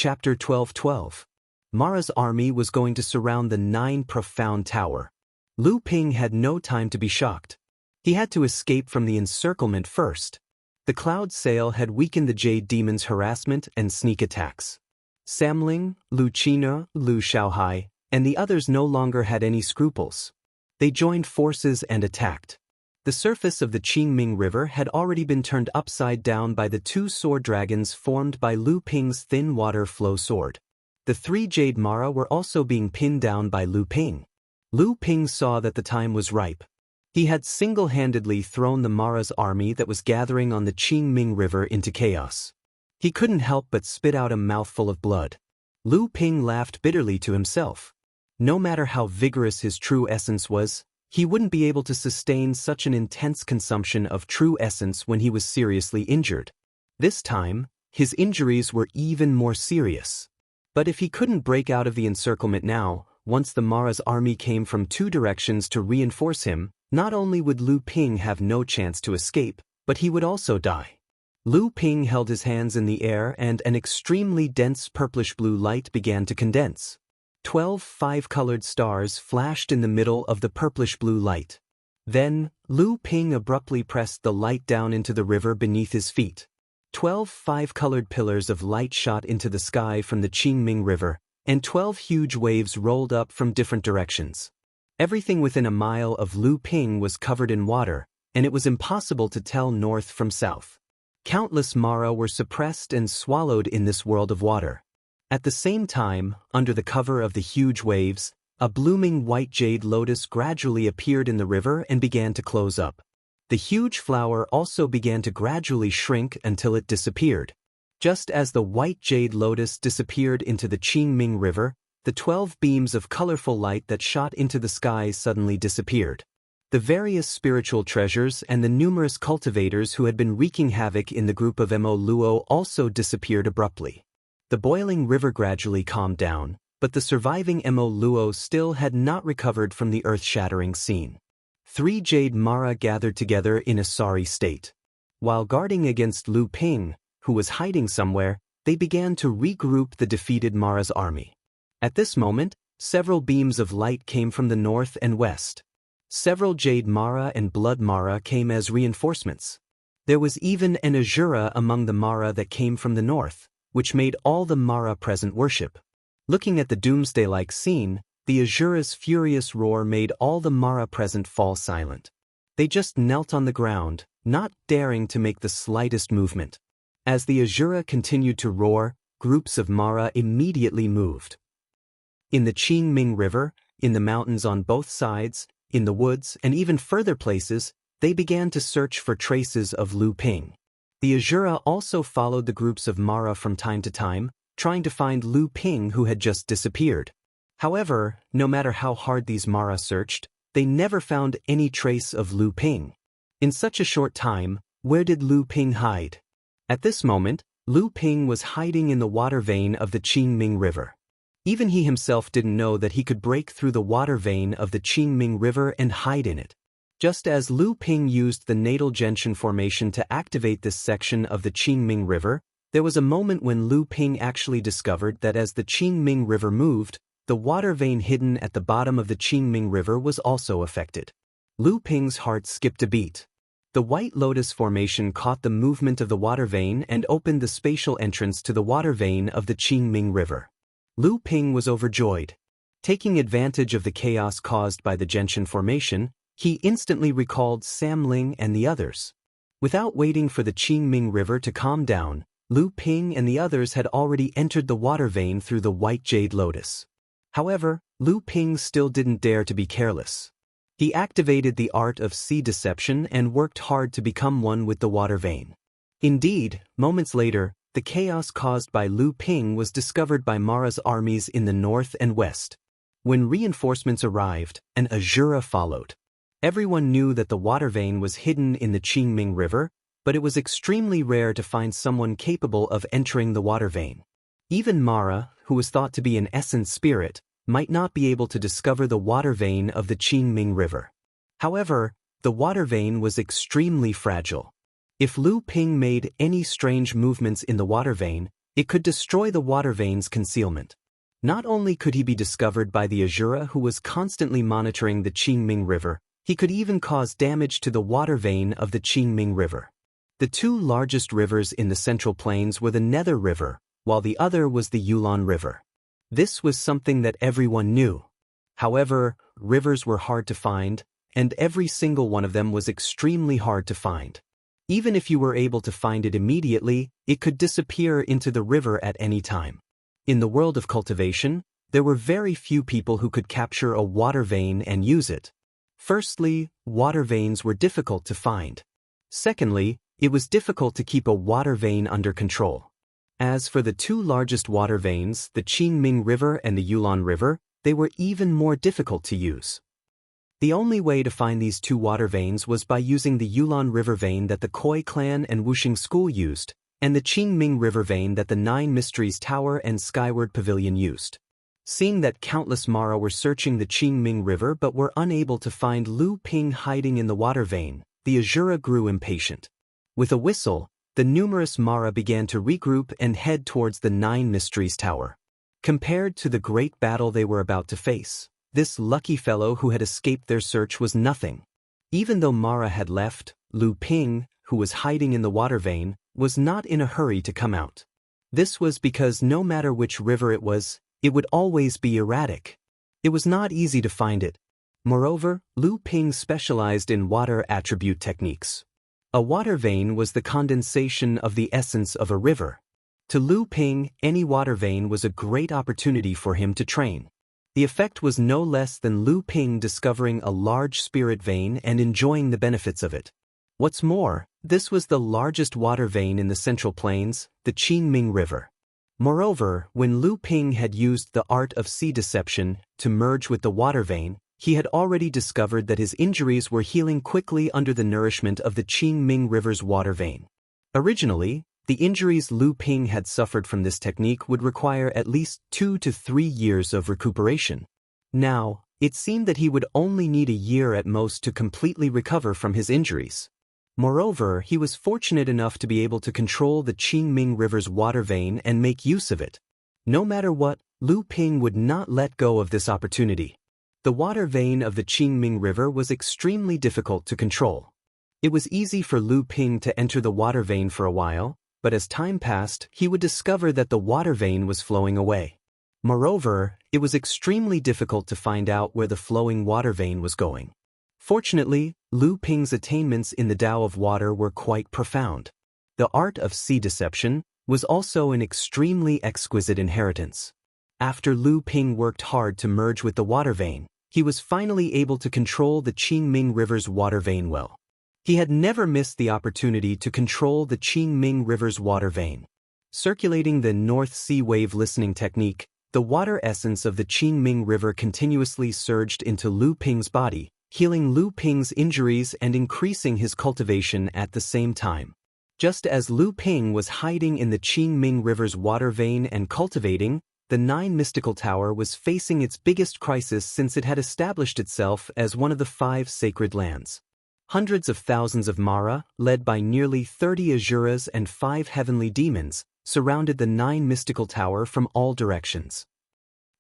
Chapter 12:12. Mara's army was going to surround the 9 profound tower. Lu Ping had no time to be shocked. He had to escape from the encirclement first. The cloud sail had weakened the Jade Demon's harassment and sneak attacks. Samling, Lu Qina, Lu Shaohai, and the others no longer had any scruples. They joined forces and attacked. The surface of the Qingming River had already been turned upside down by the 2 sword dragons formed by Lu Ping's thin water flow sword. The 3 Jade Mara were also being pinned down by Lu Ping. Lu Ping saw that the time was ripe. He had single-handedly thrown the Mara's army that was gathering on the Qingming River into chaos. He couldn't help but spit out a mouthful of blood. Lu Ping laughed bitterly to himself. No matter how vigorous his true essence was, he wouldn't be able to sustain such an intense consumption of true essence when he was seriously injured. This time, his injuries were even more serious. But if he couldn't break out of the encirclement now, once the Mara's army came from 2 directions to reinforce him, not only would Lu Ping have no chance to escape, but he would also die. Lu Ping held his hands in the air and an extremely dense purplish-blue light began to condense. 12 5-colored stars flashed in the middle of the purplish-blue light. Then, Lu Ping abruptly pressed the light down into the river beneath his feet. 12 5-colored pillars of light shot into the sky from the Qingming River, and 12 huge waves rolled up from different directions. Everything within a mile of Lu Ping was covered in water, and it was impossible to tell north from south. Countless Mara were suppressed and swallowed in this world of water. At the same time, under the cover of the huge waves, a blooming white jade lotus gradually appeared in the river and began to close up. The huge flower also began to gradually shrink until it disappeared. Just as the white jade lotus disappeared into the Qingming River, the 12 beams of colorful light that shot into the sky suddenly disappeared. The various spiritual treasures and the numerous cultivators who had been wreaking havoc in the group of Mo Luo also disappeared abruptly. The boiling river gradually calmed down, but the surviving Mo Luo still had not recovered from the earth-shattering scene. 3 Jade Mara gathered together in a sorry state. While guarding against Lu Ping, who was hiding somewhere, they began to regroup the defeated Mara's army. At this moment, several beams of light came from the north and west. Several Jade Mara and Blood Mara came as reinforcements. There was even an Azura among the Mara that came from the north, which made all the Mara present worship. Looking at the doomsday-like scene, the Azura's furious roar made all the Mara present fall silent. They just knelt on the ground, not daring to make the slightest movement. As the Azura continued to roar, groups of Mara immediately moved. In the Qingming River, in the mountains on both sides, in the woods, and even further places, they began to search for traces of Lu Ping. The Azura also followed the groups of Mara from time to time, trying to find Lu Ping who had just disappeared. However, no matter how hard these Mara searched, they never found any trace of Lu Ping. In such a short time, where did Lu Ping hide? At this moment, Lu Ping was hiding in the water vein of the Qingming River. Even he himself didn't know that he could break through the water vein of the Qingming River and hide in it. Just as Lu Ping used the natal gentian formation to activate this section of the Qingming River, there was a moment when Lu Ping actually discovered that as the Qingming River moved, the water vein hidden at the bottom of the Qingming River was also affected. Lu Ping's heart skipped a beat. The White Lotus formation caught the movement of the water vein and opened the spatial entrance to the water vein of the Qingming River. Lu Ping was overjoyed. Taking advantage of the chaos caused by the gentian formation, he instantly recalled Samling and the others. Without waiting for the Qingming River to calm down, Lu Ping and the others had already entered the water vein through the white jade lotus. However, Lu Ping still didn't dare to be careless. He activated the art of sea deception and worked hard to become one with the water vein. Indeed, moments later, the chaos caused by Lu Ping was discovered by Mara's armies in the north and west. When reinforcements arrived, an Azura followed. Everyone knew that the water vein was hidden in the Qingming River, but it was extremely rare to find someone capable of entering the water vein. Even Mara, who was thought to be an essence spirit, might not be able to discover the water vein of the Qingming River. However, the water vein was extremely fragile. If Lu Ping made any strange movements in the water vein, It could destroy the water vein's concealment. Not only could he be discovered by the Azura who was constantly monitoring the Qingming River, he could even cause damage to the water vein of the Qingming River. The two largest rivers in the Central Plains were the Nether River, while the other was the Yulon River. This was something that everyone knew. However, rivers were hard to find, and every single one of them was extremely hard to find. Even if you were able to find it immediately, it could disappear into the river at any time. In the world of cultivation, there were very few people who could capture a water vein and use it. Firstly, water veins were difficult to find. Secondly, it was difficult to keep a water vein under control. As for the two largest water veins, the Qingming River and the Yulon River, they were even more difficult to use. The only way to find these two water veins was by using the Yulon River vein that the Koi clan and Wuxing school used, and the Qingming River vein that the Nine Mysteries Tower and Skyward Pavilion used. Seeing that countless Mara were searching the Qingming River but were unable to find Lu Ping hiding in the water vein, the Azura grew impatient. With a whistle, the numerous Mara began to regroup and head towards the Nine Mysteries Tower. Compared to the great battle they were about to face, this lucky fellow who had escaped their search was nothing. Even though Mara had left, Lu Ping, who was hiding in the water vein, was not in a hurry to come out. This was because no matter which river it was, it would always be erratic. It was not easy to find it. Moreover, Lu Ping specialized in water attribute techniques. A water vein was the condensation of the essence of a river. To Lu Ping, any water vein was a great opportunity for him to train. The effect was no less than Lu Ping discovering a large spirit vein and enjoying the benefits of it. What's more, this was the largest water vein in the Central Plains, the Qingming River. Moreover, when Lu Ping had used the art of sea deception to merge with the water vein, he had already discovered that his injuries were healing quickly under the nourishment of the Qingming River's water vein. Originally, the injuries Lu Ping had suffered from this technique would require at least 2 to 3 years of recuperation. Now, it seemed that he would only need a year at most to completely recover from his injuries. Moreover, he was fortunate enough to be able to control the Qingming River's water vein and make use of it. No matter what, Lu Ping would not let go of this opportunity. The water vein of the Qingming River was extremely difficult to control. It was easy for Lu Ping to enter the water vein for a while, but as time passed, he would discover that the water vein was flowing away. Moreover, it was extremely difficult to find out where the flowing water vein was going. Fortunately, Lu Ping's attainments in the Tao of water were quite profound. The art of sea deception was also an extremely exquisite inheritance. After Lu Ping worked hard to merge with the water vein, he was finally able to control the Qingming River's water vein well. He had never missed the opportunity to control the Qingming River's water vein. Circulating the North Sea wave listening technique, the water essence of the Qingming River continuously surged into Lu Ping's body, healing Lu Ping's injuries and increasing his cultivation at the same time. Just as Lu Ping was hiding in the Qingming River's water vein and cultivating, the Nine Mystical Tower was facing its biggest crisis since it had established itself as one of the 5 sacred lands. Hundreds of thousands of Mara, led by nearly 30 Azuras and 5 heavenly demons, surrounded the Nine Mystical Tower from all directions.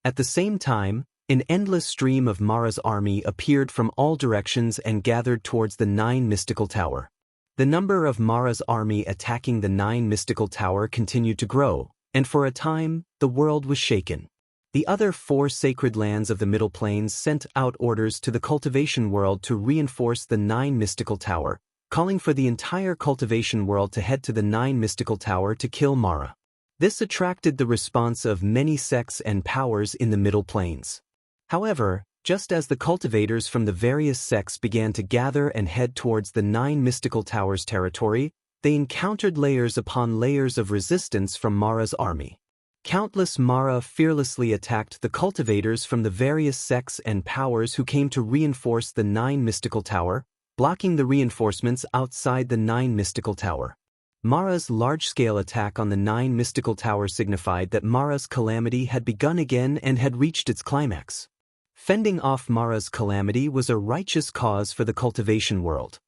At the same time, an endless stream of Mara's army appeared from all directions and gathered towards the Nine Mystical Tower. The number of Mara's army attacking the Nine Mystical Tower continued to grow, and for a time, the world was shaken. The other 4 sacred lands of the Middle Plains sent out orders to the cultivation world to reinforce the Nine Mystical Tower, calling for the entire cultivation world to head to the Nine Mystical Tower to kill Mara. This attracted the response of many sects and powers in the Middle Plains. However, just as the cultivators from the various sects began to gather and head towards the Nine Mystical Tower's territory, they encountered layers upon layers of resistance from Mara's army. Countless Mara fearlessly attacked the cultivators from the various sects and powers who came to reinforce the Nine Mystical Tower, blocking the reinforcements outside the Nine Mystical Tower. Mara's large-scale attack on the Nine Mystical Tower signified that Mara's calamity had begun again and had reached its climax. Fending off Mara's calamity was a righteous cause for the cultivation world.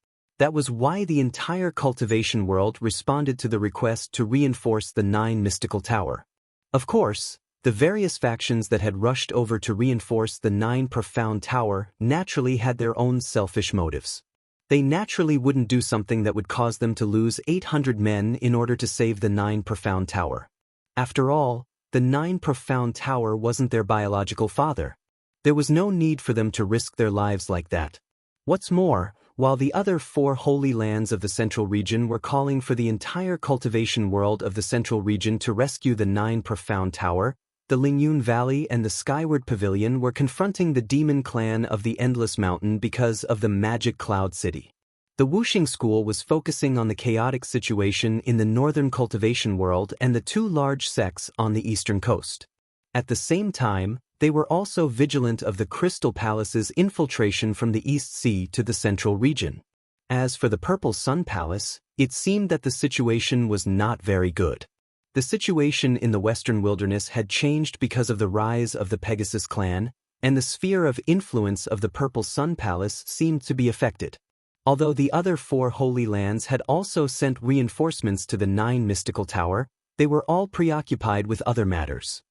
That was why the entire cultivation world responded to the request to reinforce the 9 mystical tower. Of course, the various factions that had rushed over to reinforce the 9 profound tower naturally had their own selfish motives. They naturally wouldn't do something that would cause them to lose 800 men in order to save the 9 profound tower. After all, the 9 profound tower wasn't their biological father. There was no need for them to risk their lives like that. What's more, while the other 4 holy lands of the central region were calling for the entire cultivation world of the central region to rescue the 9 profound tower, the Lingyun Valley and the Skyward Pavilion were confronting the demon clan of the Endless Mountain because of the Magic Cloud City. The Wuxing School was focusing on the chaotic situation in the northern cultivation world and the 2 large sects on the eastern coast. At the same time, they were also vigilant of the Crystal Palace's infiltration from the East Sea to the central region. As for the Purple Sun Palace, it seemed that the situation was not very good. The situation in the Western Wilderness had changed because of the rise of the Pegasus clan, and the sphere of influence of the Purple Sun Palace seemed to be affected. Although the other 4 holy lands had also sent reinforcements to the 9 mystical tower, they were all preoccupied with other matters.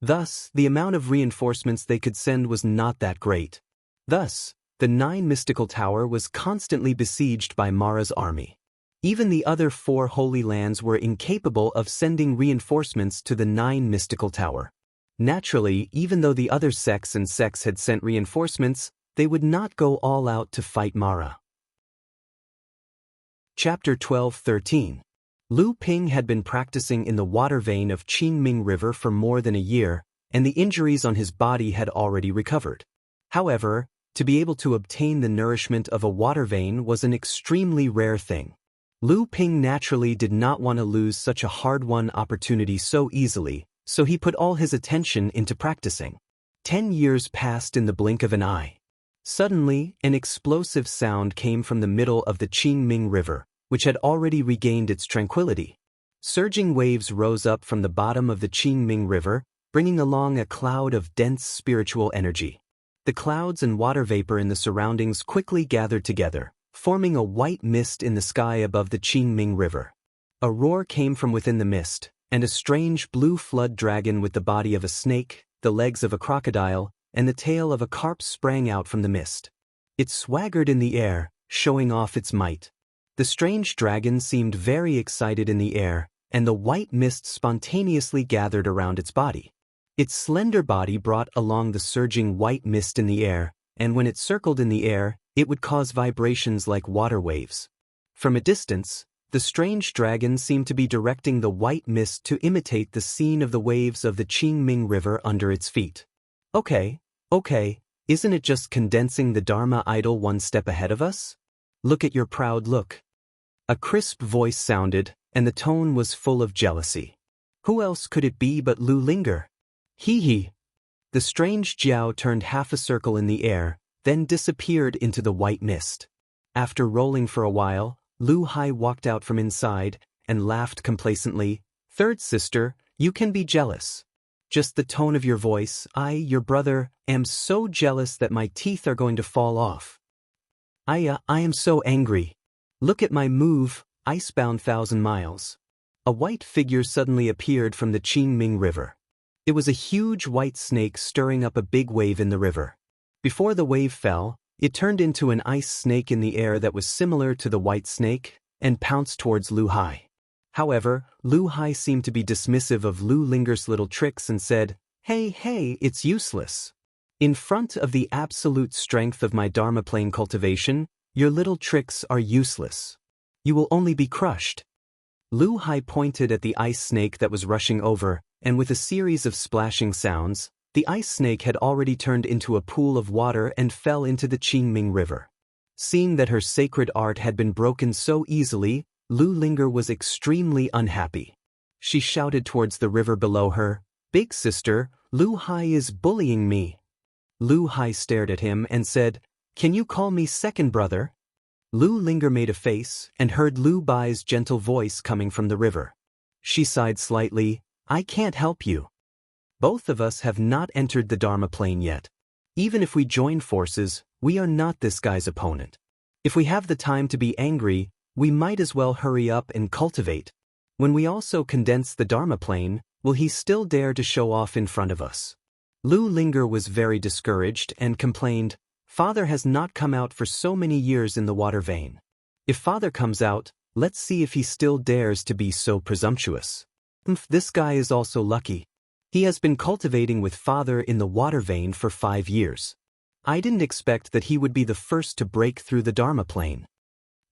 Thus, the amount of reinforcements they could send was not that great. Thus, the 9 mystical tower was constantly besieged by Mara's army. Even the other 4 holy lands were incapable of sending reinforcements to the 9 mystical tower. Naturally, even though the other sects and sects had sent reinforcements, they would not go all out to fight Mara. Chapter 12-13. Lu Ping had been practicing in the water vein of Qingming River for more than a year, and the injuries on his body had already recovered. However, to be able to obtain the nourishment of a water vein was an extremely rare thing. Lu Ping naturally did not want to lose such a hard-won opportunity so easily, so he put all his attention into practicing. 10 years passed in the blink of an eye. Suddenly, an explosive sound came from the middle of the Qingming River, which had already regained its tranquility. Surging waves rose up from the bottom of the Qingming River, bringing along a cloud of dense spiritual energy. The clouds and water vapor in the surroundings quickly gathered together, forming a white mist in the sky above the Qingming River. A roar came from within the mist, and a strange blue flood dragon with the body of a snake, the legs of a crocodile, and the tail of a carp sprang out from the mist. It swaggered in the air, showing off its might. The strange dragon seemed very excited in the air, and the white mist spontaneously gathered around its body. Its slender body brought along the surging white mist in the air, and when it circled in the air, it would cause vibrations like water waves. From a distance, the strange dragon seemed to be directing the white mist to imitate the scene of the waves of the Qingming River under its feet. Okay, isn't it just condensing the Dharma idol one step ahead of us? Look at your proud look. A crisp voice sounded, and the tone was full of jealousy. Who else could it be but Lu Linger? Hee. The strange Jiao turned half a circle in the air, then disappeared into the white mist. After rolling for a while, Lu Hai walked out from inside and laughed complacently. Third sister, you can be jealous. Just the tone of your voice, your brother, am so jealous that my teeth are going to fall off. I am so angry. Look at my move, icebound 1,000 miles. A white figure suddenly appeared from the Qingming River. It was a huge white snake stirring up a big wave in the river. Before the wave fell, it turned into an ice snake in the air that was similar to the white snake, and pounced towards Lu Hai. However, Lu Hai seemed to be dismissive of Lu Linger's little tricks and said, Hey, it's useless. In front of the absolute strength of my Dharma plane cultivation, your little tricks are useless. You will only be crushed. Lu Hai pointed at the ice snake that was rushing over, and with a series of splashing sounds, the ice snake had already turned into a pool of water and fell into the Qingming River. Seeing that her sacred art had been broken so easily, Lu Linger was extremely unhappy. She shouted towards the river below her, Big sister, Lu Hai is bullying me. Lu Hai stared at him and said, Can you call me second brother? Lu Linger made a face and heard Lu Bai's gentle voice coming from the river. She sighed slightly, I can't help you. Both of us have not entered the Dharma plane yet. Even if we join forces, we are not this guy's opponent. If we have the time to be angry, we might as well hurry up and cultivate. When we also condense the Dharma plane, will he still dare to show off in front of us? Lu Linger was very discouraged and complained, "Father has not come out for so many years in the water vein. If Father comes out, let's see if he still dares to be so presumptuous. This guy is also lucky. He has been cultivating with Father in the water vein for 5 years. I didn't expect that he would be the first to break through the Dharma plane."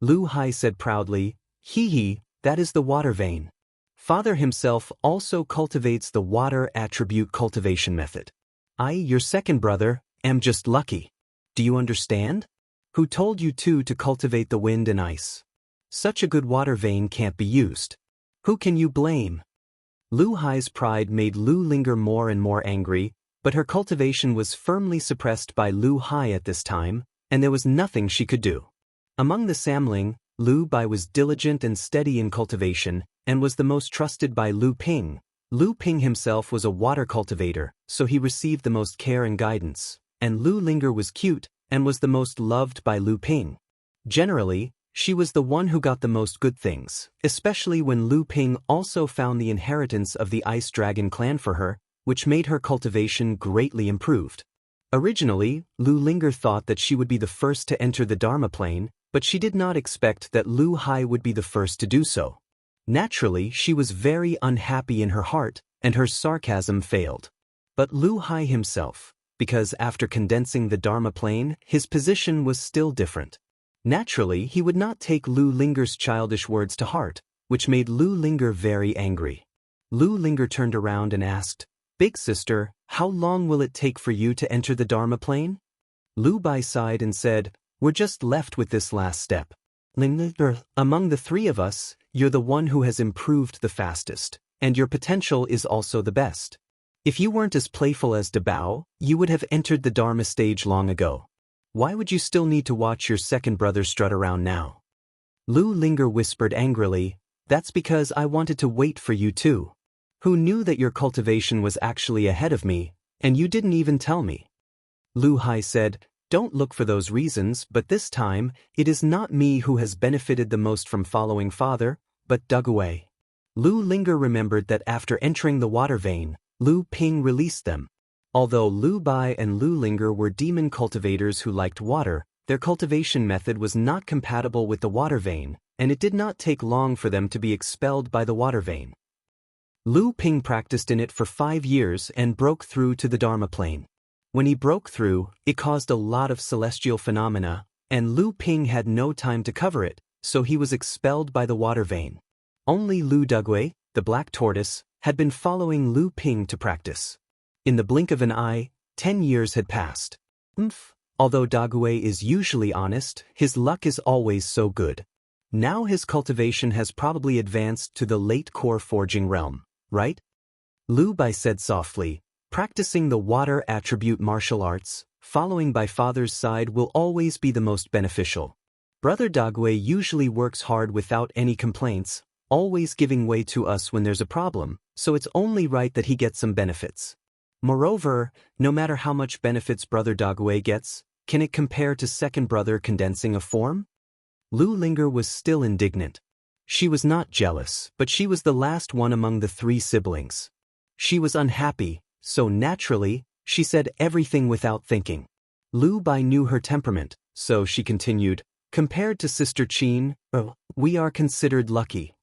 Lu Hai said proudly, "Hee, that is the water vein. Father himself also cultivates the water attribute cultivation method. I, your second brother, am just lucky. Do you understand? Who told you two to cultivate the wind and ice? Such a good water vein can't be used. Who can you blame?" Lu Hai's pride made Lu Linger more and more angry, but her cultivation was firmly suppressed by Lu Hai at this time, and there was nothing she could do. Among the Samling, Lu Bai was diligent and steady in cultivation, and was the most trusted by Lu Ping. Lu Ping himself was a water cultivator, so he received the most care and guidance, and Lu Linger was cute, and was the most loved by Lu Ping. Generally, she was the one who got the most good things, especially when Lu Ping also found the inheritance of the Ice Dragon clan for her, which made her cultivation greatly improved. Originally, Lu Linger thought that she would be the first to enter the Dharma plane, but she did not expect that Lu Hai would be the first to do so. Naturally, she was very unhappy in her heart, and her sarcasm failed. But Lu Hai himself, because after condensing the Dharma plane, his position was still different. Naturally, he would not take Lu Linger's childish words to heart, which made Lu Linger very angry. Lu Linger turned around and asked, "Big sister, how long will it take for you to enter the Dharma plane?" Lu Bai sighed and said, "We're just left with this last step. Linger, among the three of us, you're the one who has improved the fastest, and your potential is also the best. If you weren't as playful as Dabao, you would have entered the Dharma stage long ago. Why would you still need to watch your second brother strut around now?" Lu Linger whispered angrily, "That's because I wanted to wait for you too. Who knew that your cultivation was actually ahead of me, and you didn't even tell me?" Lu Hai said, "Don't look for those reasons, but this time, it is not me who has benefited the most from following Father, but Dugway." Lu Linger remembered that after entering the water vein, Lu Ping released them. Although Lu Bai and Lu Linger were demon cultivators who liked water, their cultivation method was not compatible with the water vein, and it did not take long for them to be expelled by the water vein. Lu Ping practiced in it for 5 years and broke through to the Dharma plane. When he broke through, it caused a lot of celestial phenomena, and Lu Ping had no time to cover it, so he was expelled by the water vein. Only Lu Dugway, the black tortoise, had been following Lu Ping to practice. In the blink of an eye, 10 years had passed. Although Dagway is usually honest, his luck is always so good. Now his cultivation has probably advanced to the late core forging realm, right? Lu Bai said softly, "Practicing the water attribute martial arts, following by Father's side will always be the most beneficial. Brother Dagway usually works hard without any complaints, always giving way to us when there's a problem, so it's only right that he gets some benefits. Moreover, no matter how much benefits Brother Dagway gets, can it compare to second brother condensing a form?" Lu Linger was still indignant. She was not jealous, but she was the last one among the 3 siblings. She was unhappy, so naturally, she said everything without thinking. Lu Bai knew her temperament, so she continued, "Compared to Sister Qin, we are considered lucky."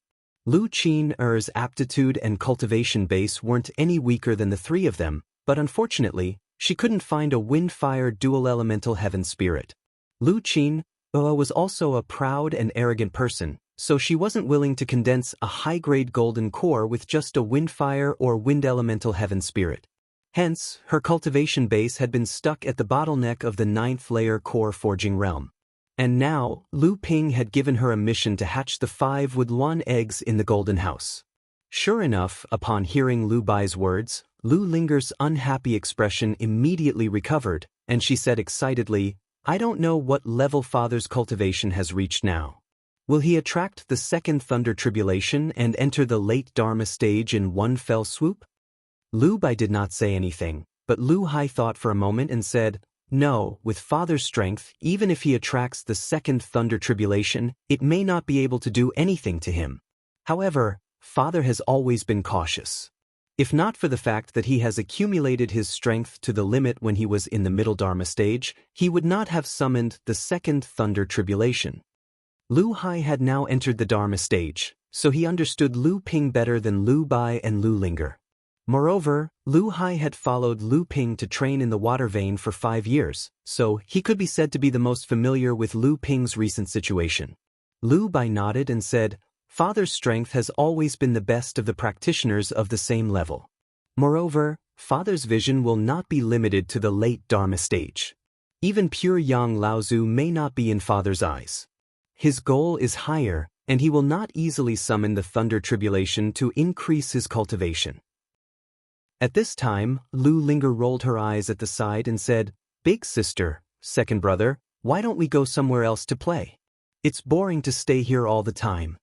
Lu Qin's aptitude and cultivation base weren't any weaker than the 3 of them, but unfortunately, she couldn't find a wind-fire dual-elemental heaven spirit. Lu Qin was also a proud and arrogant person, so she wasn't willing to condense a high-grade golden core with just a wind-fire or wind-elemental heaven spirit. Hence, her cultivation base had been stuck at the bottleneck of the 9th layer core forging realm. And now, Lu Ping had given her a mission to hatch the 5 Woodluan eggs in the Golden House. Sure enough, upon hearing Lu Bai's words, Lu Linger's unhappy expression immediately recovered, and she said excitedly, "I don't know what level Father's cultivation has reached now. Will he attract the 2nd Thunder Tribulation and enter the late Dharma stage in one fell swoop?" Lu Bai did not say anything, but Lu Hai thought for a moment and said, No, with father's strength, even if he attracts the second thunder tribulation, it may not be able to do anything to him. However, father has always been cautious. If not for the fact that he has accumulated his strength to the limit when he was in the middle Dharma stage, he would not have summoned the second thunder tribulation. Lu Hai had now entered the Dharma stage, so he understood Lu Ping better than Lu Bai and Lu Linger. Moreover, Lu Hai had followed Lu Ping to train in the water vein for 5 years, so he could be said to be the most familiar with Lu Ping's recent situation. Lu Bai nodded and said, "Father's strength has always been the best of the practitioners of the same level. Moreover, father's vision will not be limited to the late Dharma stage. Even pure Yang Laozu may not be in father's eyes. His goal is higher, and he will not easily summon the thunder tribulation to increase his cultivation." At this time, Lu Linger rolled her eyes at the side and said, "Big sister, second brother, why don't we go somewhere else to play? It's boring to stay here all the time."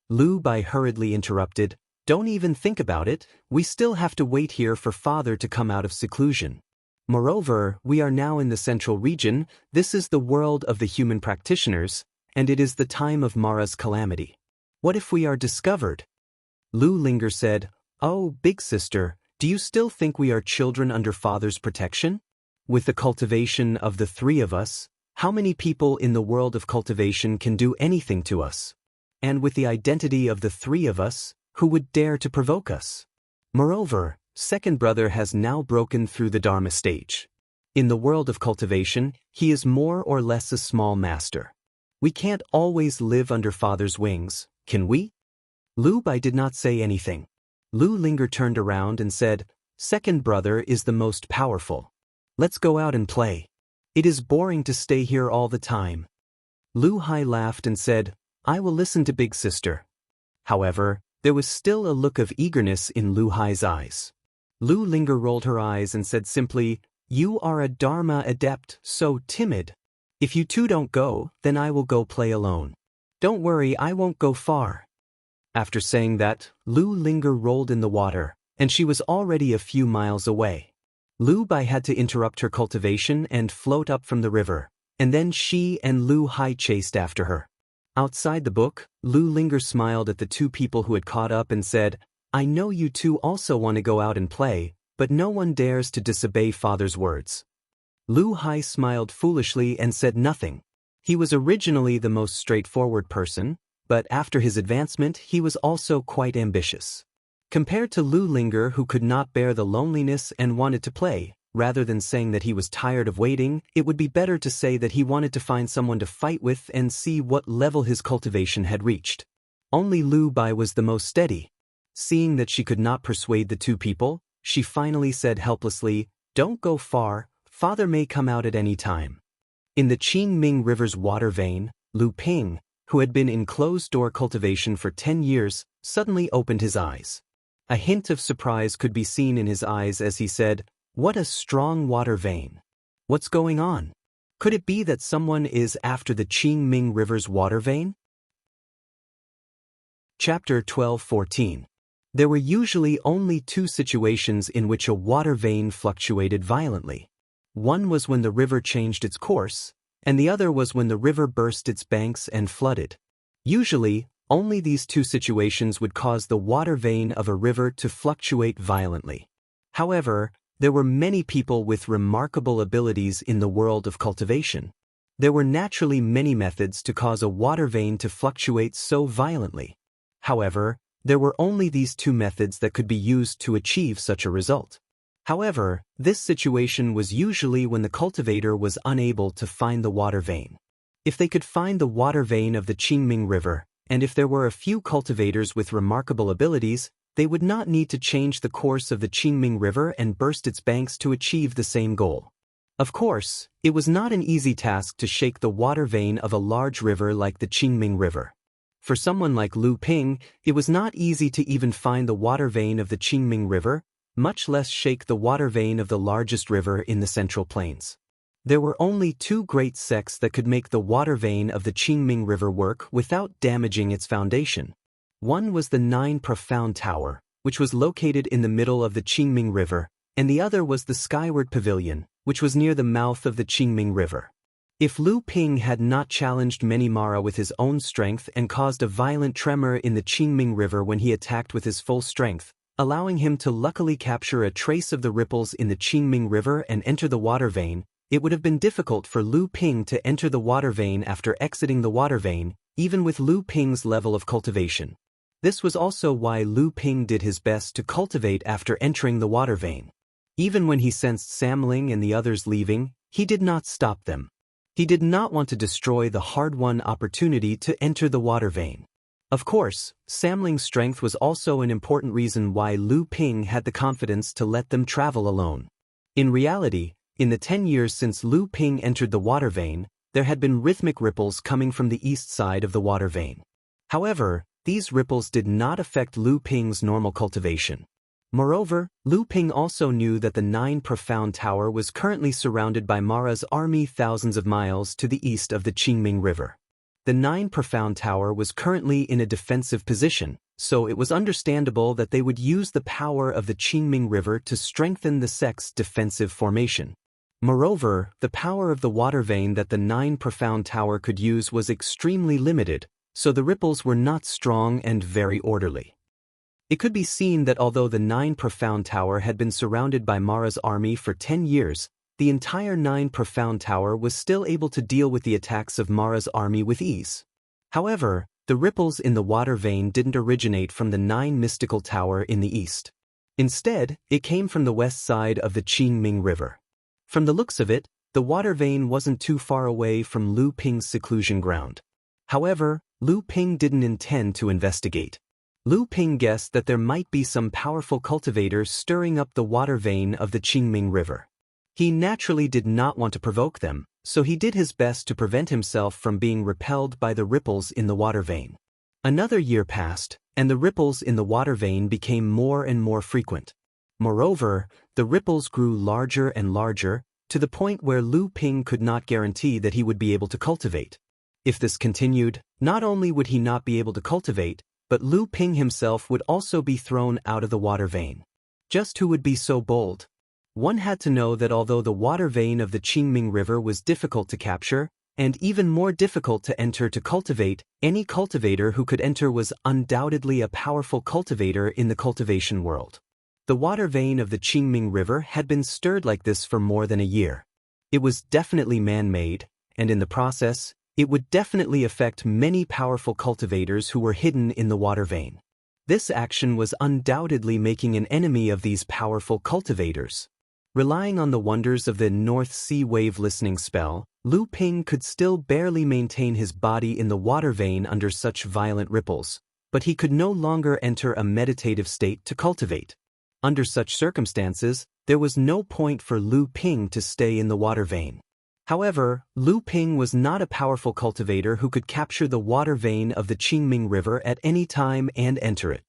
Lu Bai hurriedly interrupted, "Don't even think about it, we still have to wait here for father to come out of seclusion. Moreover, we are now in the central region, this is the world of the human practitioners, and it is the time of Mara's calamity. What if we are discovered?" Lu Linger said, "Oh, big sister, do you still think we are children under father's protection? With the cultivation of the 3 of us, how many people in the world of cultivation can do anything to us? And with the identity of the 3 of us, who would dare to provoke us? Moreover, second brother has now broken through the Dharma stage. In the world of cultivation, he is more or less a small master. We can't always live under father's wings, can we?" Lu Bai did not say anything. Lu Linger turned around and said, "Second brother is the most powerful. Let's go out and play. It is boring to stay here all the time." Lu Hai laughed and said, "I will listen to big sister." However, there was still a look of eagerness in Lu Hai's eyes. Lu Linger rolled her eyes and said simply, "You are a Dharma adept, so timid. If you 2 don't go, then I will go play alone. Don't worry, I won't go far." After saying that, Lu Linger rolled in the water, and she was already a few miles away. Lu Bai had to interrupt her cultivation and float up from the river, and then she and Lu Hai chased after her. Outside the book, Lu Linger smiled at the 2 people who had caught up and said, "I know you 2 also want to go out and play, but no one dares to disobey father's words." Lu Hai smiled foolishly and said nothing. He was originally the most straightforward person, but after his advancement he was also quite ambitious. Compared to Lu Linger, who could not bear the loneliness and wanted to play, rather than saying that he was tired of waiting, it would be better to say that he wanted to find someone to fight with and see what level his cultivation had reached. Only Lu Bai was the most steady. Seeing that she could not persuade the 2 people, she finally said helplessly, "Don't go far, father may come out at any time." In the Qingming River's water vein, Lu Ping, who had been in closed-door cultivation for 10 years, suddenly opened his eyes. A hint of surprise could be seen in his eyes as he said, "What a strong water vein. What's going on? Could it be that someone is after the Qingming River's water vein?" Chapter 12:14. There were usually only 2 situations in which a water vein fluctuated violently. One was when the river changed its course, and the other was when the river burst its banks and flooded. Usually, only these 2 situations would cause the water vein of a river to fluctuate violently. However, there were many people with remarkable abilities in the world of cultivation. There were naturally many methods to cause a water vein to fluctuate so violently. However, there were only these 2 methods that could be used to achieve such a result. However, this situation was usually when the cultivator was unable to find the water vein. If they could find the water vein of the Qingming River, and if there were a few cultivators with remarkable abilities, they would not need to change the course of the Qingming River and burst its banks to achieve the same goal. Of course, it was not an easy task to shake the water vein of a large river like the Qingming River. For someone like Lu Ping, it was not easy to even find the water vein of the Qingming River, much less shake the water vein of the largest river in the Central Plains. There were only 2 great sects that could make the water vein of the Qingming River work without damaging its foundation. One was the 9 Profound Tower, which was located in the middle of the Qingming River, and the other was the Skyward Pavilion, which was near the mouth of the Qingming River. If Lu Ping had not challenged many Mara with his own strength and caused a violent tremor in the Qingming River when he attacked with his full strength, allowing him to luckily capture a trace of the ripples in the Qingming River and enter the water vein, it would have been difficult for Lu Ping to enter the water vein after exiting the water vein, even with Lu Ping's level of cultivation. This was also why Lu Ping did his best to cultivate after entering the water vein. Even when he sensed Samling and the others leaving, he did not stop them. He did not want to destroy the hard-won opportunity to enter the water vein. Of course, Samling's strength was also an important reason why Lu Ping had the confidence to let them travel alone. In reality, in the 10 years since Lu Ping entered the water vein, there had been rhythmic ripples coming from the east side of the water vein. However, these ripples did not affect Lu Ping's normal cultivation. Moreover, Lu Ping also knew that the Nine Profound Tower was currently surrounded by Mara's army thousands of miles to the east of the Qingming River. The Nine Profound Tower was currently in a defensive position, so it was understandable that they would use the power of the Qingming River to strengthen the sect's defensive formation. Moreover, the power of the water vein that the Nine Profound Tower could use was extremely limited, so the ripples were not strong and very orderly. It could be seen that although the Nine Profound Tower had been surrounded by Mara's army for 10 years, the entire Nine Profound Tower was still able to deal with the attacks of Mara's army with ease. However, the ripples in the water vein didn't originate from the Nine Mystical Tower in the east. Instead, it came from the west side of the Qingming River. From the looks of it, the water vein wasn't too far away from Lu Ping's seclusion ground. However, Lu Ping didn't intend to investigate. Lu Ping guessed that there might be some powerful cultivators stirring up the water vein of the Qingming River. He naturally did not want to provoke them, so he did his best to prevent himself from being repelled by the ripples in the water vein. Another year passed, and the ripples in the water vein became more and more frequent. Moreover, the ripples grew larger and larger, to the point where Lu Ping could not guarantee that he would be able to cultivate. If this continued, not only would he not be able to cultivate, but Lu Ping himself would also be thrown out of the water vein. Just who would be so bold? One had to know that although the water vein of the Qingming River was difficult to capture, and even more difficult to enter to cultivate, any cultivator who could enter was undoubtedly a powerful cultivator in the cultivation world. The water vein of the Qingming River had been stirred like this for more than a year. It was definitely man-made, and in the process, it would definitely affect many powerful cultivators who were hidden in the water vein. This action was undoubtedly making an enemy of these powerful cultivators. Relying on the wonders of the North Sea wave listening spell, Lu Ping could still barely maintain his body in the water vein under such violent ripples, but he could no longer enter a meditative state to cultivate. Under such circumstances, there was no point for Lu Ping to stay in the water vein. However, Lu Ping was not a powerful cultivator who could capture the water vein of the Qingming River at any time and enter it.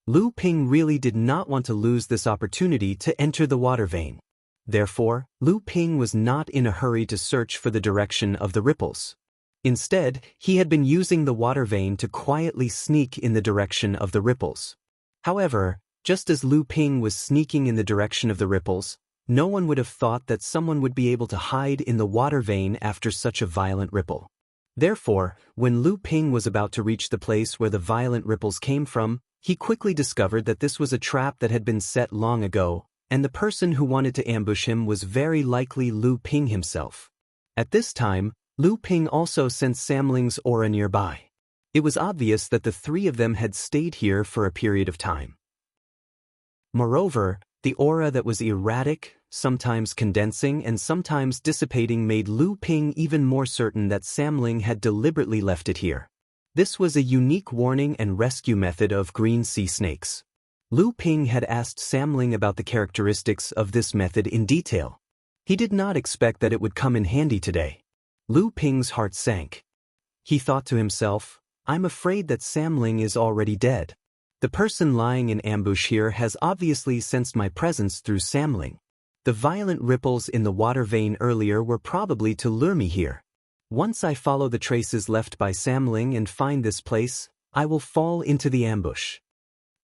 Lu Ping really did not want to lose this opportunity to enter the water vein. Therefore, Lu Ping was not in a hurry to search for the direction of the ripples. Instead, he had been using the water vein to quietly sneak in the direction of the ripples. However, just as Lu Ping was sneaking in the direction of the ripples, no one would have thought that someone would be able to hide in the water vein after such a violent ripple. Therefore, when Lu Ping was about to reach the place where the violent ripples came from, he quickly discovered that this was a trap that had been set long ago, and the person who wanted to ambush him was very likely Lu Ping himself. At this time, Lu Ping also sensed Samling's aura nearby. It was obvious that the three of them had stayed here for a period of time. Moreover, the aura that was erratic, sometimes condensing and sometimes dissipating made Lu Ping even more certain that Samling had deliberately left it here. This was a unique warning and rescue method of green sea snakes. Lu Ping had asked Samling about the characteristics of this method in detail. He did not expect that it would come in handy today. Lu Ping's heart sank. He thought to himself, "I'm afraid that Samling is already dead. The person lying in ambush here has obviously sensed my presence through Samling. The violent ripples in the water vein earlier were probably to lure me here. Once I follow the traces left by Samling and find this place, I will fall into the ambush."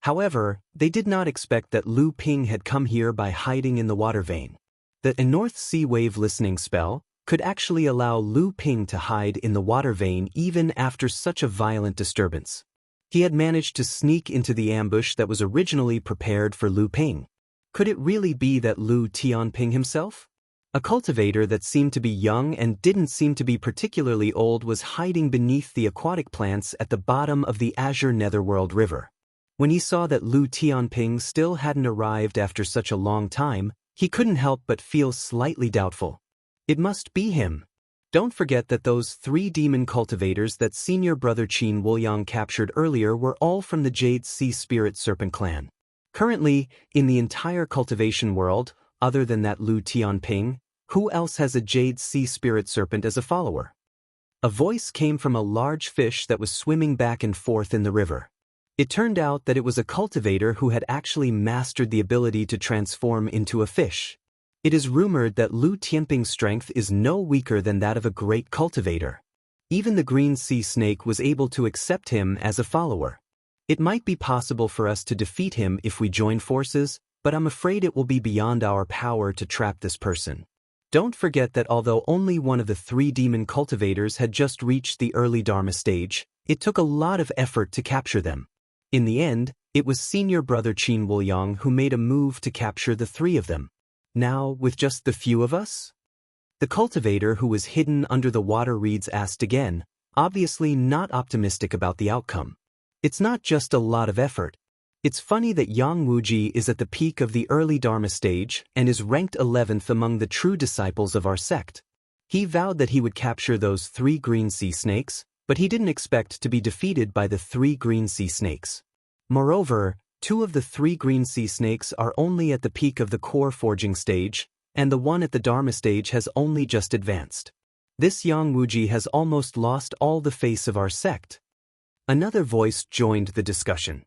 However, they did not expect that Lu Ping had come here by hiding in the water vein. The North Sea Wave listening spell could actually allow Lu Ping to hide in the water vein even after such a violent disturbance. He had managed to sneak into the ambush that was originally prepared for Lu Ping. Could it really be that Lu Tianping himself? A cultivator that seemed to be young and didn't seem to be particularly old was hiding beneath the aquatic plants at the bottom of the Azure Netherworld River. When he saw that Lu Tianping still hadn't arrived after such a long time, he couldn't help but feel slightly doubtful. It must be him. Don't forget that those 3 demon cultivators that senior brother Qin Wuliang captured earlier were all from the Jade Sea Spirit Serpent clan. Currently, in the entire cultivation world, other than that Lu Tianping, who else has a Jade Sea Spirit Serpent as a follower? A voice came from a large fish that was swimming back and forth in the river. It turned out that it was a cultivator who had actually mastered the ability to transform into a fish. It is rumored that Lu Tianping's strength is no weaker than that of a great cultivator. Even the green sea snake was able to accept him as a follower. It might be possible for us to defeat him if we join forces, but I'm afraid it will be beyond our power to trap this person. Don't forget that although only one of the 3 demon cultivators had just reached the early Dharma stage, it took a lot of effort to capture them. In the end, it was senior brother Qin Wuliang who made a move to capture the 3 of them. Now, with just the few of us? The cultivator who was hidden under the water reeds asked again, obviously not optimistic about the outcome. It's not just a lot of effort. It's funny that Yang Wuji is at the peak of the early Dharma stage and is ranked 11th among the true disciples of our sect. He vowed that he would capture those 3 green sea snakes, but he didn't expect to be defeated by the 3 green sea snakes. Moreover, 2 of the 3 green sea snakes are only at the peak of the core forging stage, and the one at the Dharma stage has only just advanced. This Yang Wuji has almost lost all the face of our sect. Another voice joined the discussion.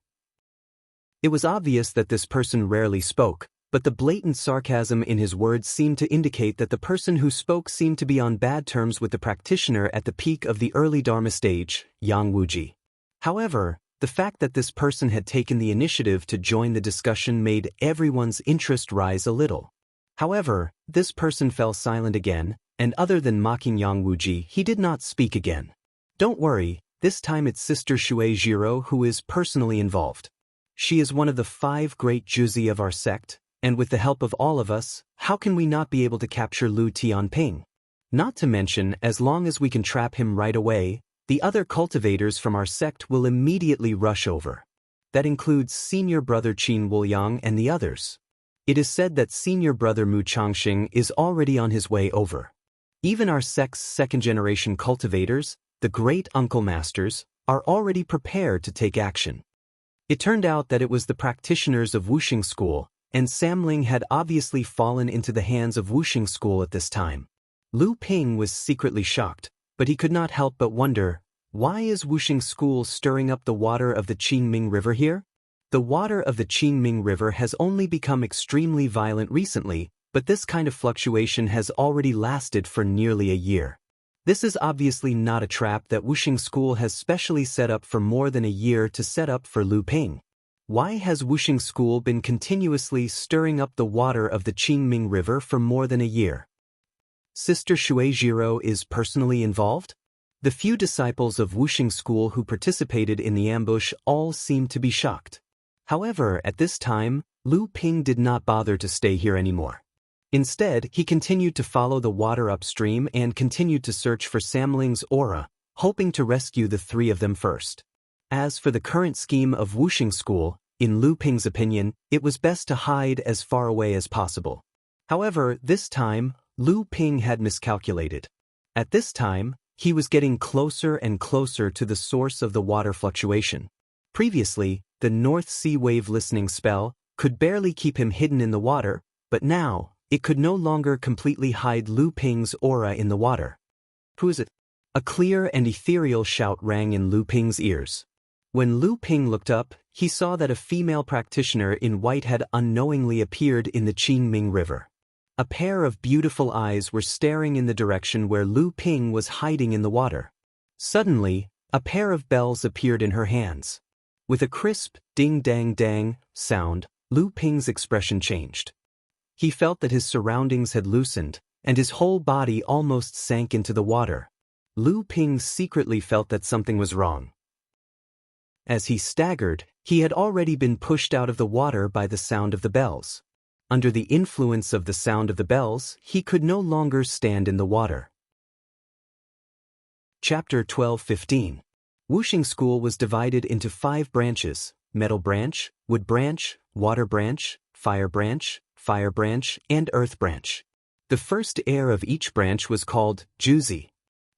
It was obvious that this person rarely spoke, but the blatant sarcasm in his words seemed to indicate that the person who spoke seemed to be on bad terms with the practitioner at the peak of the early Dharma stage, Yang Wuji. However, the fact that this person had taken the initiative to join the discussion made everyone's interest rise a little. However, this person fell silent again, and other than mocking Yang Wuji, he did not speak again. Don't worry, this time it's Sister Shui Jiro who is personally involved. She is one of the 5 great Juzi of our sect, and with the help of all of us, how can we not be able to capture Lu Tianping? Not to mention, as long as we can trap him right away, the other cultivators from our sect will immediately rush over. That includes senior brother Qin Wuliang and the others. It is said that senior brother Mu Changxing is already on his way over. Even our sect's 2nd-generation cultivators, the great uncle masters, are already prepared to take action. It turned out that it was the practitioners of Wuxing School, and Samling had obviously fallen into the hands of Wuxing School at this time. Lu Ping was secretly shocked, but he could not help but wonder, why is Wuxing School stirring up the water of the Qingming River here? The water of the Qingming River has only become extremely violent recently, but this kind of fluctuation has already lasted for nearly a year. This is obviously not a trap that Wuxing School has specially set up for more than a year to set up for Lu Ping. Why has Wuxing School been continuously stirring up the water of the Qingming River for more than a year? Sister Shui Jiro is personally involved? The few disciples of Wuxing School who participated in the ambush all seemed to be shocked. However, at this time, Lu Ping did not bother to stay here anymore. Instead, he continued to follow the water upstream and continued to search for Samling's aura, hoping to rescue the 3 of them first. As for the current scheme of Wuxing School, in Lu Ping's opinion, it was best to hide as far away as possible. However, this time, Lu Ping had miscalculated. At this time, he was getting closer and closer to the source of the water fluctuation. Previously, the North Sea Wave listening spell could barely keep him hidden in the water, but now, it could no longer completely hide Lu Ping's aura in the water. Who is it? A clear and ethereal shout rang in Lu Ping's ears. When Lu Ping looked up, he saw that a female practitioner in white had unknowingly appeared in the Qingming River. A pair of beautiful eyes were staring in the direction where Lu Ping was hiding in the water. Suddenly, a pair of bells appeared in her hands. With a crisp, ding-dang-dang sound, Lu Ping's expression changed. He felt that his surroundings had loosened, and his whole body almost sank into the water. Lu Ping secretly felt that something was wrong. As he staggered, he had already been pushed out of the water by the sound of the bells. Under the influence of the sound of the bells, he could no longer stand in the water. Chapter 12:15. Wuxing School was divided into 5 branches: Metal Branch, Wood Branch, Water Branch, Fire Branch, and Earth Branch. The first heir of each branch was called Juzi.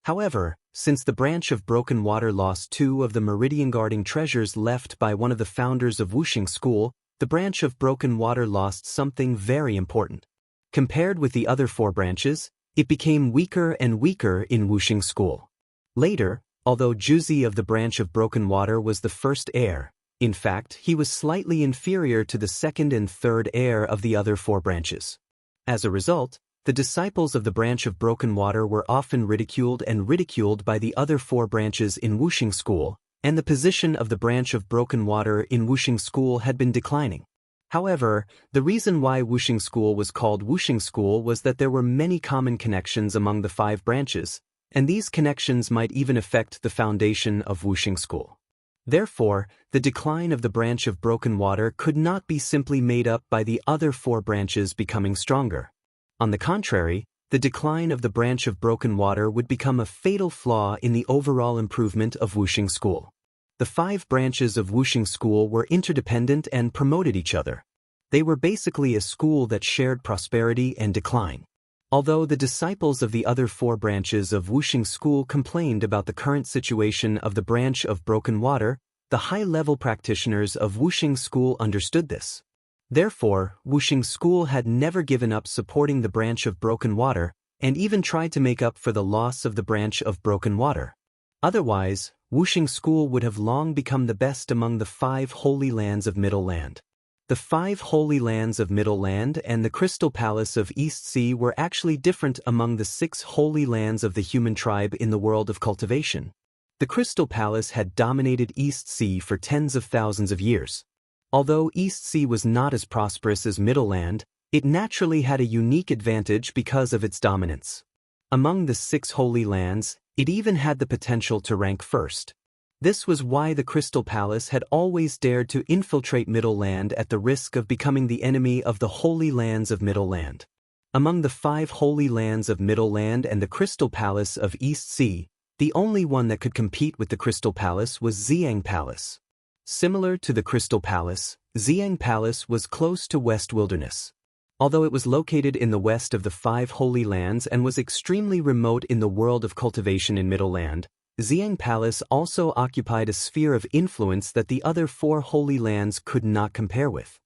However, since the branch of Broken Water lost 2 of the meridian-guarding treasures left by one of the founders of Wuxing School, the branch of Broken Water lost something very important. Compared with the other 4 branches, it became weaker and weaker in Wuxing School. Later, although Juzi of the branch of Broken Water was the first heir, in fact, he was slightly inferior to the second and third heir of the other 4 branches. As a result, the disciples of the branch of Broken Water were often ridiculed by the other 4 branches in Wuxing School, and the position of the branch of Broken Water in Wuxing School had been declining. However, the reason why Wuxing School was called Wuxing School was that there were many common connections among the 5 branches, and these connections might even affect the foundation of Wuxing School. Therefore, the decline of the branch of Broken Water could not be simply made up by the other 4 branches becoming stronger. On the contrary, the decline of the branch of Broken Water would become a fatal flaw in the overall improvement of Wuxing School. The 5 branches of Wuxing School were interdependent and promoted each other. They were basically a school that shared prosperity and decline. Although the disciples of the other 4 branches of Wuxing School complained about the current situation of the branch of Broken Water, the high-level practitioners of Wuxing School understood this. Therefore, Wuxing School had never given up supporting the branch of Broken Water, and even tried to make up for the loss of the branch of Broken Water. Otherwise, Wuxing School would have long become the best among the 5 Holy Lands of Middle Land. The 5 Holy Lands of Middle Land and the Crystal Palace of East Sea were actually different among the 6 Holy Lands of the human tribe in the world of cultivation. The Crystal Palace had dominated East Sea for tens of thousands of years. Although East Sea was not as prosperous as Middle Land, it naturally had a unique advantage because of its dominance. Among the 6 Holy Lands, it even had the potential to rank first. This was why the Crystal Palace had always dared to infiltrate Middle Land at the risk of becoming the enemy of the Holy Lands of Middle Land. Among the 5 Holy Lands of Middle Land and the Crystal Palace of East Sea, the only one that could compete with the Crystal Palace was Xiang Palace. Similar to the Crystal Palace, Xiang Palace was close to West Wilderness. Although it was located in the west of the 5 Holy Lands and was extremely remote in the world of cultivation in Middle Land, Xiang Palace also occupied a sphere of influence that the other 4 Holy Lands could not compare with.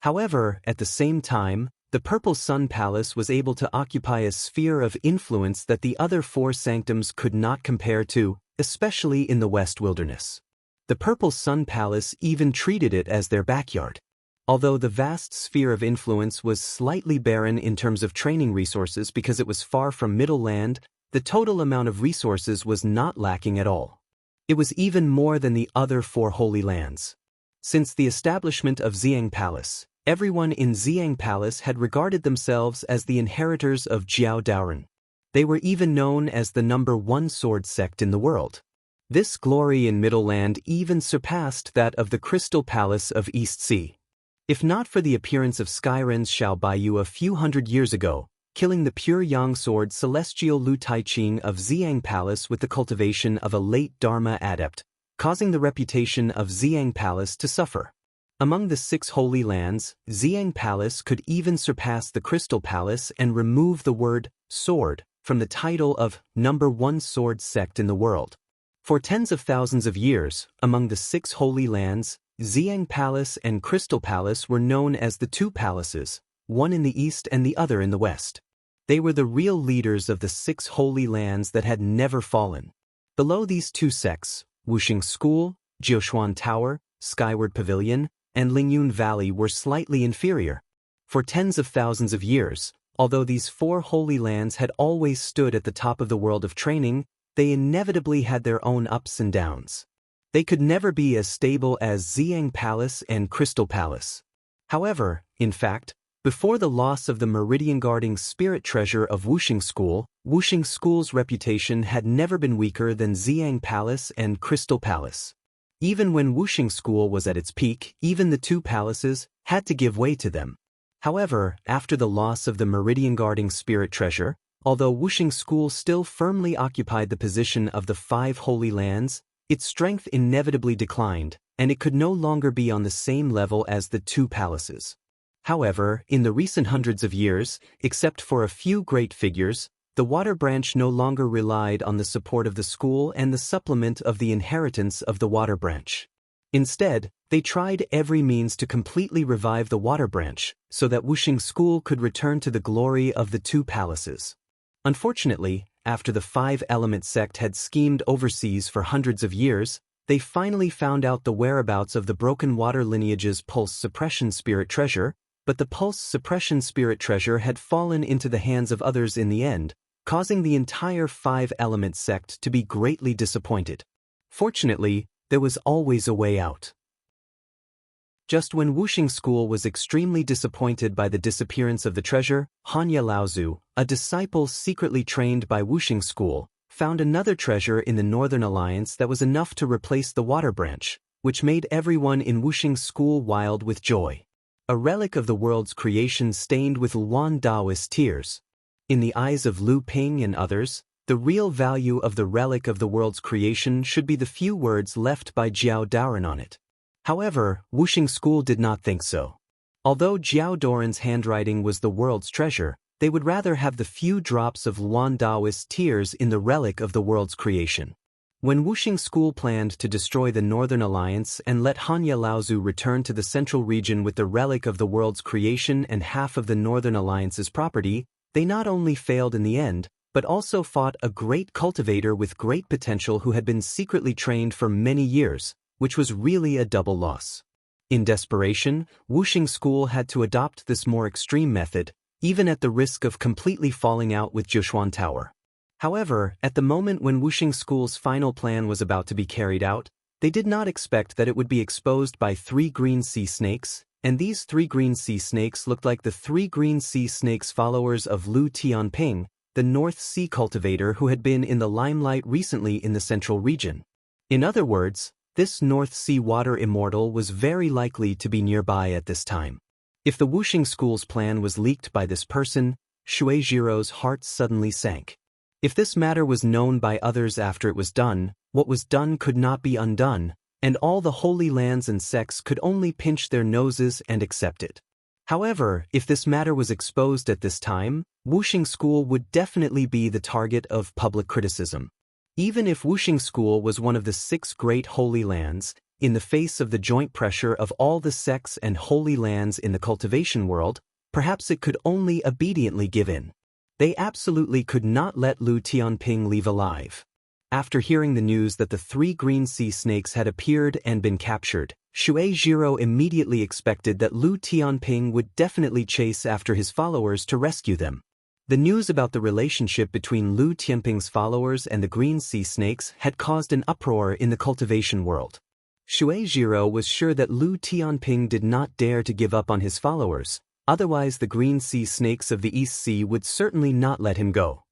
However, at the same time, the Purple Sun Palace was able to occupy a sphere of influence that the other 4 sanctums could not compare to, especially in the West Wilderness. The Purple Sun Palace even treated it as their backyard. Although the vast sphere of influence was slightly barren in terms of training resources because it was far from Middle Land, the total amount of resources was not lacking at all. It was even more than the other 4 Holy Lands. Since the establishment of Xiang Palace, everyone in Xiang Palace had regarded themselves as the inheritors of Jiao Daoren. They were even known as the #1 sword sect in the world. This glory in Middle Land even surpassed that of the Crystal Palace of East Sea. If not for the appearance of Skyren's Xiao Baiyu a few hundred years ago, killing the pure Yang sword Celestial Lu Taiqing of Xiang Palace with the cultivation of a late Dharma adept, causing the reputation of Xiang Palace to suffer. Among the 6 Holy Lands, Xiang Palace could even surpass the Crystal Palace and remove the word sword from the title of #1 sword sect in the world. For tens of thousands of years, among the 6 Holy Lands, Xiang Palace and Crystal Palace were known as the 2 palaces, one in the east and the other in the west. They were the real leaders of the 6 Holy Lands that had never fallen. Below these 2 sects, Wuxing School, Jiushuan Tower, Skyward Pavilion, and Lingyun Valley were slightly inferior. For tens of thousands of years, although these 4 Holy Lands had always stood at the top of the world of training, they inevitably had their own ups and downs. They could never be as stable as Xiang Palace and Crystal Palace. However, in fact, Before the loss of the meridian-guarding spirit treasure of Wuxing School's reputation had never been weaker than Xiang Palace and Crystal Palace. Even when Wuxing School was at its peak, even the two palaces had to give way to them. However, after the loss of the meridian-guarding spirit treasure, although Wuxing School still firmly occupied the position of the 5 Holy Lands, its strength inevitably declined, and it could no longer be on the same level as the two palaces. However, in the recent hundreds of years, except for a few great figures, the water branch no longer relied on the support of the school and the supplement of the inheritance of the water branch. Instead, they tried every means to completely revive the water branch, so that Wuxing School could return to the glory of the two palaces. Unfortunately, after the 5-element sect had schemed overseas for hundreds of years, they finally found out the whereabouts of the broken water lineage's pulse suppression spirit treasure, but the pulse suppression spirit treasure had fallen into the hands of others in the end, causing the entire 5-element sect to be greatly disappointed. Fortunately, there was always a way out. Just when Wuxing School was extremely disappointed by the disappearance of the treasure, Hanya Laozu, a disciple secretly trained by Wuxing School, found another treasure in the Northern Alliance that was enough to replace the water branch, which made everyone in Wuxing School wild with joy. A relic of the world's creation stained with Luan Daoist tears. In the eyes of Lu Ping and others, the real value of the relic of the world's creation should be the few words left by Jiao Daoren on it. However, Wuxing School did not think so. Although Jiao Daoren's handwriting was the world's treasure, they would rather have the few drops of Luan Daoist tears in the relic of the world's creation. When Wuxing School planned to destroy the Northern Alliance and let Hanya Laozu return to the central region with the relic of the world's creation and half of the Northern Alliance's property, they not only failed in the end, but also fought a great cultivator with great potential who had been secretly trained for many years, which was really a double loss. In desperation, Wuxing School had to adopt this more extreme method, even at the risk of completely falling out with Jushuan Tower. However, at the moment when Wuxing School's final plan was about to be carried out, they did not expect that it would be exposed by 3 green sea snakes, and these 3 green sea snakes looked like the 3 green sea snakes followers of Lu Tianping, the North Sea cultivator who had been in the limelight recently in the central region. In other words, this North Sea water immortal was very likely to be nearby at this time. If the Wuxing School's plan was leaked by this person, Shueijiro's heart suddenly sank. If this matter was known by others after it was done, what was done could not be undone, and all the holy lands and sects could only pinch their noses and accept it. However, if this matter was exposed at this time, Wuxing School would definitely be the target of public criticism. Even if Wuxing School was one of the 6 great holy lands, in the face of the joint pressure of all the sects and holy lands in the cultivation world, perhaps it could only obediently give in. They absolutely could not let Lu Tianping leave alive. After hearing the news that the 3 green sea snakes had appeared and been captured, Shueijiro immediately expected that Lu Tianping would definitely chase after his followers to rescue them. The news about the relationship between Lu Tianping's followers and the green sea snakes had caused an uproar in the cultivation world. Shueijiro was sure that Lu Tianping did not dare to give up on his followers, otherwise the green sea snakes of the East Sea would certainly not let him go.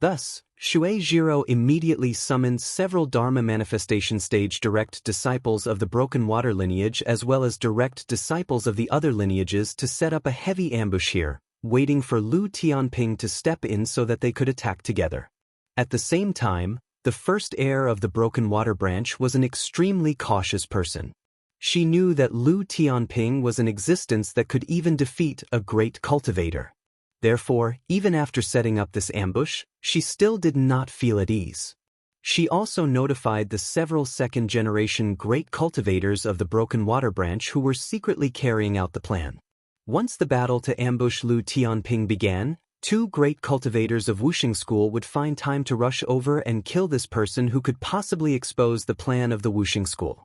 Thus, Shueijiro immediately summoned several Dharma manifestation stage direct disciples of the broken water lineage as well as direct disciples of the other lineages to set up a heavy ambush here, waiting for Lu Tianping to step in so that they could attack together. At the same time, the first heir of the broken water branch was an extremely cautious person. She knew that Lu Tianping was an existence that could even defeat a great cultivator. Therefore, even after setting up this ambush, she still did not feel at ease. She also notified the several second-generation great cultivators of the broken water branch who were secretly carrying out the plan. Once the battle to ambush Lu Tianping began, 2 great cultivators of Wuxing School would find time to rush over and kill this person who could possibly expose the plan of the Wuxing School.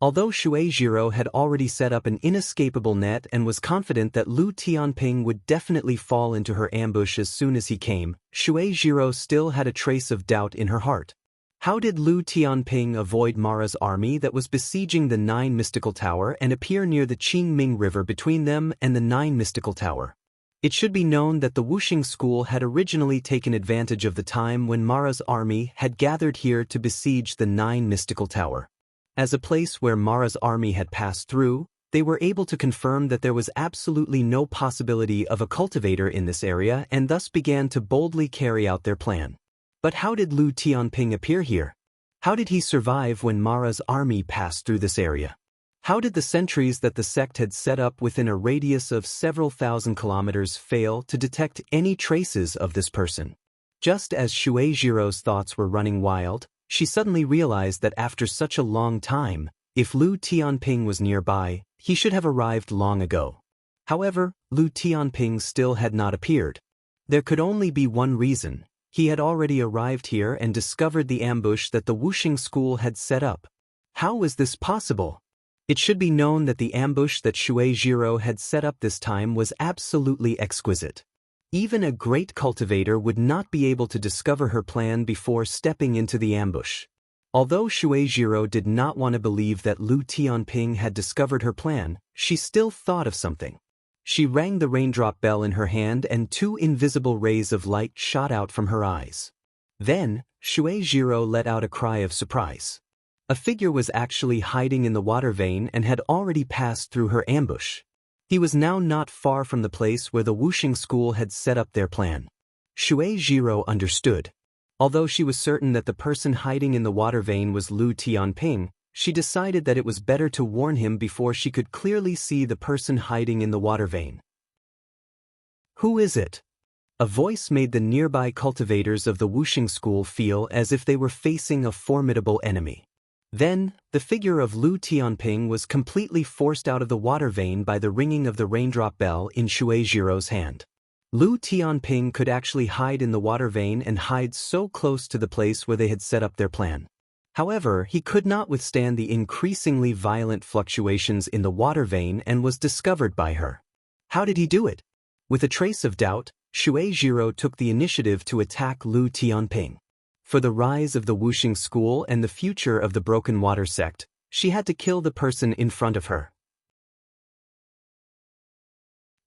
Although Shueijiro had already set up an inescapable net and was confident that Lu Tianping would definitely fall into her ambush as soon as he came, Shueijiro still had a trace of doubt in her heart. How did Lu Tianping avoid Mara's army that was besieging the Nine Mystical Tower and appear near the Qingming River between them and the Nine Mystical Tower? It should be known that the Wuxing school had originally taken advantage of the time when Mara's army had gathered here to besiege the Nine Mystical Tower. As a place where Mara's army had passed through, they were able to confirm that there was absolutely no possibility of a cultivator in this area and thus began to boldly carry out their plan. But how did Lu Tianping appear here? How did he survive when Mara's army passed through this area? How did the sentries that the sect had set up within a radius of several thousand kilometers fail to detect any traces of this person? Just as Shueijiro's thoughts were running wild, she suddenly realized that after such a long time, if Lu Tianping was nearby, he should have arrived long ago. However, Lu Tianping still had not appeared. There could only be one reason. He had already arrived here and discovered the ambush that the Wuxing school had set up. How was this possible? It should be known that the ambush that Shueijiro had set up this time was absolutely exquisite. Even a great cultivator would not be able to discover her plan before stepping into the ambush. Although Shueijiro did not want to believe that Lu Tianping had discovered her plan, she still thought of something. She rang the raindrop bell in her hand and two invisible rays of light shot out from her eyes. Then, Shueijiro let out a cry of surprise. A figure was actually hiding in the water vein and had already passed through her ambush. He was now not far from the place where the Wuxing school had set up their plan. Shueijiro understood. Although she was certain that the person hiding in the water vein was Lu Tianping, she decided that it was better to warn him before she could clearly see the person hiding in the water vein. Who is it? A voice made the nearby cultivators of the Wuxing school feel as if they were facing a formidable enemy. Then, the figure of Lu Tianping was completely forced out of the water vein by the ringing of the raindrop bell in Shueijiro's hand. Lu Tianping could actually hide in the water vein and hide so close to the place where they had set up their plan. However, he could not withstand the increasingly violent fluctuations in the water vein and was discovered by her. How did he do it? With a trace of doubt, Shueijiro took the initiative to attack Lu Tianping. For the rise of the Wuxing school and the future of the Broken Water sect, she had to kill the person in front of her.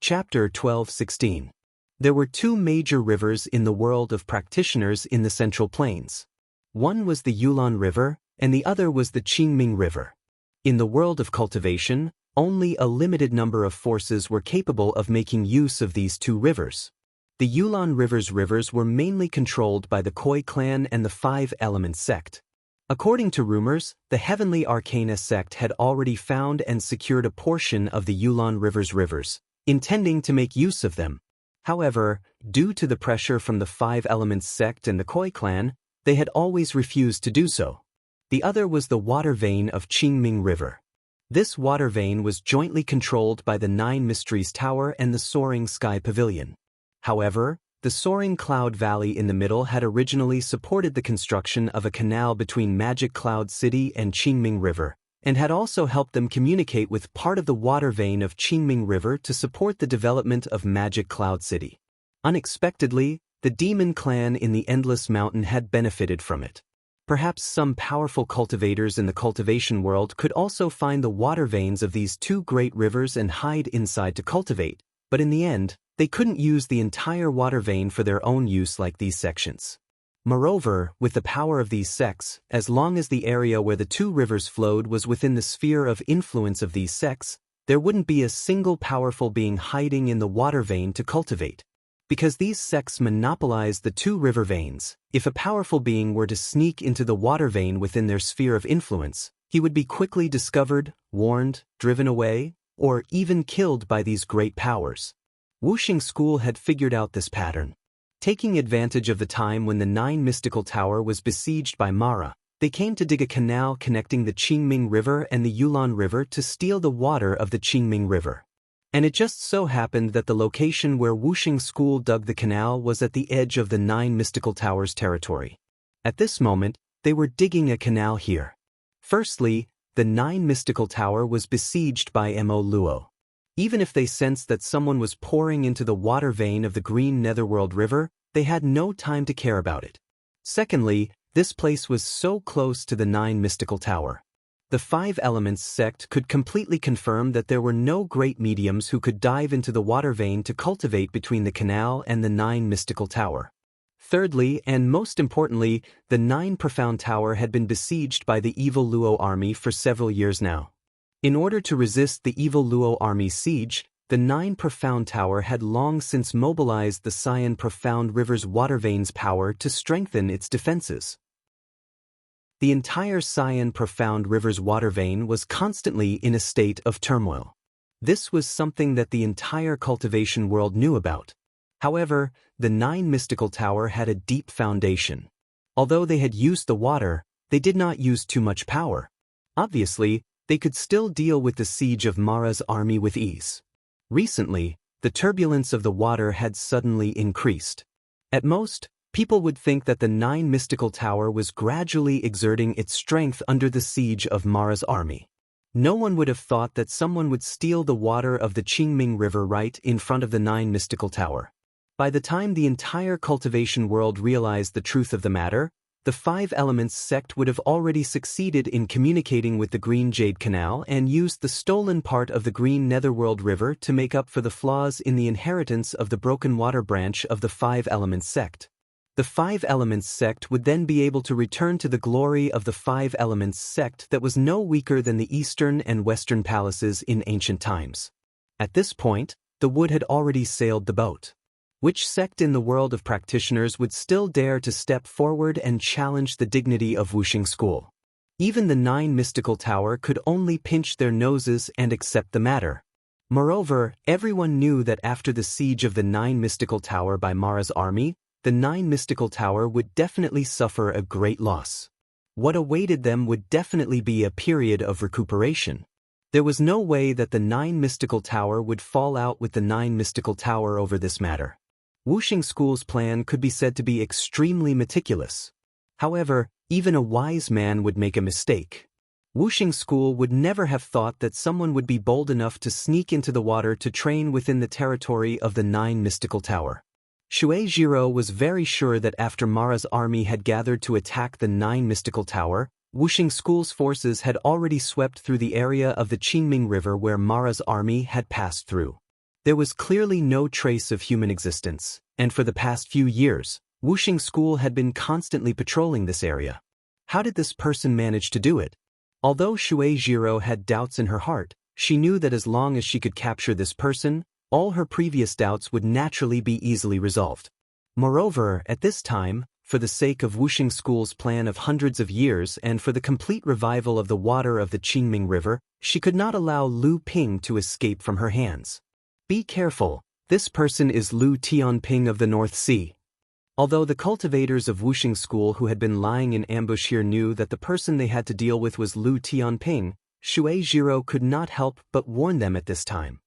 Chapter 12:16. There were two major rivers in the world of practitioners in the Central Plains. One was the Yulon River, and the other was the Qingming River. In the world of cultivation, only a limited number of forces were capable of making use of these two rivers. The Yulon River's rivers were mainly controlled by the Koi clan and the Five Elements sect. According to rumors, the Heavenly Arcana sect had already found and secured a portion of the Yulon River's rivers, intending to make use of them. However, due to the pressure from the Five Elements sect and the Koi clan, they had always refused to do so. The other was the water vein of Qingming River. This water vein was jointly controlled by the Nine Mysteries Tower and the Soaring Sky Pavilion. However, the Soaring Cloud Valley in the middle had originally supported the construction of a canal between Magic Cloud City and Qingming River, and had also helped them communicate with part of the water vein of Qingming River to support the development of Magic Cloud City. Unexpectedly, the Demon Clan in the Endless Mountain had benefited from it. Perhaps some powerful cultivators in the cultivation world could also find the water veins of these two great rivers and hide inside to cultivate, but in the end, they couldn't use the entire water vein for their own use like these sections. Moreover, with the power of these sects, as long as the area where the two rivers flowed was within the sphere of influence of these sects, there wouldn't be a single powerful being hiding in the water vein to cultivate. Because these sects monopolized the two river veins, if a powerful being were to sneak into the water vein within their sphere of influence, he would be quickly discovered, warned, driven away, or even killed by these great powers. Wuxing school had figured out this pattern. Taking advantage of the time when the Nine Mystical Tower was besieged by Mara, they came to dig a canal connecting the Qingming River and the Yulon River to steal the water of the Qingming River. And it just so happened that the location where Wuxing school dug the canal was at the edge of the Nine Mystical Towers territory. At this moment, they were digging a canal here. Firstly, the Nine Mystical Tower was besieged by Mo Luo. Even if they sensed that someone was pouring into the water vein of the Green Netherworld River, they had no time to care about it. Secondly, This place was so close to the 9 mystical tower. The 5 Elements sect could completely confirm that there were no great mediums who could dive into the water vein to cultivate between the canal and the 9 mystical tower. Thirdly, and most importantly, the 9 profound tower had been besieged by the evil Luo army for several years now. In order to resist the evil Luo army's siege, the 9 profound tower had long since mobilized the Cyan Profound River's water vein's power to strengthen its defenses. The entire Cyan Profound River's water vein was constantly in a state of turmoil. This was something that the entire cultivation world knew about. However, the 9 mystical tower had a deep foundation. Although they had used the water, they did not use too much power. Obviously, they could still deal with the siege of Mara's army with ease. Recently, the turbulence of the water had suddenly increased. At most, people would think that the 9 mystical tower was gradually exerting its strength under the siege of Mara's army. No one would have thought that someone would steal the water of the Qingming River right in front of the 9 mystical tower. By the time the entire cultivation world realized the truth of the matter, the 5 Elements sect would have already succeeded in communicating with the Green Jade Canal and used the stolen part of the Green Netherworld River to make up for the flaws in the inheritance of the Broken Water branch of the 5 Elements sect. The 5 Elements sect would then be able to return to the glory of the 5 Elements sect that was no weaker than the Eastern and Western palaces in ancient times. At this point, the wood had already sailed the boat. Which sect in the world of practitioners would still dare to step forward and challenge the dignity of Wuxing School? Even the 9 mystical tower could only pinch their noses and accept the matter. Moreover, everyone knew that after the siege of the 9 mystical tower by Mara's army, the 9 mystical tower would definitely suffer a great loss. What awaited them would definitely be a period of recuperation. There was no way that the 9 mystical tower would fall out with the 9 mystical tower over this matter. Wuxing School's plan could be said to be extremely meticulous. However, even a wise man would make a mistake. Wuxing School would never have thought that someone would be bold enough to sneak into the water to train within the territory of the 9 mystical tower. Shui Jiro was very sure that after Mara's army had gathered to attack the 9 mystical tower, Wuxing School's forces had already swept through the area of the Qingming River where Mara's army had passed through. There was clearly no trace of human existence, and for the past few years, Wuxing School had been constantly patrolling this area. How did this person manage to do it? Although Shui Jiro had doubts in her heart, she knew that as long as she could capture this person, all her previous doubts would naturally be easily resolved. Moreover, at this time, for the sake of Wuxing School's plan of hundreds of years and for the complete revival of the water of the Qingming River, she could not allow Lu Ping to escape from her hands. Be careful, this person is Lu Tianping of the North Sea. Although the cultivators of Wuxing School who had been lying in ambush here knew that the person they had to deal with was Lu Tianping, Shui Jiro could not help but warn them at this time.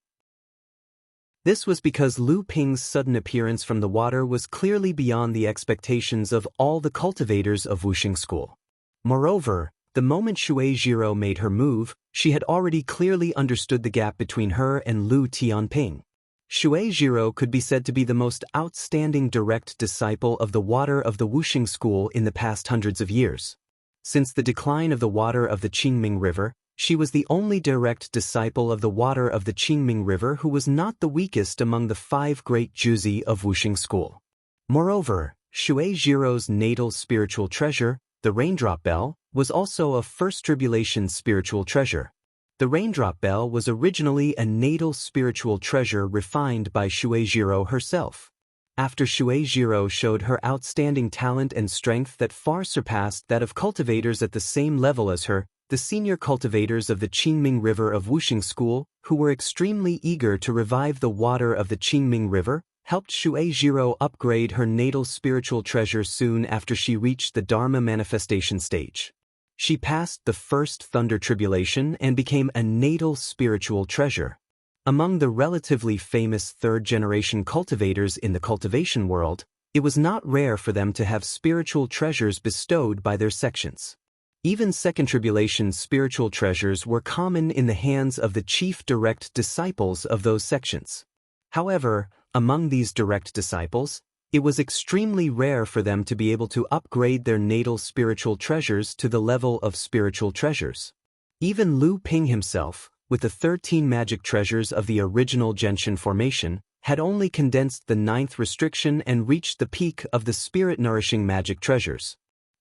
This was because Lu Ping's sudden appearance from the water was clearly beyond the expectations of all the cultivators of Wuxing School. Moreover, the moment Shui Jiro made her move, she had already clearly understood the gap between her and Lu Tianping. Shui Jiro could be said to be the most outstanding direct disciple of the water of the Wuxing School in the past hundreds of years. Since the decline of the water of the Qingming River, she was the only direct disciple of the water of the Qingming River who was not the weakest among the 5 great Juzi of Wuxing School. Moreover, Shui Jiro's natal spiritual treasure, the Raindrop Bell, was also a first tribulation spiritual treasure. The Raindrop Bell was originally a natal spiritual treasure refined by Shui Jiro herself. After Shui Jiro showed her outstanding talent and strength that far surpassed that of cultivators at the same level as her, the senior cultivators of the Qingming River of Wuxing School, who were extremely eager to revive the water of the Qingming River, helped Shui Jiro upgrade her natal spiritual treasure soon after she reached the Dharma manifestation stage. She passed the first Thunder Tribulation and became a natal spiritual treasure. Among the relatively famous third-generation cultivators in the cultivation world, it was not rare for them to have spiritual treasures bestowed by their sections. Even Second Tribulation spiritual treasures were common in the hands of the chief direct disciples of those sections. However, among these direct disciples, It was extremely rare for them to be able to upgrade their natal spiritual treasures to the level of spiritual treasures. Even Lu Ping himself, with the 13 magic treasures of the original Genshin formation, had only condensed the 9th restriction and reached the peak of the spirit-nourishing magic treasures.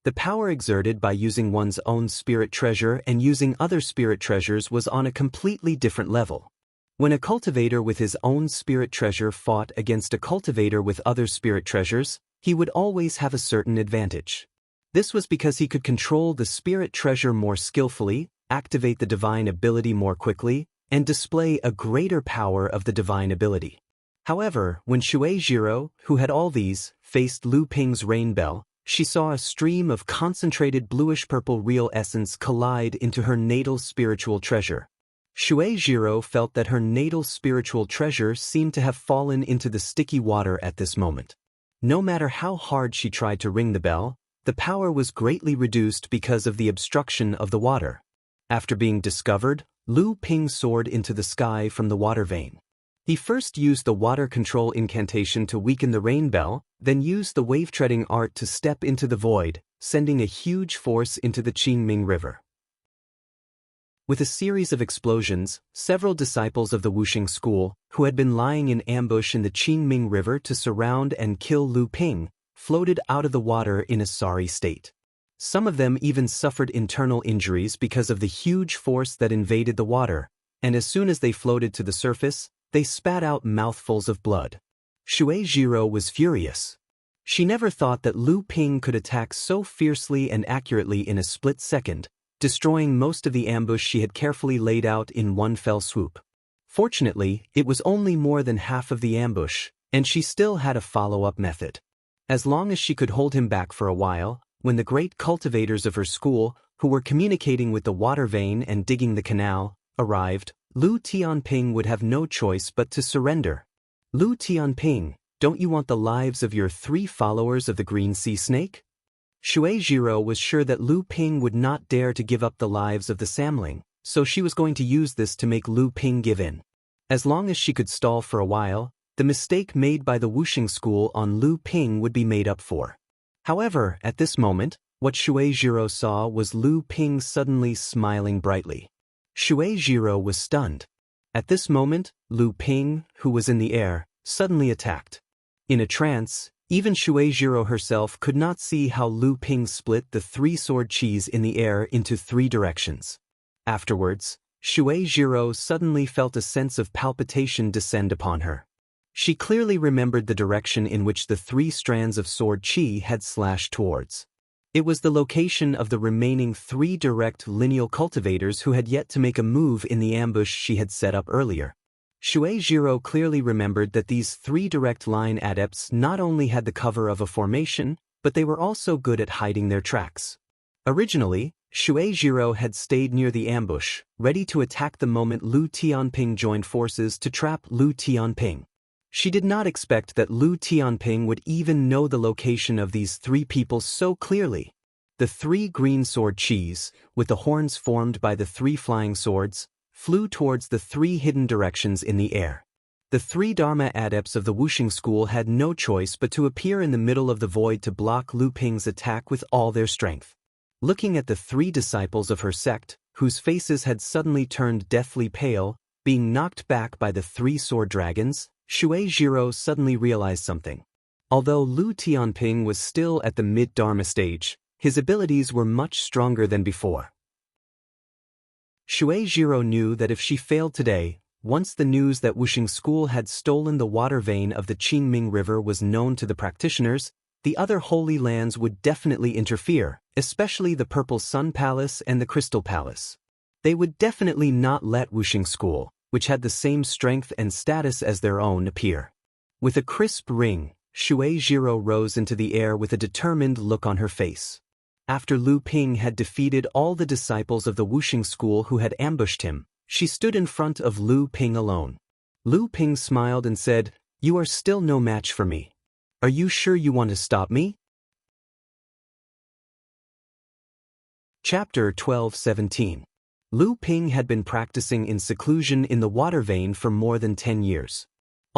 The power exerted by using one's own spirit treasure and using other spirit treasures was on a completely different level. When a cultivator with his own spirit treasure fought against a cultivator with other spirit treasures, he would always have a certain advantage. This was because he could control the spirit treasure more skillfully, activate the divine ability more quickly, and display a greater power of the divine ability. However, when Shueijiro, who had all these, faced Lu Ping's rain bell, she saw a stream of concentrated bluish-purple real essence collide into her natal spiritual treasure. Shueijiro felt that her natal spiritual treasure seemed to have fallen into the sticky water at this moment. No matter how hard she tried to ring the bell, the power was greatly reduced because of the obstruction of the water. After being discovered, Lu Ping soared into the sky from the water vein. He first used the water control incantation to weaken the rain bell, then used the wave-treading art to step into the void, sending a huge force into the Qingming River. With a series of explosions, several disciples of the Wuxing school, who had been lying in ambush in the Qingming River to surround and kill Lu Ping, floated out of the water in a sorry state. Some of them even suffered internal injuries because of the huge force that invaded the water, and as soon as they floated to the surface, they spat out mouthfuls of blood. Shueijiro was furious. She never thought that Lu Ping could attack so fiercely and accurately in a split second, destroying most of the ambush she had carefully laid out in one fell swoop. Fortunately, it was only more than half of the ambush, and she still had a follow-up method. As long as she could hold him back for a while, when the great cultivators of her school, who were communicating with the water vein and digging the canal, arrived, Lu Tianping would have no choice but to surrender. Lu Tianping, don't you want the lives of your 3 followers of the Green Sea Snake? Shueijiro was sure that Lu Ping would not dare to give up the lives of the Samling, so she was going to use this to make Lu Ping give in. As long as she could stall for a while, the mistake made by the Wuxing school on Lu Ping would be made up for. However, at this moment, what Shueijiro saw was Lu Ping suddenly smiling brightly. Shueijiro was stunned. At this moment, Lu Ping, who was in the air, suddenly attacked. In a trance, even Shueijiro herself could not see how Lu Ping split the 3-sword cheese in the air into 3 directions. Afterwards, Shueijiro suddenly felt a sense of palpitation descend upon her. She clearly remembered the direction in which the 3 strands of sword chi had slashed towards. It was the location of the remaining 3 direct lineal cultivators who had yet to make a move in the ambush she had set up earlier. Shueijiro clearly remembered that these 3 direct line adepts not only had the cover of a formation, but they were also good at hiding their tracks. Originally, Shueijiro had stayed near the ambush, ready to attack the moment Lu Tianping joined forces to trap Lu Tianping. She did not expect that Lu Tianping would even know the location of these 3 people so clearly. The 3 green sword chis, with the horns formed by the 3 flying swords, flew towards the 3 hidden directions in the air. The 3 Dharma adepts of the Wuxing school had no choice but to appear in the middle of the void to block Lu Ping's attack with all their strength. Looking at the 3 disciples of her sect, whose faces had suddenly turned deathly pale, being knocked back by the 3 sword dragons, Shueijiro suddenly realized something. Although Lu Tianping was still at the mid-Dharma stage, his abilities were much stronger than before. Shueijiro knew that if she failed today, once the news that Wuxing school had stolen the water vein of the Qingming River was known to the practitioners, the other holy lands would definitely interfere, especially the Purple Sun Palace and the Crystal Palace. They would definitely not let Wuxing school, which had the same strength and status as their own, appear. With a crisp ring, Shueijiro rose into the air with a determined look on her face. After Lu Ping had defeated all the disciples of the Wuxing school who had ambushed him, she stood in front of Lu Ping alone. Lu Ping smiled and said, "You are still no match for me. Are you sure you want to stop me?" Chapter 12-17. Lu Ping had been practicing in seclusion in the water vein for more than 10 years.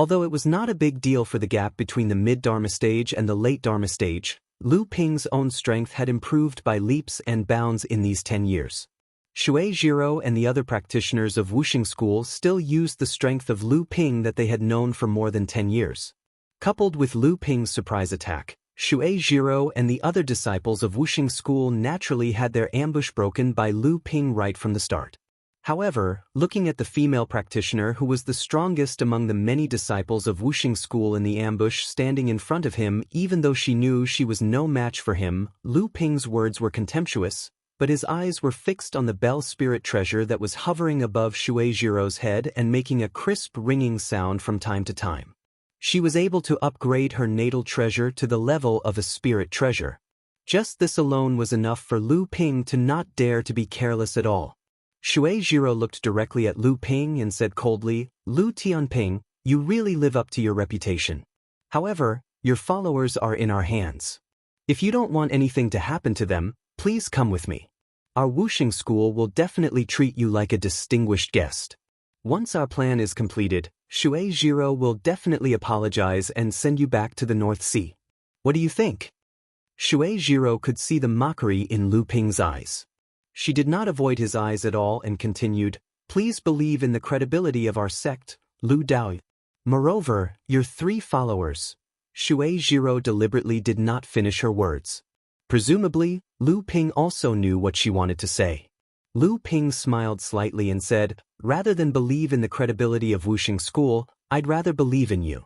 Although it was not a big deal for the gap between the mid-Dharma stage and the late Dharma stage, Lu Ping's own strength had improved by leaps and bounds in these 10 years. Shui Jiro and the other practitioners of Wuxing school still used the strength of Lu Ping that they had known for more than 10 years. Coupled with Lu Ping's surprise attack, Shui Jiro and the other disciples of Wuxing school naturally had their ambush broken by Lu Ping right from the start. However, looking at the female practitioner who was the strongest among the many disciples of Wuxing school in the ambush standing in front of him, even though she knew she was no match for him, Lu Ping's words were contemptuous, but his eyes were fixed on the bell spirit treasure that was hovering above Shui Jiro's head and making a crisp ringing sound from time to time. She was able to upgrade her natal treasure to the level of a spirit treasure. Just this alone was enough for Lu Ping to not dare to be careless at all. Shui Jiro looked directly at Lu Ping and said coldly, "Lu Tianping, you really live up to your reputation. However, your followers are in our hands. If you don't want anything to happen to them, please come with me. Our Wuxing school will definitely treat you like a distinguished guest. Once our plan is completed, Shui Jiro will definitely apologize and send you back to the North Sea. What do you think?" Shui Jiro could see the mockery in Lu Ping's eyes. She did not avoid his eyes at all and continued, "Please believe in the credibility of our sect, Lu Dao. Moreover, your 3 followers." Shui Jiro deliberately did not finish her words. Presumably, Lu Ping also knew what she wanted to say. Lu Ping smiled slightly and said, "Rather than believe in the credibility of Wuxing school, I'd rather believe in you.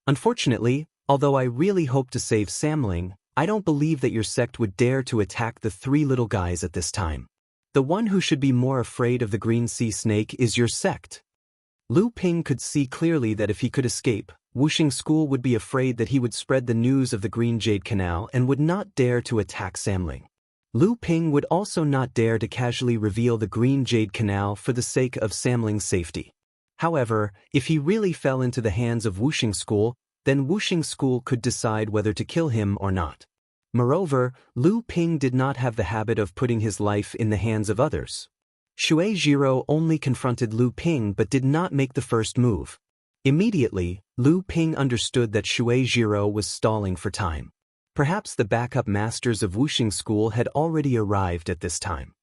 Unfortunately, although I really hope to save Samling, I don't believe that your sect would dare to attack the 3 little guys at this time. The one who should be more afraid of the green sea snake is your sect." Lu Ping could see clearly that if he could escape, Wuxing school would be afraid that he would spread the news of the Green Jade Canal and would not dare to attack Samling. Lu Ping would also not dare to casually reveal the Green Jade Canal for the sake of Samling's safety. However, if he really fell into the hands of Wuxing school, then Wuxing school could decide whether to kill him or not. Moreover, Lu Ping did not have the habit of putting his life in the hands of others. Shui Jiro only confronted Lu Ping but did not make the first move. Immediately, Lu Ping understood that Shui Jiro was stalling for time. Perhaps the backup masters of Wuxing school had already arrived at this time.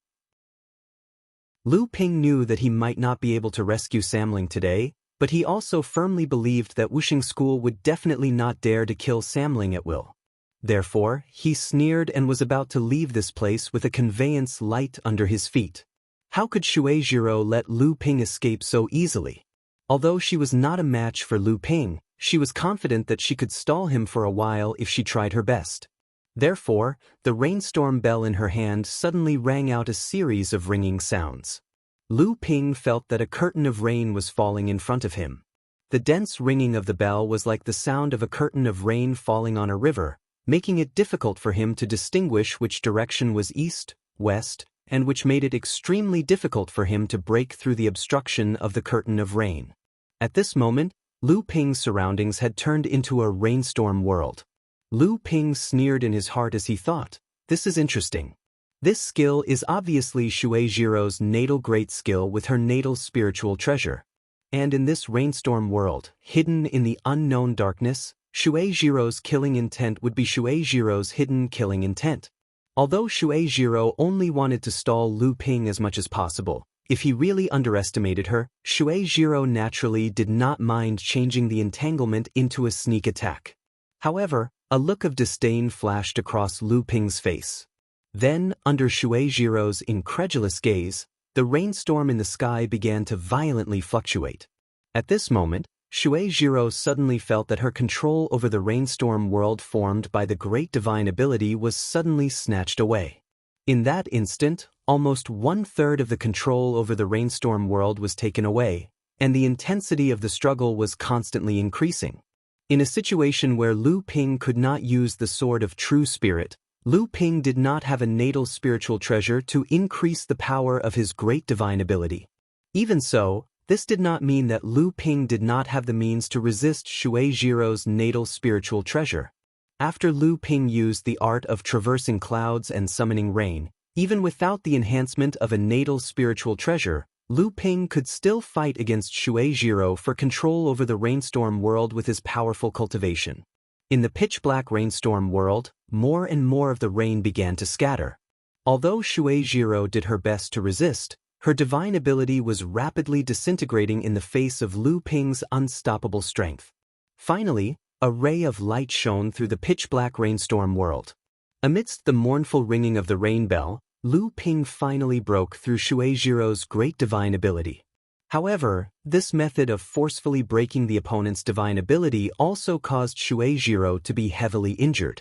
Lu Ping knew that he might not be able to rescue Samling today, but he also firmly believed that Wuxing school would definitely not dare to kill Samling at will. Therefore, he sneered and was about to leave this place with a conveyance light under his feet. How could Shui Jiro let Lu Ping escape so easily? Although she was not a match for Lu Ping, she was confident that she could stall him for a while if she tried her best. Therefore, the rainstorm bell in her hand suddenly rang out a series of ringing sounds. Lu Ping felt that a curtain of rain was falling in front of him. The dense ringing of the bell was like the sound of a curtain of rain falling on a river, making it difficult for him to distinguish which direction was east, west, and which made it extremely difficult for him to break through the obstruction of the curtain of rain. At this moment, Lu Ping's surroundings had turned into a rainstorm world. Lu Ping sneered in his heart as he thought, "This is interesting. This skill is obviously Shui Jiro's natal great skill with her natal spiritual treasure. And in this rainstorm world, hidden in the unknown darkness, Shui Jiro's killing intent would be Shui Jiro's hidden killing intent." Although Shui Jiro only wanted to stall Lu Ping as much as possible, if he really underestimated her, Shui Jiro naturally did not mind changing the entanglement into a sneak attack. However, a look of disdain flashed across Lu Ping's face. Then, under Shui Jiro's incredulous gaze, the rainstorm in the sky began to violently fluctuate. At this moment, Shui Jiro suddenly felt that her control over the rainstorm world formed by the great divine ability was suddenly snatched away. In that instant, almost 1/3 of the control over the rainstorm world was taken away, and the intensity of the struggle was constantly increasing. In a situation where Lu Ping could not use the sword of true spirit, Lu Ping did not have a natal spiritual treasure to increase the power of his great divine ability. Even so, this did not mean that Lu Ping did not have the means to resist Shui Jiro's natal spiritual treasure. After Lu Ping used the art of traversing clouds and summoning rain, even without the enhancement of a natal spiritual treasure, Lu Ping could still fight against Shueijiro for control over the rainstorm world with his powerful cultivation. In the pitch-black rainstorm world, more and more of the rain began to scatter. Although Shueijiro did her best to resist, her divine ability was rapidly disintegrating in the face of Lu Ping's unstoppable strength. Finally, a ray of light shone through the pitch-black rainstorm world. Amidst the mournful ringing of the rain bell, Lu Ping finally broke through Shueijiro's great divine ability. However, this method of forcefully breaking the opponent's divine ability also caused Shueijiro to be heavily injured.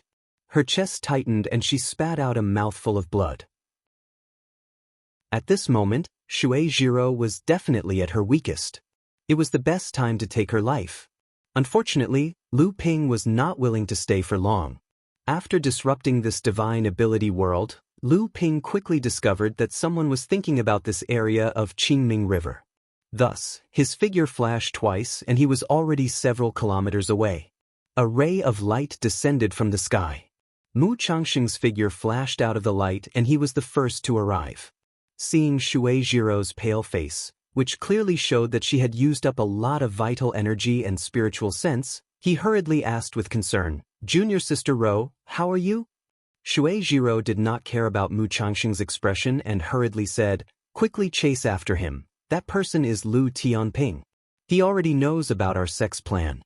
Her chest tightened and she spat out a mouthful of blood. At this moment, Shueijiro was definitely at her weakest. It was the best time to take her life. Unfortunately, Lu Ping was not willing to stay for long. After disrupting this divine ability world, Lu Ping quickly discovered that someone was thinking about this area of Qingming River. Thus, his figure flashed twice and he was already several kilometers away. A ray of light descended from the sky. Mu Changxing's figure flashed out of the light and he was the first to arrive. Seeing Shueijiro's pale face, which clearly showed that she had used up a lot of vital energy and spiritual sense, he hurriedly asked with concern, "Junior Sister Ro, how are you?" Shueijiro did not care about Mu Changxing's expression and hurriedly said, "Quickly chase after him. That person is Lu Tianping. He already knows about our sex plan."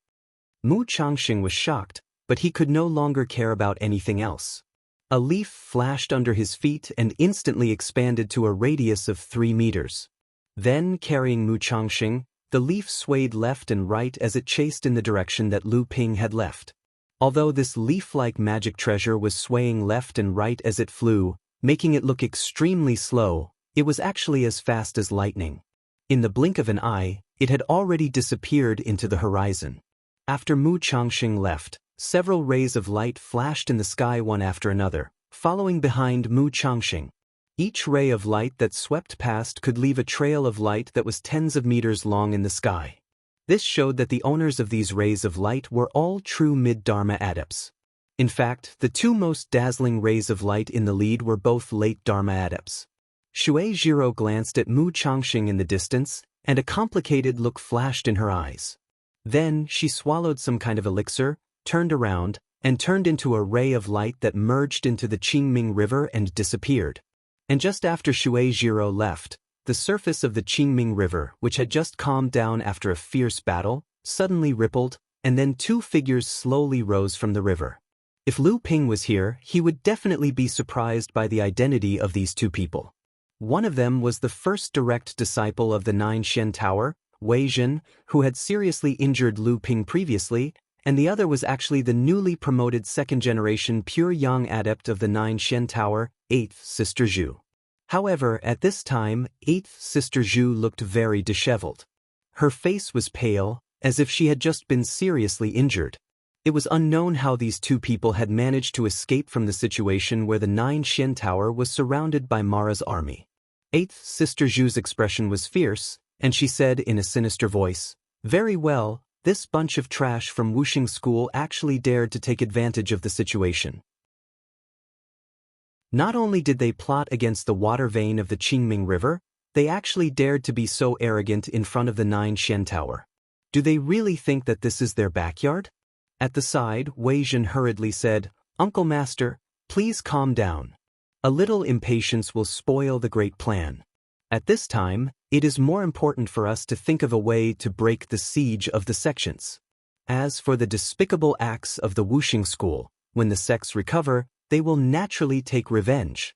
Mu Changxing was shocked, but he could no longer care about anything else. A leaf flashed under his feet and instantly expanded to a radius of 3 meters. Then, carrying Mu Changxing, the leaf swayed left and right as it chased in the direction that Lu Ping had left. Although this leaf-like magic treasure was swaying left and right as it flew, making it look extremely slow, it was actually as fast as lightning. In the blink of an eye, it had already disappeared into the horizon. After Mu Changxing left, several rays of light flashed in the sky one after another, following behind Mu Changxing. Each ray of light that swept past could leave a trail of light that was tens of meters long in the sky. This showed that the owners of these rays of light were all true mid-Dharma adepts. In fact, the two most dazzling rays of light in the lead were both late Dharma adepts. Shueijiro glanced at Mu Changxing in the distance, and a complicated look flashed in her eyes. Then, she swallowed some kind of elixir, turned around, and turned into a ray of light that merged into the Qingming River and disappeared. And just after Shueijiro left, the surface of the Qingming River, which had just calmed down after a fierce battle, suddenly rippled, and then two figures slowly rose from the river. If Lu Ping was here, he would definitely be surprised by the identity of these two people. One of them was the first direct disciple of the Nine Shen Tower, Wei Zhen, who had seriously injured Lu Ping previously, and the other was actually the newly promoted second-generation pure yang adept of the Nine Shen Tower, 8th Sister Zhu. However, at this time, 8th Sister Zhu looked very disheveled. Her face was pale, as if she had just been seriously injured. It was unknown how these two people had managed to escape from the situation where the Nine Shen Tower was surrounded by Mara's army. 8th Sister Zhu's expression was fierce, and she said in a sinister voice, "Very well, this bunch of trash from Wuxing School actually dared to take advantage of the situation. Not only did they plot against the water vein of the Qingming River, they actually dared to be so arrogant in front of the Nine Shen Tower. Do they really think that this is their backyard?" At the side, Wei Zhen hurriedly said, "Uncle Master, please calm down. A little impatience will spoil the great plan. At this time, it is more important for us to think of a way to break the siege of the sections. As for the despicable acts of the Wuxing School, when the sects recover, they will naturally take revenge."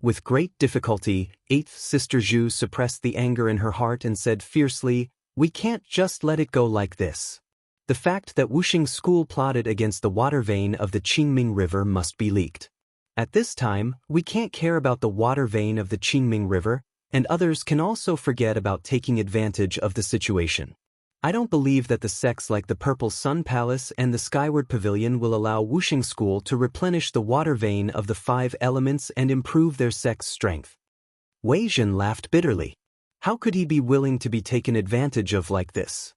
With great difficulty, 8th Sister Zhu suppressed the anger in her heart and said fiercely, "We can't just let it go like this. The fact that Wuxing School plotted against the water vein of the Qingming River must be leaked. At this time, we can't care about the water vein of the Qingming River, and others can also forget about taking advantage of the situation. I don't believe that the sects like the Purple Sun Palace and the Skyward Pavilion will allow Wuxing School to replenish the water vein of the 5 elements and improve their sect's strength." Wei Zhen laughed bitterly. How could he be willing to be taken advantage of like this?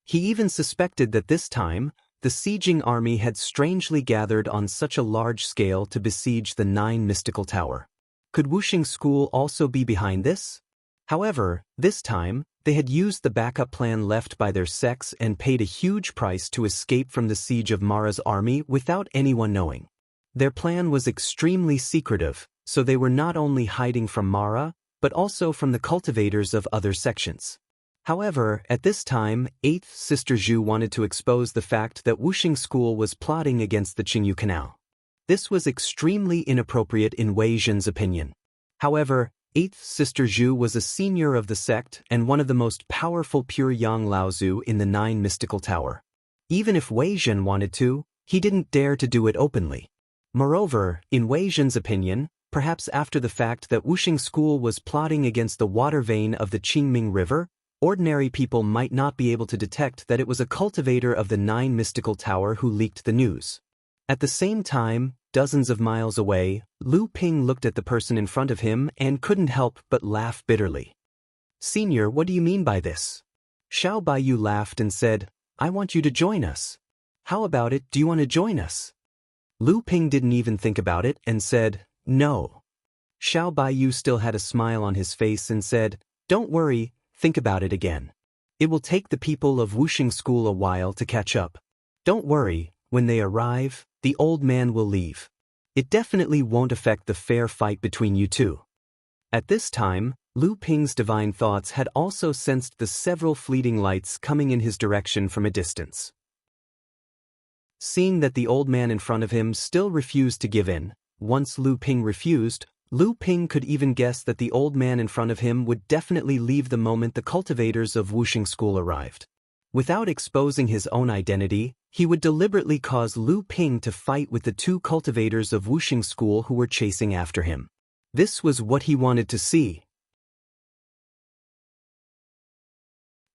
He even suspected that this time, the sieging army had strangely gathered on such a large scale to besiege the 9 mystical tower. Could Wuxing School also be behind this? However, this time, they had used the backup plan left by their sects and paid a huge price to escape from the siege of Mara's army without anyone knowing. Their plan was extremely secretive, so they were not only hiding from Mara, but also from the cultivators of other sections. However, at this time, 8th Sister Zhu wanted to expose the fact that Wuxing School was plotting against the Qingyu Canal. This was extremely inappropriate in Wei Zhen's opinion. However, 8th Sister Zhu was a senior of the sect and one of the most powerful pure yang Laozu in the 9 mystical tower. Even if Wei Zhen wanted to, he didn't dare to do it openly. Moreover, in Wei Zhen's opinion, perhaps after the fact that Wuxing School was plotting against the water vein of the Qingming River, ordinary people might not be able to detect that it was a cultivator of the 9 mystical tower who leaked the news. At the same time, dozens of miles away, Lu Ping looked at the person in front of him and couldn't help but laugh bitterly. "Senior, what do you mean by this?" Xiao Baiyu laughed and said, "I want you to join us." "How about it, do you want to join us?" Lu Ping didn't even think about it and said, "No." Xiao Baiyu still had a smile on his face and said, "Don't worry, think about it again. It will take the people of Wuxing School a while to catch up. Don't worry, when they arrive, the old man will leave. It definitely won't affect the fair fight between you two." At this time, Lu Ping's divine thoughts had also sensed the several fleeting lights coming in his direction from a distance. Seeing that the old man in front of him still refused to give in, once Lu Ping refused, Lu Ping could even guess that the old man in front of him would definitely leave the moment the cultivators of Wuxing School arrived. Without exposing his own identity, he would deliberately cause Lu Ping to fight with the 2 cultivators of Wuxing School who were chasing after him. This was what he wanted to see.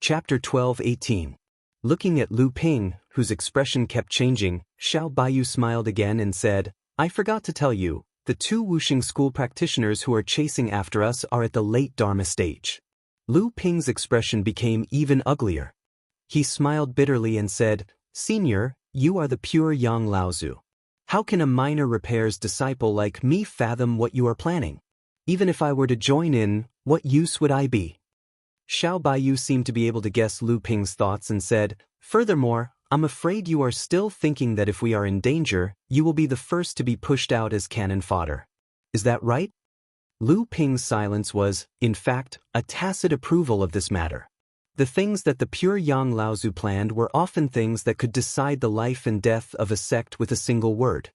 Chapter 12:18. Looking at Lu Ping, whose expression kept changing, Xiao Baiyu smiled again and said, "I forgot to tell you, the 2 Wuxing School practitioners who are chasing after us are at the late Dharma stage." Lu Ping's expression became even uglier. He smiled bitterly and said, "Senior, you are the pure Yang Laozu. How can a minor repairs disciple like me fathom what you are planning? Even if I were to join in, what use would I be?" Xiao Baiyu seemed to be able to guess Lu Ping's thoughts and said, "Furthermore, I'm afraid you are still thinking that if we are in danger, you will be the first to be pushed out as cannon fodder. Is that right?" Lu Ping's silence was, in fact, a tacit approval of this matter. The things that the pure Yang Laozu planned were often things that could decide the life and death of a sect with a single word.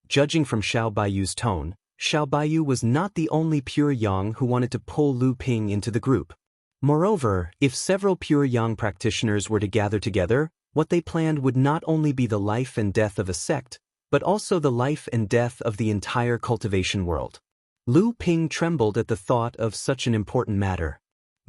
Judging from Xiao Baiyu's tone, Xiao Baiyu was not the only pure Yang who wanted to pull Lu Ping into the group. Moreover, if several pure Yang practitioners were to gather together, what they planned would not only be the life and death of a sect, but also the life and death of the entire cultivation world. Lu Ping trembled at the thought of such an important matter.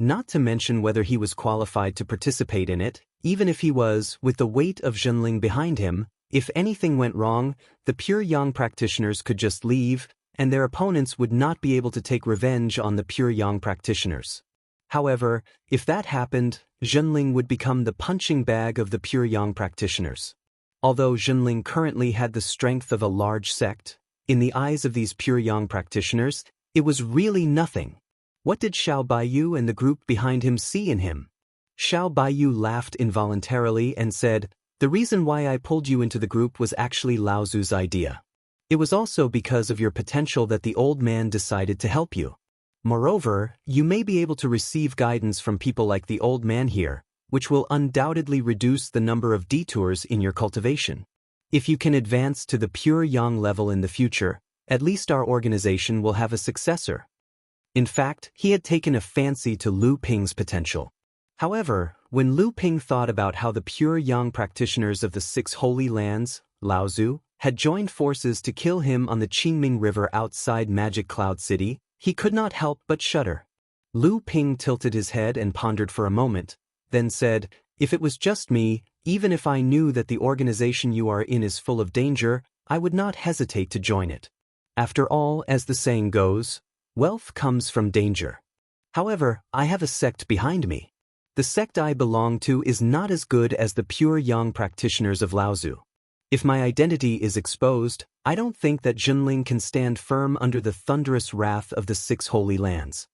Not to mention whether he was qualified to participate in it, even if he was, with the weight of Zhenling behind him, if anything went wrong, the pure Yang practitioners could just leave, and their opponents would not be able to take revenge on the pure Yang practitioners. However, if that happened, Zhenling would become the punching bag of the pure Yang practitioners. Although Zhenling currently had the strength of a large sect, in the eyes of these pure Yang practitioners, it was really nothing. What did Xiao Baiyu and the group behind him see in him? Xiao Baiyu laughed involuntarily and said, "The reason why I pulled you into the group was actually Laozu's idea. It was also because of your potential that the old man decided to help you. Moreover, you may be able to receive guidance from people like the old man here, which will undoubtedly reduce the number of detours in your cultivation. If you can advance to the pure Yang level in the future, at least our organization will have a successor." In fact, he had taken a fancy to Lu Ping's potential. However, when Lu Ping thought about how the pure Yang practitioners of the 6 holy lands, Laozu, had joined forces to kill him on the Qingming River outside Magic Cloud City, he could not help but shudder. Lu Ping tilted his head and pondered for a moment, then said, "If it was just me, even if I knew that the organization you are in is full of danger, I would not hesitate to join it. After all, as the saying goes, wealth comes from danger. However, I have a sect behind me. The sect I belong to is not as good as the pure Yang practitioners of Laozu. If my identity is exposed, I don't think that Zhenling can stand firm under the thunderous wrath of the 6 holy lands."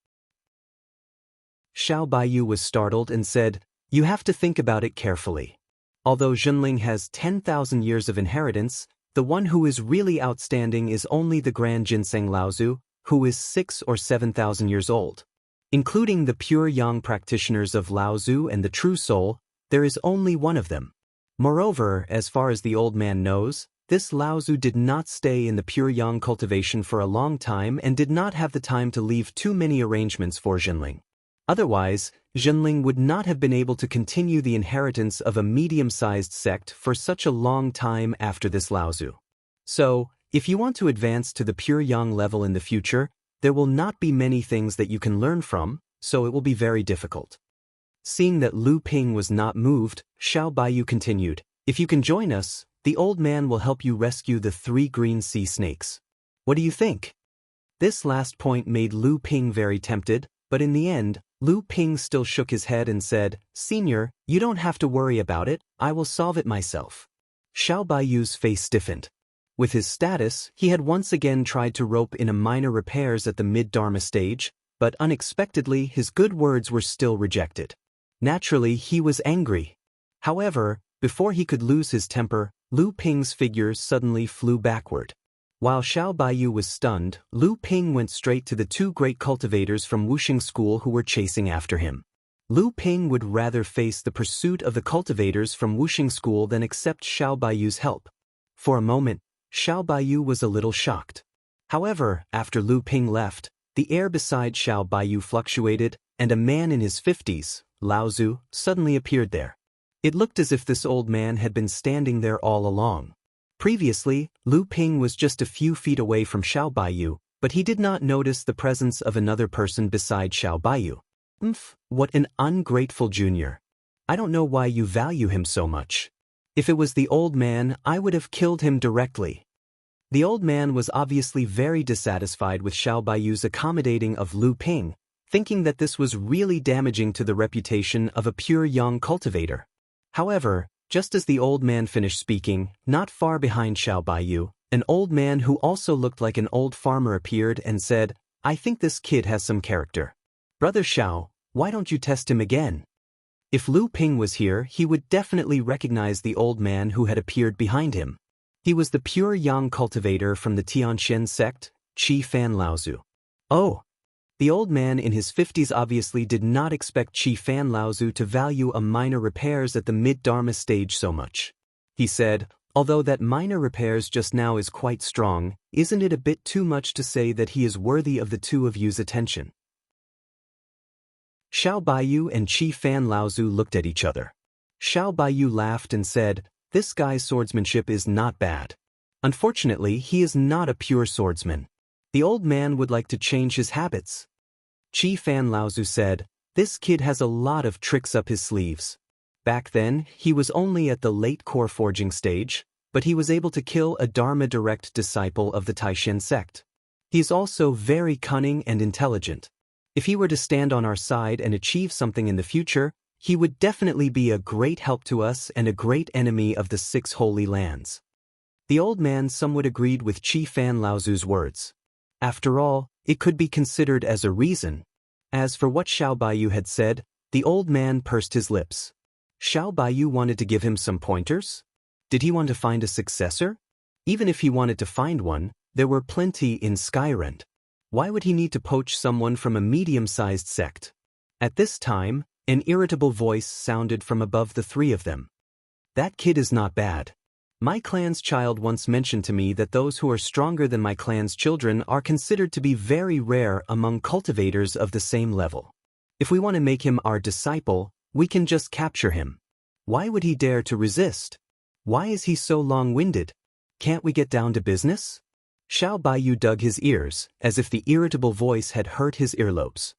Xiao Baiyu was startled and said, "You have to think about it carefully. Although Zhenling has 10,000 years of inheritance, the one who is really outstanding is only the Grand Ginseng Laozu, who is 6 or 7,000 years old. Including the pure yang practitioners of Laozu and the true soul, there is only one of them. Moreover, as far as the old man knows, this Laozu did not stay in the pure yang cultivation for a long time and did not have the time to leave too many arrangements for Zhenling. Otherwise, Zhenling would not have been able to continue the inheritance of a medium-sized sect for such a long time after this Laozu. So, if you want to advance to the pure yang level in the future, there will not be many things that you can learn from, so it will be very difficult." Seeing that Lu Ping was not moved, Xiao Baiyu continued, "If you can join us, the old man will help you rescue the 3 green sea snakes. What do you think?" This last point made Lu Ping very tempted, but in the end, Lu Ping still shook his head and said, "Senior, you don't have to worry about it, I will solve it myself." Xiao Baiyu's face stiffened. With his status, he had once again tried to rope in a minor repairs at the mid-Dharma stage, but unexpectedly his good words were still rejected. Naturally, he was angry. However, before he could lose his temper, Lu Ping's figure suddenly flew backward. While Xiao Baiyu was stunned, Lu Ping went straight to the 2 great cultivators from Wuxing School who were chasing after him. Lu Ping would rather face the pursuit of the cultivators from Wuxing School than accept Xiao Baiyu's help. For a moment, Xiao Baiyu was a little shocked. However, after Lu Ping left, the air beside Xiao Baiyu fluctuated, and a man in his 50s, Laozu, suddenly appeared there. It looked as if this old man had been standing there all along. Previously, Lu Ping was just a few feet away from Xiao Baiyu, but he did not notice the presence of another person beside Xiao Baiyu. What an ungrateful junior. I don't know why you value him so much. If it was the old man, I would have killed him directly." The old man was obviously very dissatisfied with Xiao Baiyu's accommodating of Lu Ping, thinking that this was really damaging to the reputation of a pure yang cultivator. However, just as the old man finished speaking, not far behind Xiao Baiyu, an old man who also looked like an old farmer appeared and said, "I think this kid has some character. Brother Xiao, why don't you test him again?" If Lu Ping was here, he would definitely recognize the old man who had appeared behind him. He was the pure yang cultivator from the Tianxian sect, Qi Fan Laozu. Oh! The old man in his 50s obviously did not expect Qi Fan Laozu to value a minor repairs at the mid-Dharma stage so much. He said, "Although that minor repairs just now is quite strong, isn't it a bit too much to say that he is worthy of the 2 of you's attention?" Xiao Baiyu and Qi Fan Laozu looked at each other. Xiao Baiyu laughed and said, "This guy's swordsmanship is not bad. Unfortunately, he is not a pure swordsman. The old man would like to change his habits." Qi Fan Laozu said, "This kid has a lot of tricks up his sleeves. Back then, he was only at the late core forging stage, but he was able to kill a Dharma direct disciple of the Taishan sect. He is also very cunning and intelligent. If he were to stand on our side and achieve something in the future, he would definitely be a great help to us and a great enemy of the 6 holy lands." The old man somewhat agreed with Qi Fan Laozu's words. After all, it could be considered as a reason. As for what Xiao Baiyu had said, the old man pursed his lips. Xiao Baiyu wanted to give him some pointers? Did he want to find a successor? Even if he wanted to find one, there were plenty in Skyrend. Why would he need to poach someone from a medium-sized sect? At this time, an irritable voice sounded from above the 3 of them. "That kid is not bad. My clan's child once mentioned to me that those who are stronger than my clan's children are considered to be very rare among cultivators of the same level. If we want to make him our disciple, we can just capture him. Why would he dare to resist? Why is he so long-winded? Can't we get down to business?" Xiao Baiyu dug his ears, as if the irritable voice had hurt his earlobes.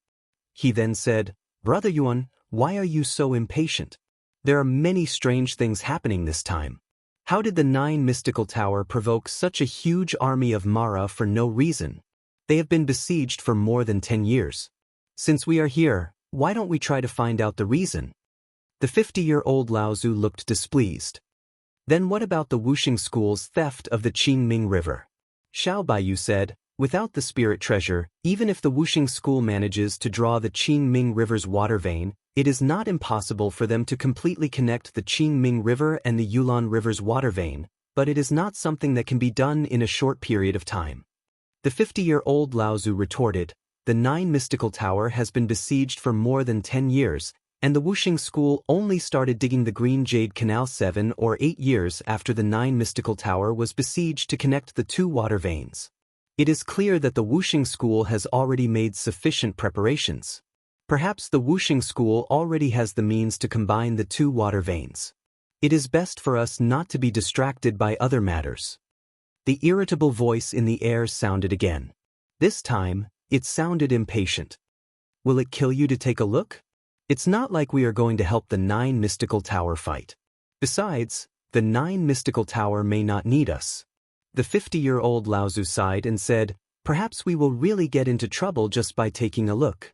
He then said, "Brother Yuan, why are you so impatient? There are many strange things happening this time. How did the 9 mystical tower provoke such a huge army of Mara for no reason? They have been besieged for more than 10 years. Since we are here, why don't we try to find out the reason?" The 50-year-old Laozu looked displeased. "Then what about the Wuxing School's theft of the Qingming River?" Xiao Baiyu said, Without the spirit treasure, even if the Wuxing school manages to draw the Qingming River's water vein, it is not impossible for them to completely connect the Qingming River and the Yulon River's water vein, but it is not something that can be done in a short period of time. The 50-year-old Laozu retorted, "The Nine Mystical Tower has been besieged for more than 10 years, and the Wuxing school only started digging the Green Jade Canal 7 or 8 years after the Nine Mystical Tower was besieged to connect the two water veins. It is clear that the Wuxing school has already made sufficient preparations. Perhaps the Wuxing school already has the means to combine the two water veins. It is best for us not to be distracted by other matters." The irritable voice in the air sounded again. This time, it sounded impatient. "Will it kill you to take a look? It's not like we are going to help the Nine Mystical Tower fight. Besides, the Nine Mystical Tower may not need us." The 50-year-old Laozu sighed and said, "Perhaps we will really get into trouble just by taking a look."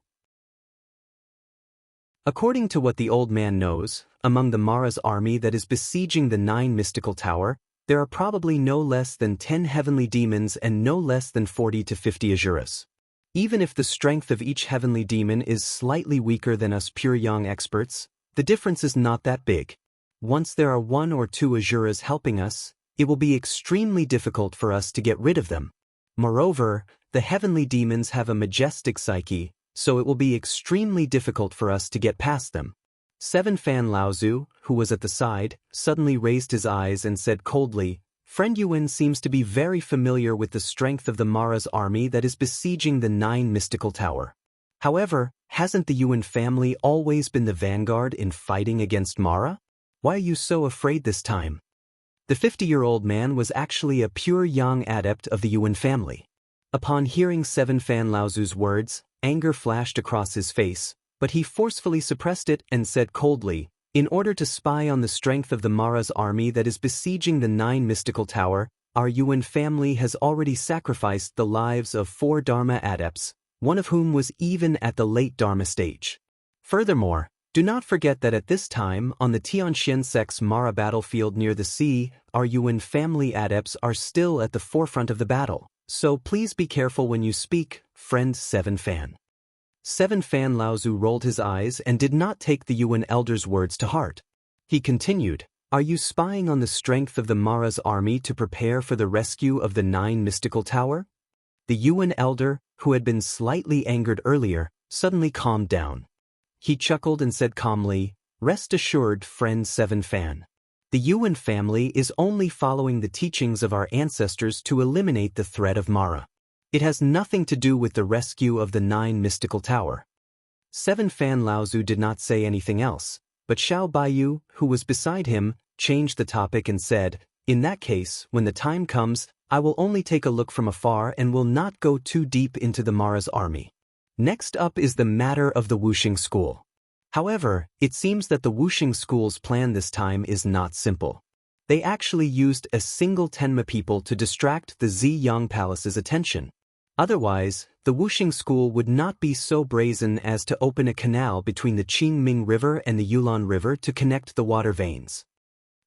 According to what the old man knows, among the Mara's army that is besieging the Nine Mystical Tower, there are probably no less than 10 heavenly demons and no less than 40 to 50 Asuras. Even if the strength of each heavenly demon is slightly weaker than us pure young experts, the difference is not that big. Once there are 1 or 2 Asuras helping us, it will be extremely difficult for us to get rid of them. Moreover, the heavenly demons have a majestic psyche, so it will be extremely difficult for us to get past them. Seven Fan Laozu, who was at the side, suddenly raised his eyes and said coldly, "Friend Yuan seems to be very familiar with the strength of the Mara's army that is besieging the Nine Mystical Tower. However, hasn't the Yuan family always been the vanguard in fighting against Mara? Why are you so afraid this time?" The 50-year-old man was actually a pure young adept of the Yuan family. Upon hearing Seven Fan Laozu's words, anger flashed across his face, but he forcefully suppressed it and said coldly, "In order to spy on the strength of the Mara's army that is besieging the Nine Mystical Tower, our Yuan family has already sacrificed the lives of 4 Dharma adepts, one of whom was even at the late Dharma stage. Furthermore, do not forget that at this time, on the Tianxian Sect's Mara battlefield near the sea, our Yuan family adepts are still at the forefront of the battle, so please be careful when you speak, friend Seven Fan." Seven Fan Laozu rolled his eyes and did not take the Yuan elder's words to heart. He continued, "Are you spying on the strength of the Mara's army to prepare for the rescue of the Nine Mystical Tower?" The Yuan elder, who had been slightly angered earlier, suddenly calmed down. He chuckled and said calmly, "Rest assured, friend Seven Fan. The Yuan family is only following the teachings of our ancestors to eliminate the threat of Mara. It has nothing to do with the rescue of the Nine Mystical Tower." Seven Fan Laozu did not say anything else, but Xiao Baiyu, who was beside him, changed the topic and said, "In that case, when the time comes, I will only take a look from afar and will not go too deep into the Mara's army." Next up is the matter of the Wuxing school. However, it seems that the Wuxing school's plan this time is not simple. They actually used a single Tenma people to distract the Ziyang Palace's attention. Otherwise, the Wuxing school would not be so brazen as to open a canal between the Qingming River and the Yulon River to connect the water veins.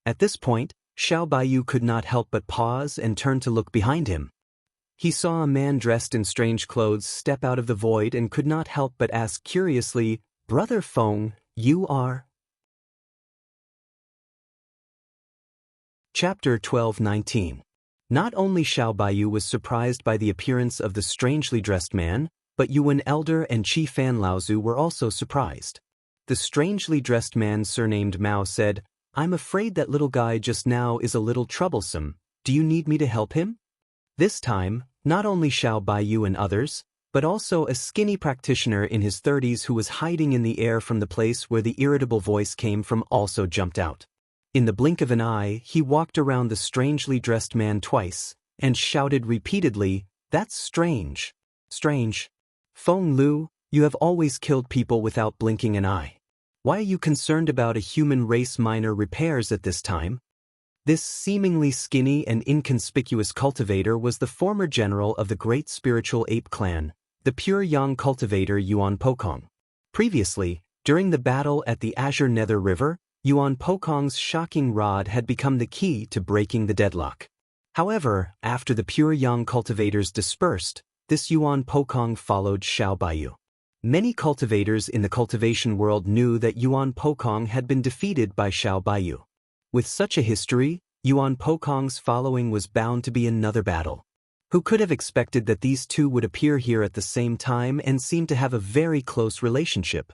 At this point, Xiao Baiyu could not help but pause and turn to look behind him. He saw a man dressed in strange clothes step out of the void and could not help but ask curiously, "Brother Feng, you are?" Chapter 12:19. Not only Xiao Baiyu was surprised by the appearance of the strangely dressed man, but Yuan Elder and Chi Fan Laozu were also surprised. The strangely dressed man surnamed Mao said, "I'm afraid that little guy just now is a little troublesome. Do you need me to help him?" This time, not only Xiao Baiyu and others, but also a skinny practitioner in his 30s who was hiding in the air from the place where the irritable voice came from also jumped out. In the blink of an eye, he walked around the strangely dressed man twice, and shouted repeatedly, "That's strange. Strange. Feng Lu, you have always killed people without blinking an eye. Why are you concerned about a human race minor repairs at this time?" This seemingly skinny and inconspicuous cultivator was the former general of the great spiritual ape clan, the pure young cultivator Yuan Pokong. Previously, during the battle at the Azure Nether River, Yuan Pokong's shocking rod had become the key to breaking the deadlock. However, after the pure young cultivators dispersed, this Yuan Pokong followed Xiao Baiyu. Many cultivators in the cultivation world knew that Yuan Pokong had been defeated by Xiao Baiyu. With such a history, Yuan Pokong's following was bound to be another battle. Who could have expected that these two would appear here at the same time and seem to have a very close relationship?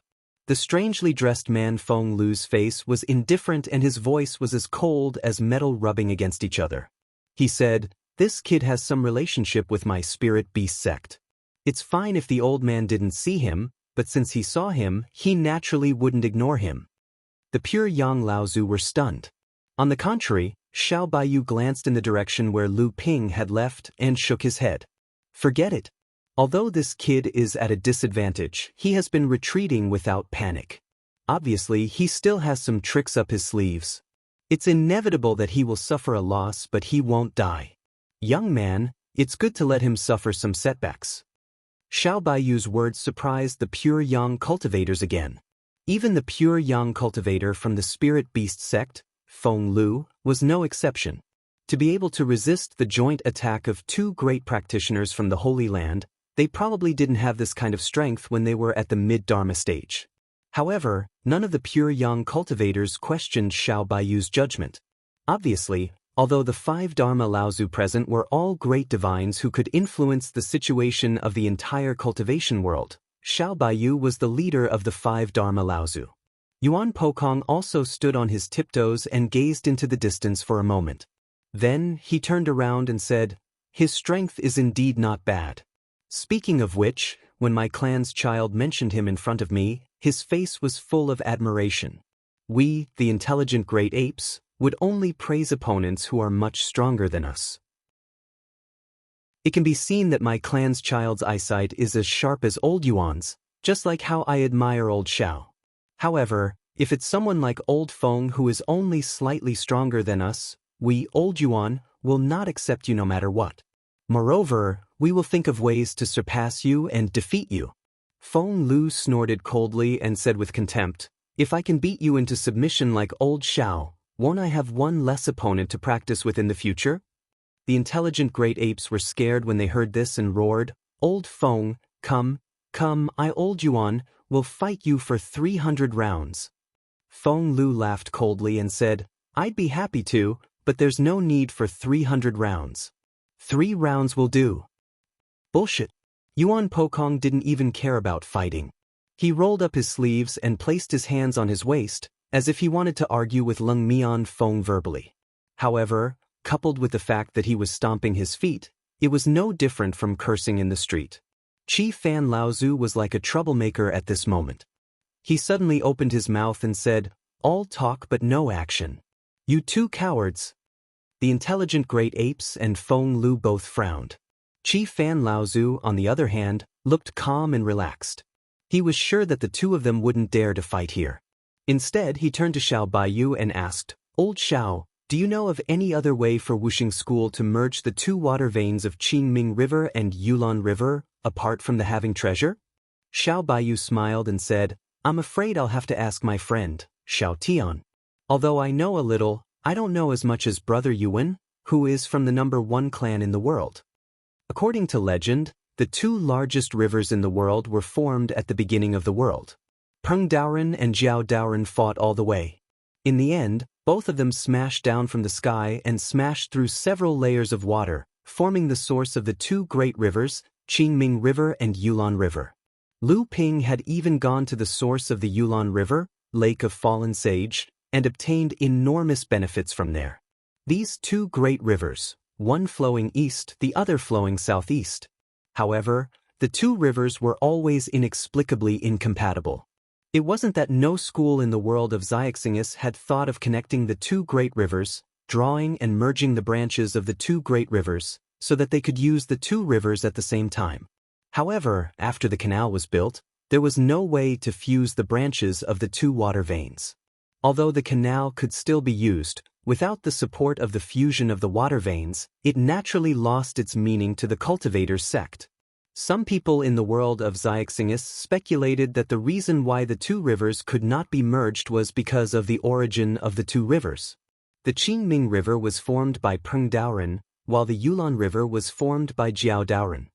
The strangely dressed man Feng Lu's face was indifferent and his voice was as cold as metal rubbing against each other. He said, "This kid has some relationship with my spirit beast sect. It's fine if the old man didn't see him, but since he saw him, he naturally wouldn't ignore him." The pure Yang Laozu were stunned. On the contrary, Xiao Baiyu glanced in the direction where Lu Ping had left and shook his head. "Forget it. Although this kid is at a disadvantage, he has been retreating without panic. Obviously, he still has some tricks up his sleeves. It's inevitable that he will suffer a loss, but he won't die. Young man, it's good to let him suffer some setbacks." Xiao Baiyu's words surprised the pure Yang cultivators again. Even the pure Yang cultivator from the spirit beast sect, Feng Lu, was no exception. To be able to resist the joint attack of two great practitioners from the Holy Land, they probably didn't have this kind of strength when they were at the mid-Dharma stage. However, none of the pure Yang cultivators questioned Xiao Baiyu's judgment. Obviously, although the 5 Dharma Laozu present were all great divines who could influence the situation of the entire cultivation world, Xiao Baiyu was the leader of the 5 Dharma Laozu. Yuan Pokong also stood on his tiptoes and gazed into the distance for a moment. Then, he turned around and said, "His strength is indeed not bad. Speaking of which, when my clan's child mentioned him in front of me, his face was full of admiration. We, the intelligent great apes, would only praise opponents who are much stronger than us. It can be seen that my clan's child's eyesight is as sharp as old Yuan's, just like how I admire old Xiao. However, if it's someone like old Feng who is only slightly stronger than us, we, old Yuan, will not accept you no matter what. Moreover, we will think of ways to surpass you and defeat you." Feng Lu snorted coldly and said with contempt, "If I can beat you into submission like old Xiao, won't I have one less opponent to practice with in the future?" The intelligent great apes were scared when they heard this and roared, "Old Feng, come, I old Yuan, will fight you for 300 rounds. Feng Lu laughed coldly and said, "I'd be happy to, but there's no need for 300 rounds. 3 rounds will do." Bullshit. Yuan Pokong didn't even care about fighting. He rolled up his sleeves and placed his hands on his waist, as if he wanted to argue with Leng Mian Feng verbally. However, coupled with the fact that he was stomping his feet, it was no different from cursing in the street. Chi Fan Laozu was like a troublemaker at this moment. He suddenly opened his mouth and said, "All talk but no action. You two cowards." The intelligent great apes and Feng Lu both frowned. Chi Fan Laozu, on the other hand, looked calm and relaxed. He was sure that the two of them wouldn't dare to fight here. Instead, he turned to Xiao Baiyu and asked, "Old Xiao, do you know of any other way for Wuxing School to merge the 2 water veins of Qingming River and Yulon River, apart from the having treasure?" Xiao Baiyu smiled and said, "I'm afraid I'll have to ask my friend, Xiao Tian. Although I know a little, I don't know as much as Brother Yuan, who is from the #1 clan in the world." According to legend, the 2 largest rivers in the world were formed at the beginning of the world. Peng Daoren and Jiao Daoren fought all the way. In the end, both of them smashed down from the sky and smashed through several layers of water, forming the source of the 2 great rivers, Qingming River and Yulon River. Lu Ping had even gone to the source of the Yulon River, Lake of Fallen Sage, and obtained enormous benefits from there. These 2 great rivers, one flowing east, the other flowing southeast. However, the 2 rivers were always inexplicably incompatible. It wasn't that no school in the world of Xiaxingis had thought of connecting the 2 great rivers, drawing and merging the branches of the 2 great rivers, so that they could use the 2 rivers at the same time. However, after the canal was built, there was no way to fuse the branches of the 2 water veins. Although the canal could still be used, without the support of the fusion of the water veins, it naturally lost its meaning to the cultivators' sect. Some people in the world of Xiaxingis speculated that the reason why the 2 rivers could not be merged was because of the origin of the 2 rivers. The Qingming River was formed by Peng Daoren, while the Yulon River was formed by Jiao Daoren.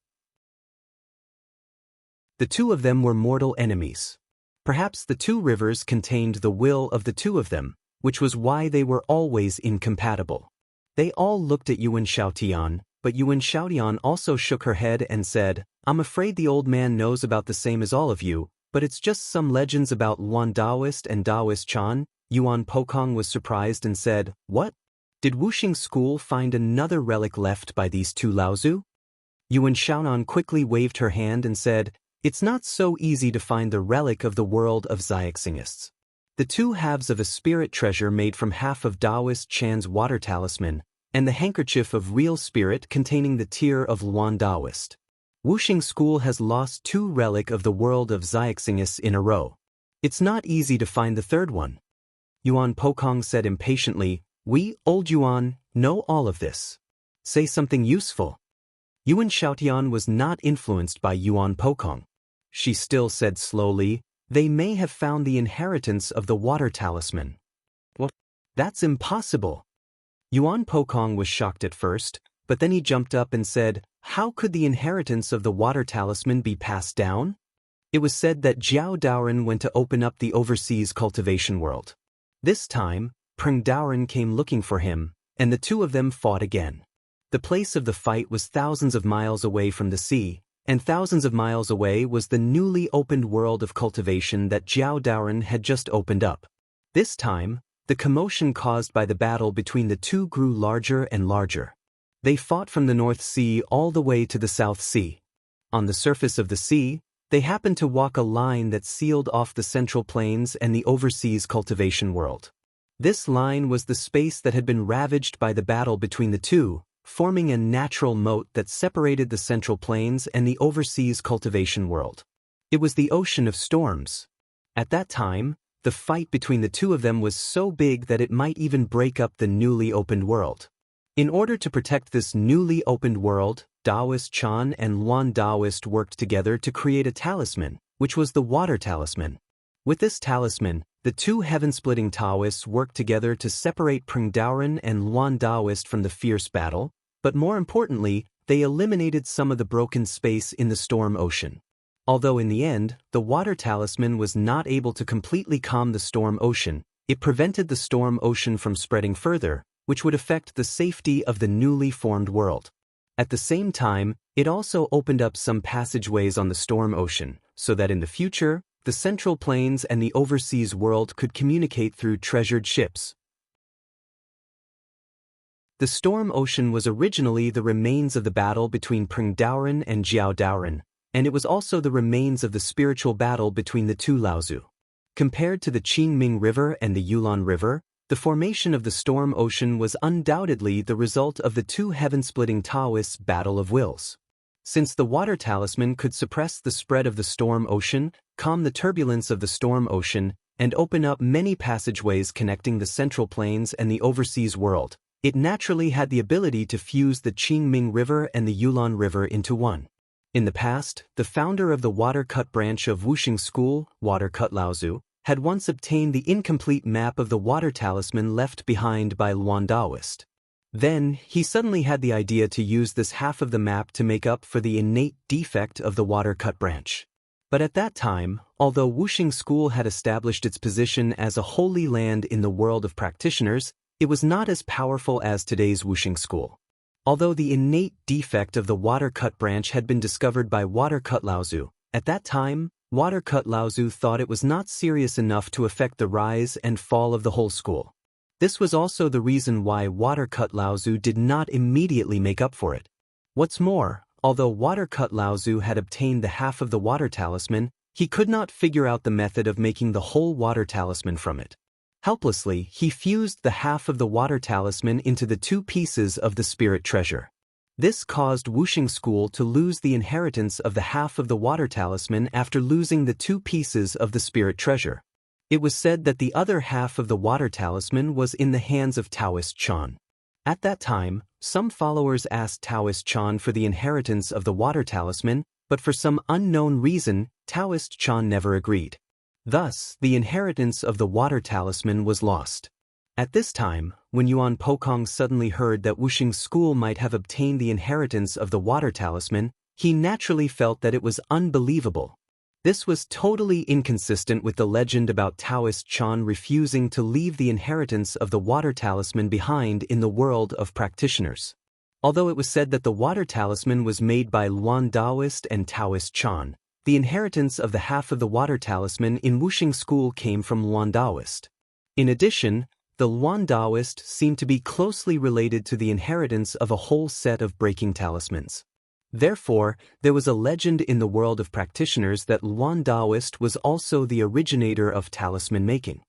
The two of them were mortal enemies. Perhaps the two rivers contained the will of the two of them, which was why they were always incompatible. They all looked at Yuan Shaotian, but Yuan Shaotian also shook her head and said, "I'm afraid the old man knows about the same as all of you, but it's just some legends about Luan Daoist and Daoist Chan." Yuan Pokong was surprised and said, "What? Did Wuxing School find another relic left by these two Laozu?" Yuan Shaonan quickly waved her hand and said, "It's not so easy to find the relic of the world of Xiaxingists. The two halves of a spirit treasure made from half of Daoist Chan's water talisman, and the handkerchief of real spirit containing the tear of Luan Daoist. Wuxing School has lost two relic of the world of Xiaxingists in a row. It's not easy to find the third one." Yuan Pokong said impatiently, "We, old Yuan, know all of this. Say something useful." Yuan Shaotian was not influenced by Yuan Pokong. She still said slowly, "They may have found the inheritance of the water talisman." "What? That's impossible." Yuan Pokong was shocked at first, but then he jumped up and said, "How could the inheritance of the water talisman be passed down?" It was said that Jiao Daoren went to open up the overseas cultivation world. This time, Peng Daoren came looking for him, and the two of them fought again. The place of the fight was thousands of miles away from the sea, and thousands of miles away was the newly opened world of cultivation that Jiao Daoren had just opened up. This time, the commotion caused by the battle between the two grew larger and larger. They fought from the North Sea all the way to the South Sea. On the surface of the sea, they happened to walk a line that sealed off the Central Plains and the overseas cultivation world. This line was the space that had been ravaged by the battle between the two, forming a natural moat that separated the Central Plains and the overseas cultivation world. It was the Ocean of Storms. At that time, the fight between the two of them was so big that it might even break up the newly opened world. In order to protect this newly opened world, Daoist Chan and Luan Daoist worked together to create a talisman, which was the water talisman. With this talisman, the two heaven-splitting Taoists worked together to separate Peng Daoren and Luan Daoist from the fierce battle, but more importantly, they eliminated some of the broken space in the storm ocean. Although in the end, the water talisman was not able to completely calm the storm ocean, it prevented the storm ocean from spreading further, which would affect the safety of the newly formed world. At the same time, it also opened up some passageways on the storm ocean, so that in the future, the Central Plains and the overseas world could communicate through treasured ships. The storm ocean was originally the remains of the battle between Peng Daoren and Jiao Daoren, and it was also the remains of the spiritual battle between the two Laozu. Compared to the Qingming River and the Yulon River, the formation of the storm ocean was undoubtedly the result of the two heaven-splitting Taoists' battle of wills. Since the water talisman could suppress the spread of the storm ocean, calm the turbulence of the storm ocean, and open up many passageways connecting the Central Plains and the overseas world, it naturally had the ability to fuse the Qingming River and the Yulon River into one. In the past, the founder of the Water Cut branch of Wuxing School, Water Cut Laozu, had once obtained the incomplete map of the water talisman left behind by Luan Daoist. Then, he suddenly had the idea to use this half of the map to make up for the innate defect of the Water Cut branch. But at that time, although Wuxing School had established its position as a holy land in the world of practitioners, it was not as powerful as today's Wuxing School. Although the innate defect of the Water Cut branch had been discovered by Water Cut Laozu, at that time, Water Cut Laozu thought it was not serious enough to affect the rise and fall of the whole school. This was also the reason why Water Cut Laozu did not immediately make up for it. What's more, although Water Cut Laozu had obtained the half of the water talisman, he could not figure out the method of making the whole water talisman from it. Helplessly, he fused the half of the water talisman into the two pieces of the spirit treasure. This caused Wuxing School to lose the inheritance of the half of the water talisman after losing the two pieces of the spirit treasure. It was said that the other half of the water talisman was in the hands of Taoist Chan. At that time, some followers asked Taoist Chan for the inheritance of the water talisman, but for some unknown reason, Taoist Chan never agreed. Thus, the inheritance of the water talisman was lost. At this time, when Yuan Pokong suddenly heard that Wuxing School might have obtained the inheritance of the water talisman, he naturally felt that it was unbelievable. This was totally inconsistent with the legend about Taoist Chan refusing to leave the inheritance of the water talisman behind in the world of practitioners. Although it was said that the water talisman was made by Luan Daoist and Taoist Chan, the inheritance of the half of the water talisman in Wuxing school came from Luan Daoist. In addition, the Luan Daoist seemed to be closely related to the inheritance of a whole set of breaking talismans. Therefore, there was a legend in the world of practitioners that Luan Daoist was also the originator of talisman making.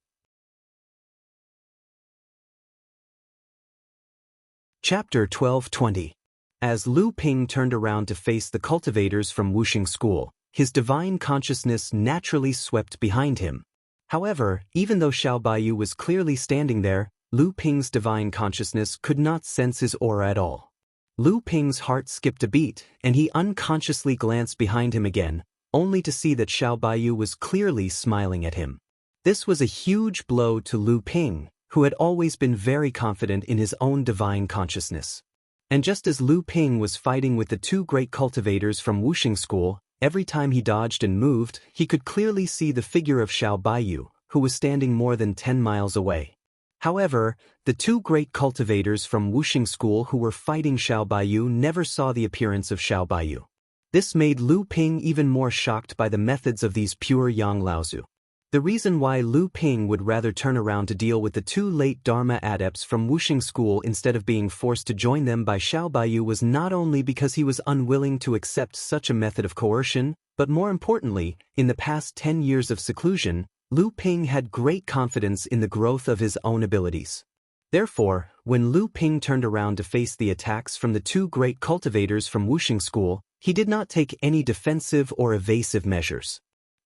Chapter 12:20. As Lu Ping turned around to face the cultivators from Wuxing school, his divine consciousness naturally swept behind him. However, even though Xiao Baiyu was clearly standing there, Lu Ping's divine consciousness could not sense his aura at all. Lu Ping's heart skipped a beat, and he unconsciously glanced behind him again, only to see that Xiao Baiyu was clearly smiling at him. This was a huge blow to Lu Ping, who had always been very confident in his own divine consciousness. And just as Lu Ping was fighting with the two great cultivators from Wuxing school, every time he dodged and moved, he could clearly see the figure of Xiao Baiyu, who was standing more than 10 miles away. However, the two great cultivators from Wuxing school who were fighting Xiao Baiyu never saw the appearance of Xiao Baiyu. This made Lu Ping even more shocked by the methods of these pure Yang Laozu. The reason why Lu Ping would rather turn around to deal with the two late Dharma adepts from Wuxing school instead of being forced to join them by Xiao Baiyu was not only because he was unwilling to accept such a method of coercion, but more importantly, in the past 10 years of seclusion, Lu Ping had great confidence in the growth of his own abilities. Therefore, when Lu Ping turned around to face the attacks from the two great cultivators from Wuxing school, he did not take any defensive or evasive measures.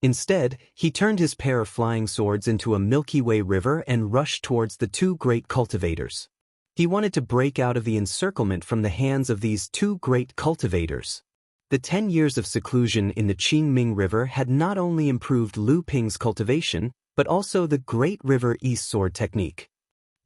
Instead, he turned his pair of flying swords into a Milky Way river and rushed towards the two great cultivators. He wanted to break out of the encirclement from the hands of these two great cultivators. The 10 years of seclusion in the Qingming River had not only improved Lu Ping's cultivation, but also the Great River East Sword technique.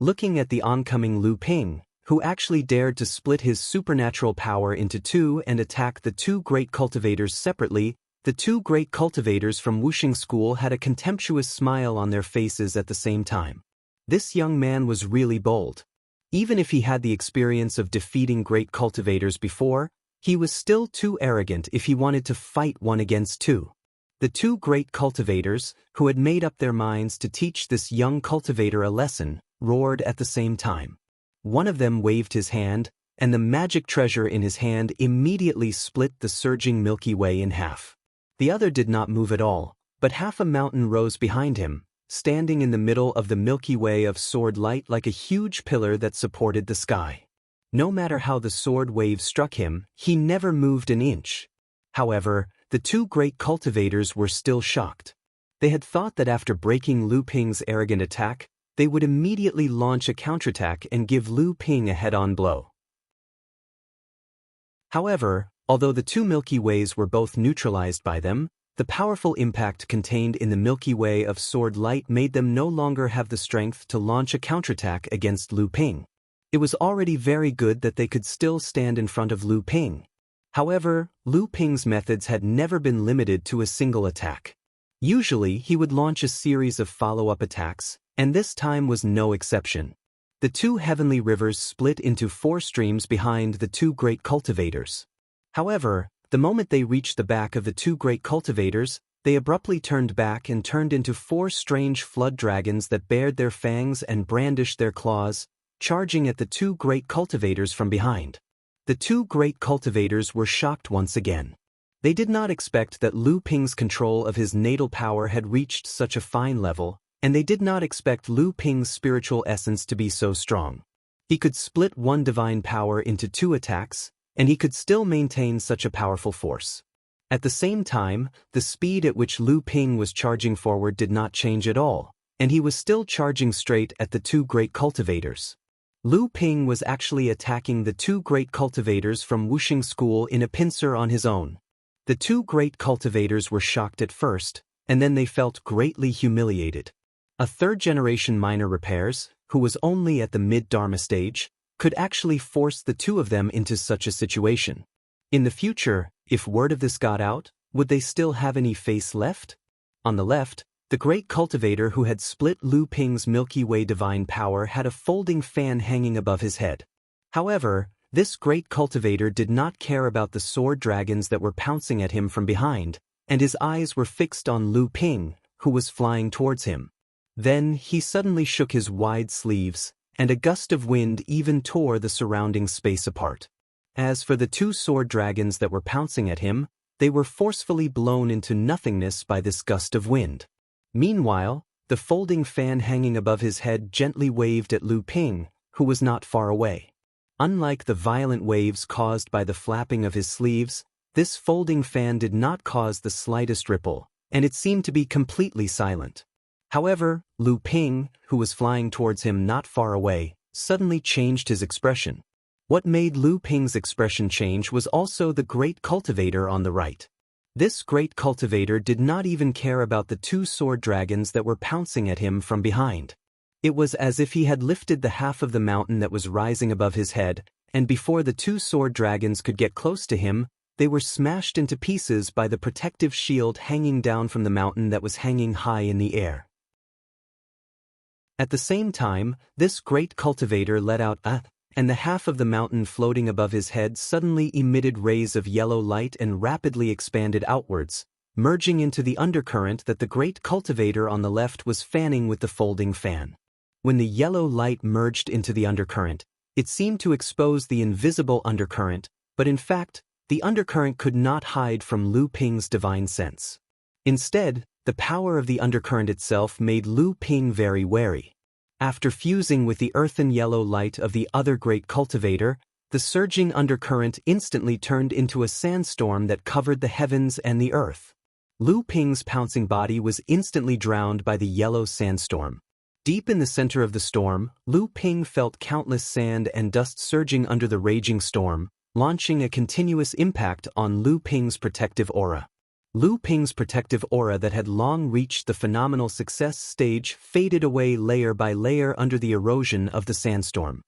Looking at the oncoming Lu Ping, who actually dared to split his supernatural power into two and attack the two great cultivators separately, the two great cultivators from Wuxing school had a contemptuous smile on their faces at the same time. This young man was really bold. Even if he had the experience of defeating great cultivators before, he was still too arrogant if he wanted to fight one against two. The two great cultivators, who had made up their minds to teach this young cultivator a lesson, roared at the same time. One of them waved his hand, and the magic treasure in his hand immediately split the surging Milky Way in half. The other did not move at all, but half a mountain rose behind him, standing in the middle of the Milky Way of sword light like a huge pillar that supported the sky. No matter how the sword wave struck him, he never moved an inch. However, the two great cultivators were still shocked. They had thought that after breaking Lu Ping's arrogant attack, they would immediately launch a counterattack and give Lu Ping a head-on blow. However, although the two Milky Ways were both neutralized by them, the powerful impact contained in the Milky Way of sword light made them no longer have the strength to launch a counterattack against Lu Ping. It was already very good that they could still stand in front of Lu Ping. However, Lu Ping's methods had never been limited to a single attack. Usually, he would launch a series of follow-up attacks, and this time was no exception. The two heavenly rivers split into 4 streams behind the two great cultivators. However, the moment they reached the back of the two great cultivators, they abruptly turned back and turned into 4 strange flood dragons that bared their fangs and brandished their claws, charging at the two great cultivators from behind. The two great cultivators were shocked once again. They did not expect that Lu Ping's control of his natal power had reached such a fine level, and they did not expect Lu Ping's spiritual essence to be so strong. He could split one divine power into 2 attacks, and he could still maintain such a powerful force. At the same time, the speed at which Lu Ping was charging forward did not change at all, and he was still charging straight at the two great cultivators. Lu Ping was actually attacking the two great cultivators from Wuxing school in a pincer on his own. The two great cultivators were shocked at first, and then they felt greatly humiliated. A third-generation minor repairs, who was only at the mid-Dharma stage, could actually force the two of them into such a situation. In the future, if word of this got out, would they still have any face left? On the left, the great cultivator who had split Lu Ping's Milky Way divine power had a folding fan hanging above his head. However, this great cultivator did not care about the sword dragons that were pouncing at him from behind, and his eyes were fixed on Lu Ping, who was flying towards him. Then he suddenly shook his wide sleeves, and a gust of wind even tore the surrounding space apart. As for the two sword dragons that were pouncing at him, they were forcefully blown into nothingness by this gust of wind. Meanwhile, the folding fan hanging above his head gently waved at Lu Ping, who was not far away. Unlike the violent waves caused by the flapping of his sleeves, this folding fan did not cause the slightest ripple, and it seemed to be completely silent. However, Lu Ping, who was flying towards him not far away, suddenly changed his expression. What made Lu Ping's expression change was also the great cultivator on the right. This great cultivator did not even care about the two sword dragons that were pouncing at him from behind. It was as if he had lifted the half of the mountain that was rising above his head, and before the two sword dragons could get close to him, they were smashed into pieces by the protective shield hanging down from the mountain that was hanging high in the air. At the same time, this great cultivator let out and the half of the mountain floating above his head suddenly emitted rays of yellow light and rapidly expanded outwards, merging into the undercurrent that the great cultivator on the left was fanning with the folding fan. When the yellow light merged into the undercurrent, it seemed to expose the invisible undercurrent, but in fact, the undercurrent could not hide from Lu Ping's divine sense. Instead, the power of the undercurrent itself made Lu Ping very wary. After fusing with the earthen yellow light of the other great cultivator, the surging undercurrent instantly turned into a sandstorm that covered the heavens and the earth. Lu Ping's pouncing body was instantly drowned by the yellow sandstorm. Deep in the center of the storm, Lu Ping felt countless sand and dust surging under the raging storm, launching a continuous impact on Lu Ping's protective aura. Lu Ping's protective aura that had long reached the phenomenal success stage faded away layer by layer under the erosion of the sandstorm.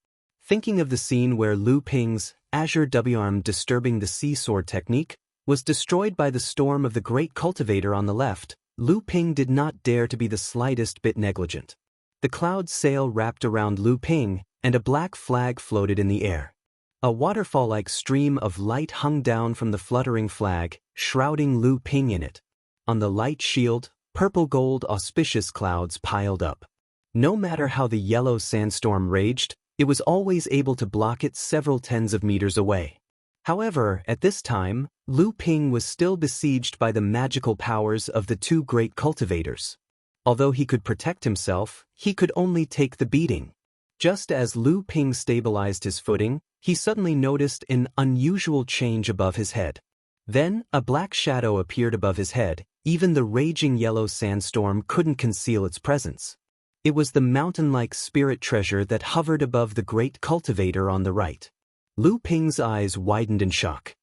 Thinking of the scene where Lu Ping's Azure W-arm disturbing the sea sword technique was destroyed by the storm of the great cultivator on the left, Lu Ping did not dare to be the slightest bit negligent. The cloud sail wrapped around Lu Ping, and a black flag floated in the air. A waterfall-like stream of light hung down from the fluttering flag, shrouding Lu Ping in it. On the light shield, purple-gold auspicious clouds piled up. No matter how the yellow sandstorm raged, it was always able to block it several tens of meters away. However, at this time, Lu Ping was still besieged by the magical powers of the two great cultivators. Although he could protect himself, he could only take the beating. Just as Lu Ping stabilized his footing, he suddenly noticed an unusual change above his head. Then, a black shadow appeared above his head. Even the raging yellow sandstorm couldn't conceal its presence. It was the mountain-like spirit treasure that hovered above the great cultivator on the right. Lu Ping's eyes widened in shock.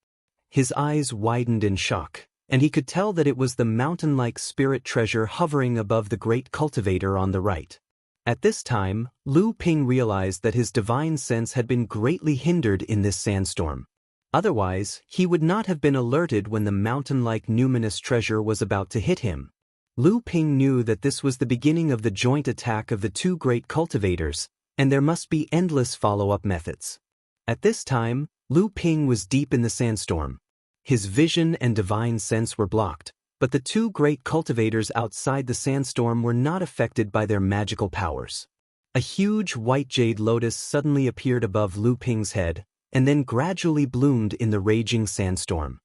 His eyes widened in shock, and he could tell that it was the mountain-like spirit treasure hovering above the great cultivator on the right. At this time, Lu Ping realized that his divine sense had been greatly hindered in this sandstorm. Otherwise, he would not have been alerted when the mountain-like numinous treasure was about to hit him. Lu Ping knew that this was the beginning of the joint attack of the two great cultivators, and there must be endless follow-up methods. At this time, Lu Ping was deep in the sandstorm. His vision and divine sense were blocked, but the two great cultivators outside the sandstorm were not affected by their magical powers. A huge white jade lotus suddenly appeared above Lu Ping's head, and then gradually bloomed in the raging sandstorm.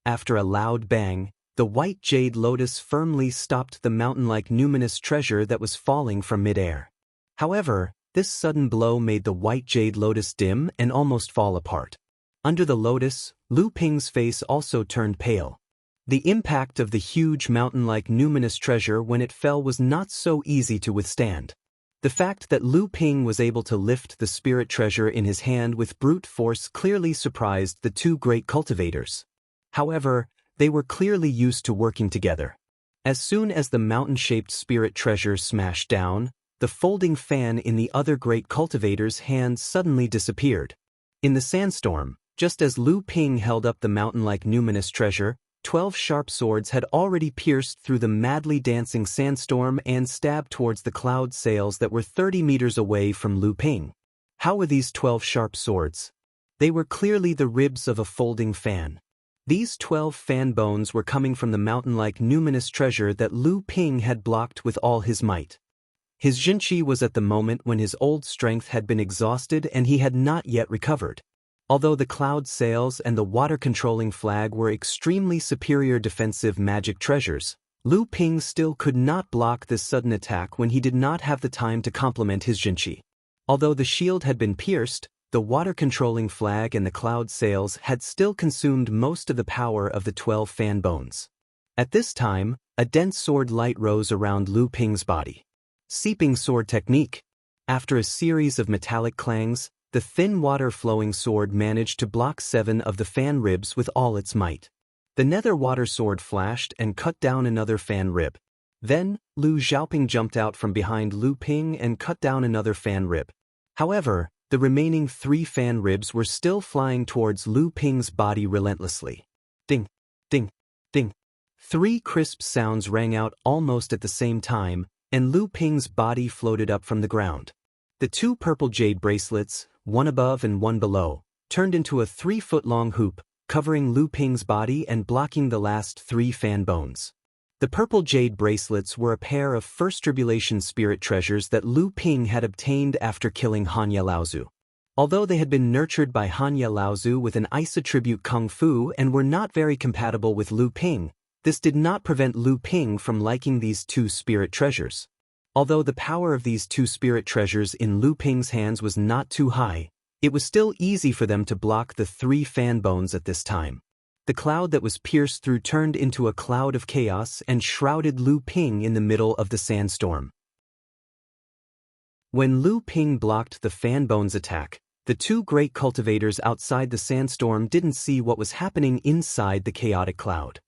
After a loud bang, the white jade lotus firmly stopped the mountain-like numinous treasure that was falling from midair. However, this sudden blow made the white jade lotus dim and almost fall apart. Under the lotus, Lu Ping's face also turned pale. The impact of the huge mountain-like numinous treasure when it fell was not so easy to withstand. The fact that Lu Ping was able to lift the spirit treasure in his hand with brute force clearly surprised the two great cultivators. However, they were clearly used to working together. As soon as the mountain-shaped spirit treasure smashed down, the folding fan in the other great cultivator's hand suddenly disappeared. In the sandstorm, Just as Lu Ping held up the mountain-like numinous treasure, 12 sharp swords had already pierced through the madly dancing sandstorm and stabbed towards the cloud sails that were 30 meters away from Lu Ping. How were these 12 sharp swords? They were clearly the ribs of a folding fan. These 12 fan bones were coming from the mountain-like numinous treasure that Lu Ping had blocked with all his might. His Jinqi was at the moment when his old strength had been exhausted and he had not yet recovered. Although the cloud sails and the water-controlling flag were extremely superior defensive magic treasures, Lu Ping still could not block this sudden attack when he did not have the time to complement his Jinqi. Although the shield had been pierced, the water-controlling flag and the cloud sails had still consumed most of the power of the 12 fan bones. At this time, a dense sword light rose around Lu Ping's body. Seeping sword technique. After a series of metallic clangs, the thin water-flowing sword managed to block 7 of the fan ribs with all its might. The nether water sword flashed and cut down another fan rib. Then, Lu Xiaoping jumped out from behind Lu Ping and cut down another fan rib. However, the remaining 3 fan ribs were still flying towards Lu Ping's body relentlessly. Ding, ding, ding. 3 crisp sounds rang out almost at the same time, and Lu Ping's body floated up from the ground. The 2 purple jade bracelets, one above and one below, turned into a 3-foot-long hoop, covering Lu Ping's body and blocking the last 3 fan bones. The purple jade bracelets were a pair of First Tribulation spirit treasures that Lu Ping had obtained after killing Hanya Laozu. Although they had been nurtured by Hanya Laozu with an ice attribute kung fu and were not very compatible with Lu Ping, this did not prevent Lu Ping from liking these 2 spirit treasures. Although the power of these 2 spirit treasures in Lu Ping's hands was not too high, it was still easy for them to block the 3 fan bones at this time. The cloud that was pierced through turned into a cloud of chaos and shrouded Lu Ping in the middle of the sandstorm. When Lu Ping blocked the fan bones attack, the 2 great cultivators outside the sandstorm didn't see what was happening inside the chaotic cloud.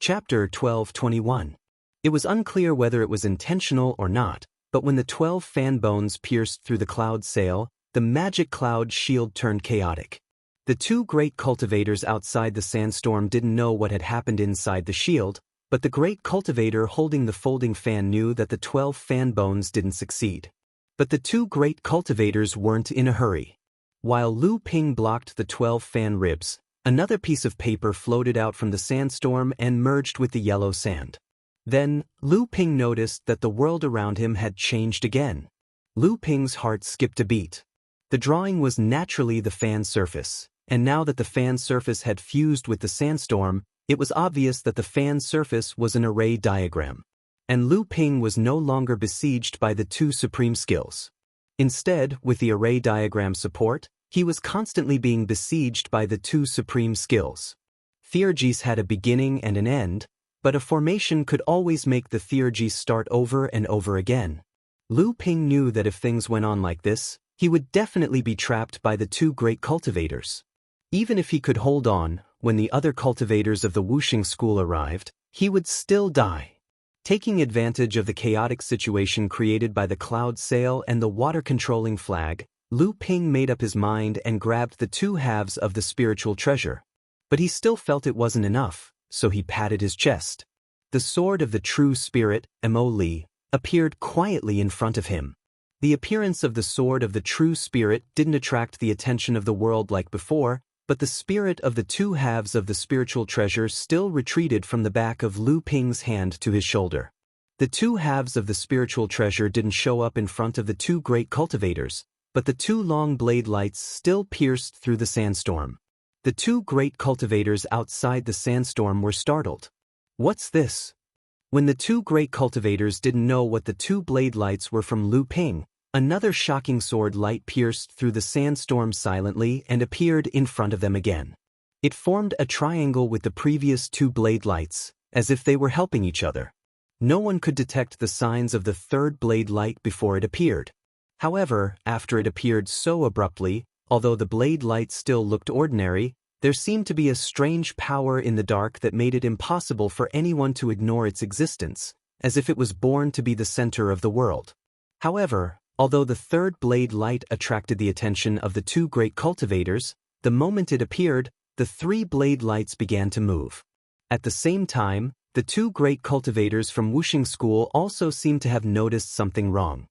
Chapter 12:21. It was unclear whether it was intentional or not, but when the 12 fan bones pierced through the cloud sail, the magic cloud shield turned chaotic. The 2 great cultivators outside the sandstorm didn't know what had happened inside the shield, but the great cultivator holding the folding fan knew that the 12 fan bones didn't succeed. But the 2 great cultivators weren't in a hurry. While Lu Ping blocked the 12 fan ribs, another piece of paper floated out from the sandstorm and merged with the yellow sand. Then, Lu Ping noticed that the world around him had changed again. Lu Ping's heart skipped a beat. The drawing was naturally the fan surface, and now that the fan surface had fused with the sandstorm, it was obvious that the fan surface was an array diagram. And Lu Ping was no longer besieged by the 2 supreme skills. Instead, with the array diagram support, he was constantly being besieged by the 2 supreme skills. Theurgies had a beginning and an end, but a formation could always make the Theurgies start over and over again. Lu Ping knew that if things went on like this, he would definitely be trapped by the 2 great cultivators. Even if he could hold on, when the other cultivators of the Wuxing school arrived, he would still die. Taking advantage of the chaotic situation created by the cloud sail and the water-controlling flag, Lu Ping made up his mind and grabbed the 2 halves of the spiritual treasure. But he still felt it wasn't enough, so he patted his chest. The sword of the true spirit, Mo Li, appeared quietly in front of him. The appearance of the sword of the true spirit didn't attract the attention of the world like before, but the spirit of the 2 halves of the spiritual treasure still retreated from the back of Lu Ping's hand to his shoulder. The 2 halves of the spiritual treasure didn't show up in front of the 2 great cultivators, but the 2 long blade lights still pierced through the sandstorm. The 2 great cultivators outside the sandstorm were startled. What's this? When the 2 great cultivators didn't know what the 2 blade lights were from Lu Ping, another shocking sword light pierced through the sandstorm silently and appeared in front of them again. It formed a triangle with the previous 2 blade lights, as if they were helping each other. No one could detect the signs of the 3rd blade light before it appeared. However, after it appeared so abruptly, although the blade light still looked ordinary, there seemed to be a strange power in the dark that made it impossible for anyone to ignore its existence, as if it was born to be the center of the world. However, Although the third blade light attracted the attention of the two great cultivators, the moment it appeared, the three blade lights began to move. At the same time, the two great cultivators from Wuxing School also seemed to have noticed something wrong.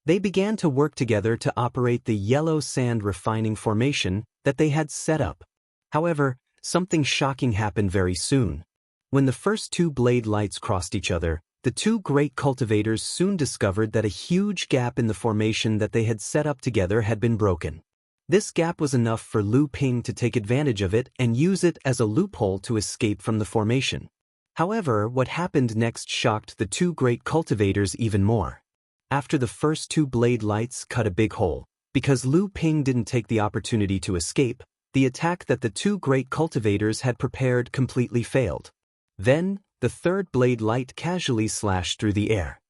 They began to work together to operate the yellow sand refining formation that they had set up. However, something shocking happened very soon. When the first two blade lights crossed each other, the two great cultivators soon discovered that a huge gap in the formation that they had set up together had been broken. This gap was enough for Lu Ping to take advantage of it and use it as a loophole to escape from the formation. However, what happened next shocked the two great cultivators even more. After the first two blade lights cut a big hole, because Lu Ping didn't take the opportunity to escape, the attack that the two great cultivators had prepared completely failed. Then, the third blade light casually slashed through the air.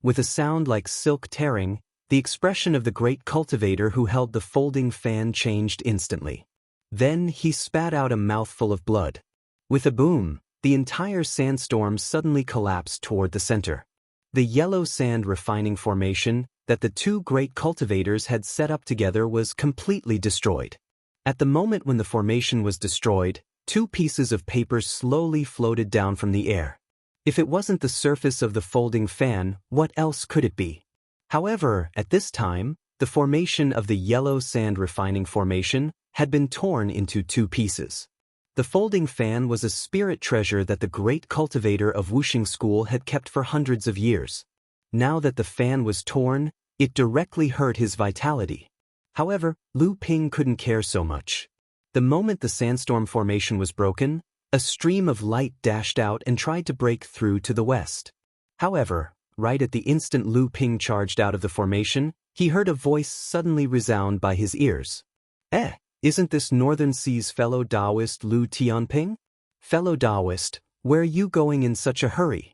With a sound like silk tearing, the expression of the great cultivator who held the folding fan changed instantly. Then he spat out a mouthful of blood. With a boom, the entire sandstorm suddenly collapsed toward the center. The yellow sand refining formation that the two great cultivators had set up together was completely destroyed. At the moment when the formation was destroyed, two pieces of paper slowly floated down from the air. If it wasn't the surface of the folding fan, what else could it be? However, at this time, the formation of the yellow sand refining formation had been torn into two pieces. The folding fan was a spirit treasure that the great cultivator of Wuxing School had kept for hundreds of years. Now that the fan was torn, it directly hurt his vitality. However, Lu Ping couldn't care so much. The moment the sandstorm formation was broken, a stream of light dashed out and tried to break through to the west. However, right at the instant Lu Ping charged out of the formation, he heard a voice suddenly resound by his ears. Isn't this Northern Sea's fellow Taoist Lu Tianping? Fellow Taoist, where are you going in such a hurry?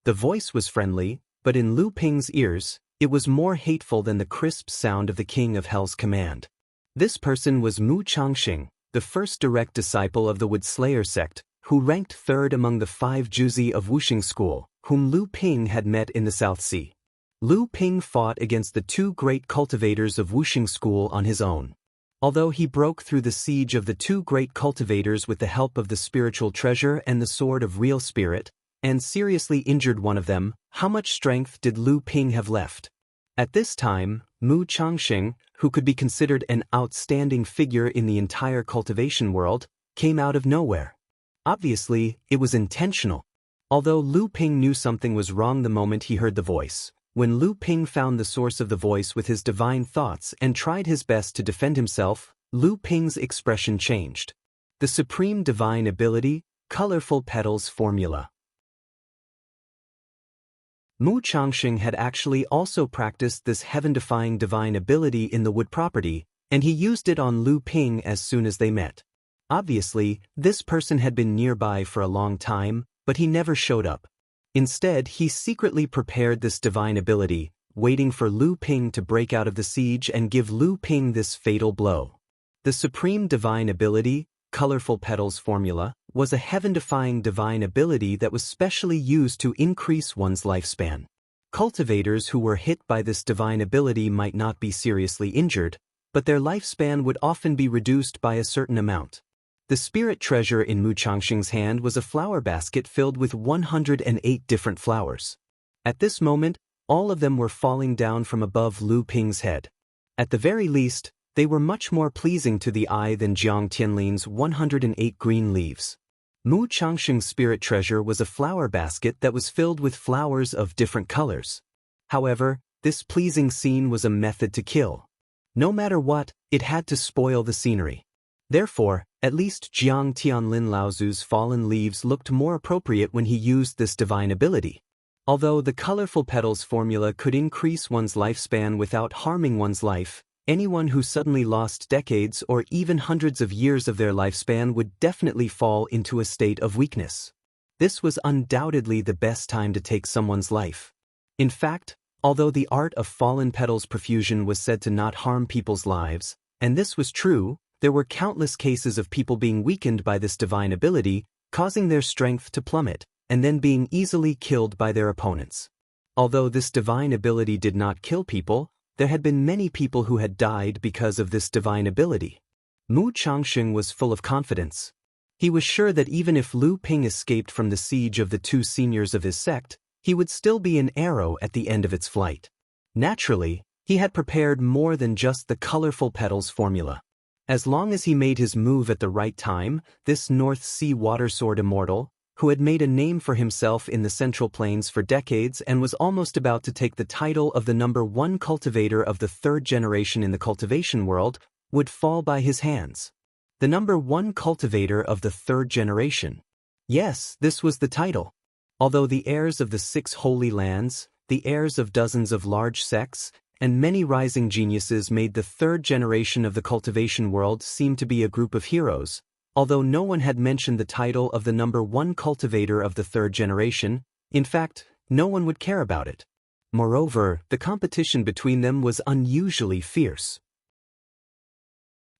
The voice was friendly, but in Lu Ping's ears, it was more hateful than the crisp sound of the King of Hell's command. This person was Mu Changxing, the first direct disciple of the Wood Slayer sect, who ranked third among the 5 Juzi of Wuxing School, whom Lu Ping had met in the South Sea. Lu Ping fought against the two great cultivators of Wuxing School on his own. Although he broke through the siege of the two great cultivators with the help of the spiritual treasure and the sword of real spirit, and seriously injured one of them, how much strength did Lu Ping have left? At this time, Mu Changxing, who could be considered an outstanding figure in the entire cultivation world, came out of nowhere. Obviously, it was intentional. Although Lu Ping knew something was wrong the moment he heard the voice, when Lu Ping found the source of the voice with his divine thoughts and tried his best to defend himself, Lu Ping's expression changed. The supreme divine ability, colorful petals formula. Mu Changxing had actually also practiced this heaven-defying divine ability in the wood property, and he used it on Lu Ping as soon as they met. Obviously, this person had been nearby for a long time, but he never showed up. Instead, he secretly prepared this divine ability, waiting for Lu Ping to break out of the siege and give Lu Ping this fatal blow. The supreme divine ability, colorful petals formula, was a heaven-defying divine ability that was specially used to increase one's lifespan. Cultivators who were hit by this divine ability might not be seriously injured, but their lifespan would often be reduced by a certain amount. The spirit treasure in Mu Changxing's hand was a flower basket filled with 108 different flowers. At this moment, all of them were falling down from above Lu Ping's head. At the very least, they were much more pleasing to the eye than Jiang Tianlin's 108 green leaves. Mu Changxing's spirit treasure was a flower basket that was filled with flowers of different colors. However, this pleasing scene was a method to kill. No matter what, it had to spoil the scenery. Therefore, at least Jiang Tianlin Laozu's fallen leaves looked more appropriate when he used this divine ability. Although the colorful petals formula could increase one's lifespan without harming one's life, anyone who suddenly lost decades or even hundreds of years of their lifespan would definitely fall into a state of weakness. This was undoubtedly the best time to take someone's life. In fact, although the art of fallen petals profusion was said to not harm people's lives, and this was true, there were countless cases of people being weakened by this divine ability, causing their strength to plummet, and then being easily killed by their opponents. Although this divine ability did not kill people, there had been many people who had died because of this divine ability. Mu Changsheng was full of confidence. He was sure that even if Lu Ping escaped from the siege of the two seniors of his sect, he would still be an arrow at the end of its flight. Naturally, he had prepared more than just the colorful petals formula. As long as he made his move at the right time, this North Sea water sword immortal, who had made a name for himself in the Central Plains for decades and was almost about to take the title of the #1 cultivator of the third generation in the cultivation world, would fall by his hands. The #1 cultivator of the third generation. Yes, this was the title. Although the heirs of the 6 holy lands, the heirs of dozens of large sects, and many rising geniuses made the third generation of the cultivation world seem to be a group of heroes, although no one had mentioned the title of the #1 cultivator of the third generation, in fact, no one would care about it. Moreover, the competition between them was unusually fierce.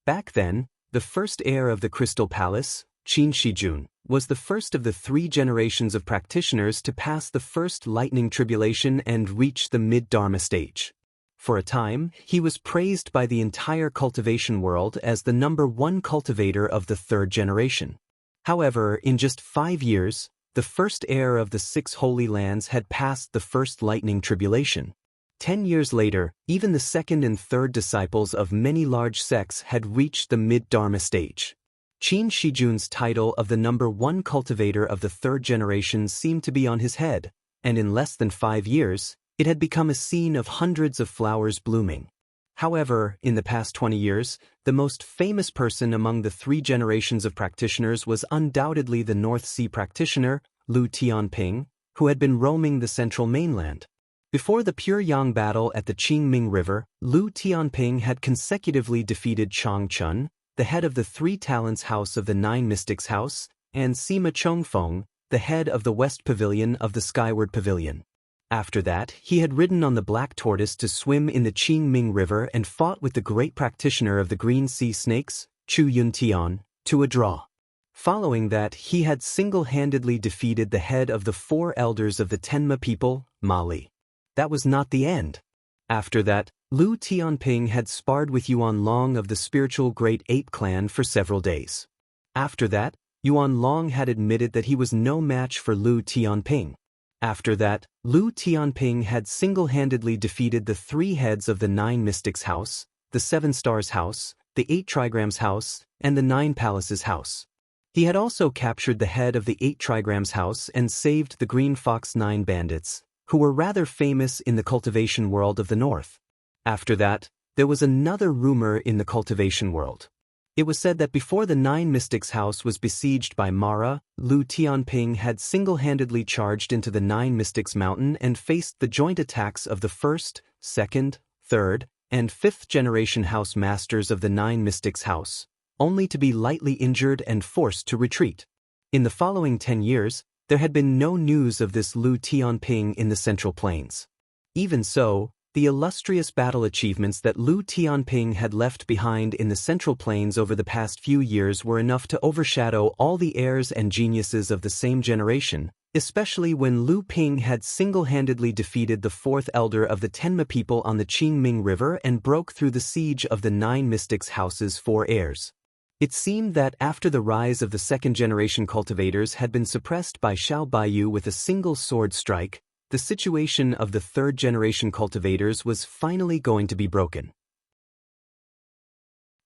Back then, the first heir of the Crystal Palace, Qin Shijun, was the first of the 3 generations of practitioners to pass the first lightning tribulation and reach the mid-Dharma stage. For a time, he was praised by the entire cultivation world as the #1 cultivator of the third generation. However, in just 5 years, the first heir of the 6 holy lands had passed the first lightning tribulation. 10 years later, even the second and third disciples of many large sects had reached the mid-Dharma stage. Qin Shijun's title of the #1 cultivator of the third generation seemed to be on his head, and in less than 5 years, it had become a scene of hundreds of flowers blooming. However, in the past 20 years, the most famous person among the 3 generations of practitioners was undoubtedly the North Sea practitioner, Lu Tianping, who had been roaming the central mainland. Before the Pure Yang battle at the Qingming River, Lu Tianping had consecutively defeated Chang Chun, the head of the 3 Talents House of the 9 Mystics House, and Sima Chongfeng, the head of the West Pavilion of the Skyward Pavilion. After that, he had ridden on the Black Tortoise to swim in the Qingming River and fought with the great practitioner of the Green Sea Snakes, Chu Yuntian, to a draw. Following that, he had single-handedly defeated the head of the 4 elders of the Tenma people, Ma Li. That was not the end. After that, Lu Tianping had sparred with Yuan Long of the spiritual Great Ape clan for several days. After that, Yuan Long had admitted that he was no match for Lu Tianping. After that, Lu Tianping had single-handedly defeated the 3 heads of the 9 Mystics House, the 7 Stars House, the 8 Trigrams House, and the 9 Palaces House. He had also captured the head of the 8 Trigrams House and saved the Green Fox 9 bandits, who were rather famous in the cultivation world of the north. After that, there was another rumor in the cultivation world. It was said that before the 9 Mystics House was besieged by Mara, Lu Tianping had single-handedly charged into the 9 Mystics Mountain and faced the joint attacks of the 1st, 2nd, 3rd, and 5th generation house masters of the 9 Mystics House, only to be lightly injured and forced to retreat. In the following 10 years, there had been no news of this Lu Tianping in the Central Plains. Even so, the illustrious battle achievements that Lu Tianping had left behind in the Central Plains over the past few years were enough to overshadow all the heirs and geniuses of the same generation, especially when Lu Ping had single-handedly defeated the 4th elder of the Tenma people on the Qingming River and broke through the siege of the 9 Mystics House's 4 heirs. It seemed that after the rise of the 2nd generation cultivators had been suppressed by Xiao Baiyu with a single sword strike, the situation of the 3rd generation cultivators was finally going to be broken.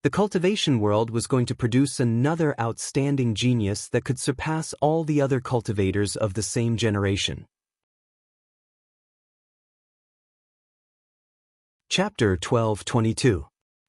The cultivation world was going to produce another outstanding genius that could surpass all the other cultivators of the same generation. Chapter 12:22.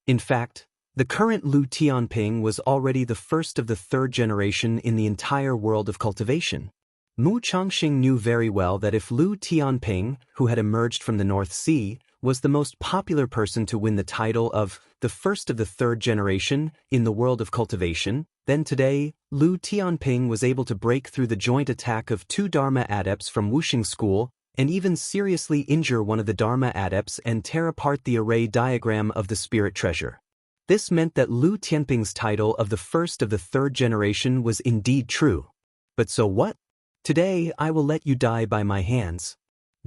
In fact, the current Lu Tianping was already the first of the 3rd generation in the entire world of cultivation. Mu Changxing knew very well that if Lu Tianping, who had emerged from the North Sea, was the most popular person to win the title of the first of the 3rd generation in the world of cultivation, then today, Lu Tianping was able to break through the joint attack of 2 Dharma adepts from Wuxing School and even seriously injure one of the Dharma adepts and tear apart the array diagram of the spirit treasure. This meant that Lu Tianping's title of the first of the 3rd generation was indeed true. But so what? Today I will let you die by my hands.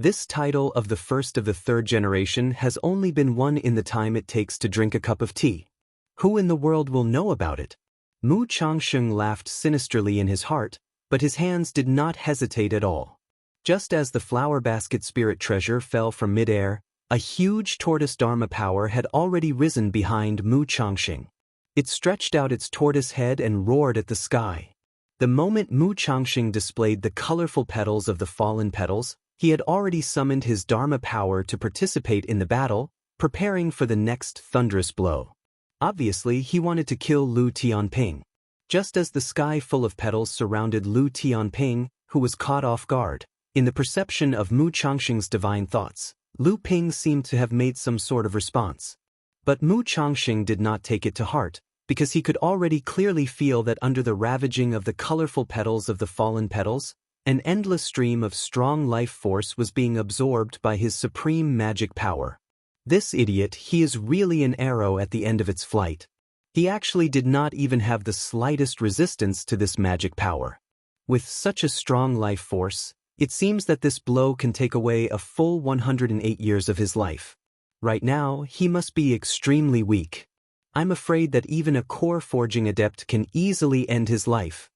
This title of the first of the third generation has only been won in the time it takes to drink a cup of tea. Who in the world will know about it? Mu Changsheng laughed sinisterly in his heart, but his hands did not hesitate at all. Just as the flower basket spirit treasure fell from midair, a huge tortoise Dharma power had already risen behind Mu Changsheng. It stretched out its tortoise head and roared at the sky. The moment Mu Changsheng displayed the colorful petals of the fallen petals, he had already summoned his Dharma power to participate in the battle, preparing for the next thunderous blow. Obviously, he wanted to kill Lu Tianping. Just as the sky full of petals surrounded Lu Tianping, who was caught off guard, in the perception of Mu Changsheng's divine thoughts, Lu Ping seemed to have made some sort of response. But Mu Changsheng did not take it to heart, because he could already clearly feel that under the ravaging of the colorful petals of the fallen petals, an endless stream of strong life force was being absorbed by his supreme magic power. This idiot, he is really an arrow at the end of its flight. He actually did not even have the slightest resistance to this magic power. With such a strong life force, it seems that this blow can take away a full 108 years of his life. Right now, he must be extremely weak. I'm afraid that even a core forging adept can easily end his life.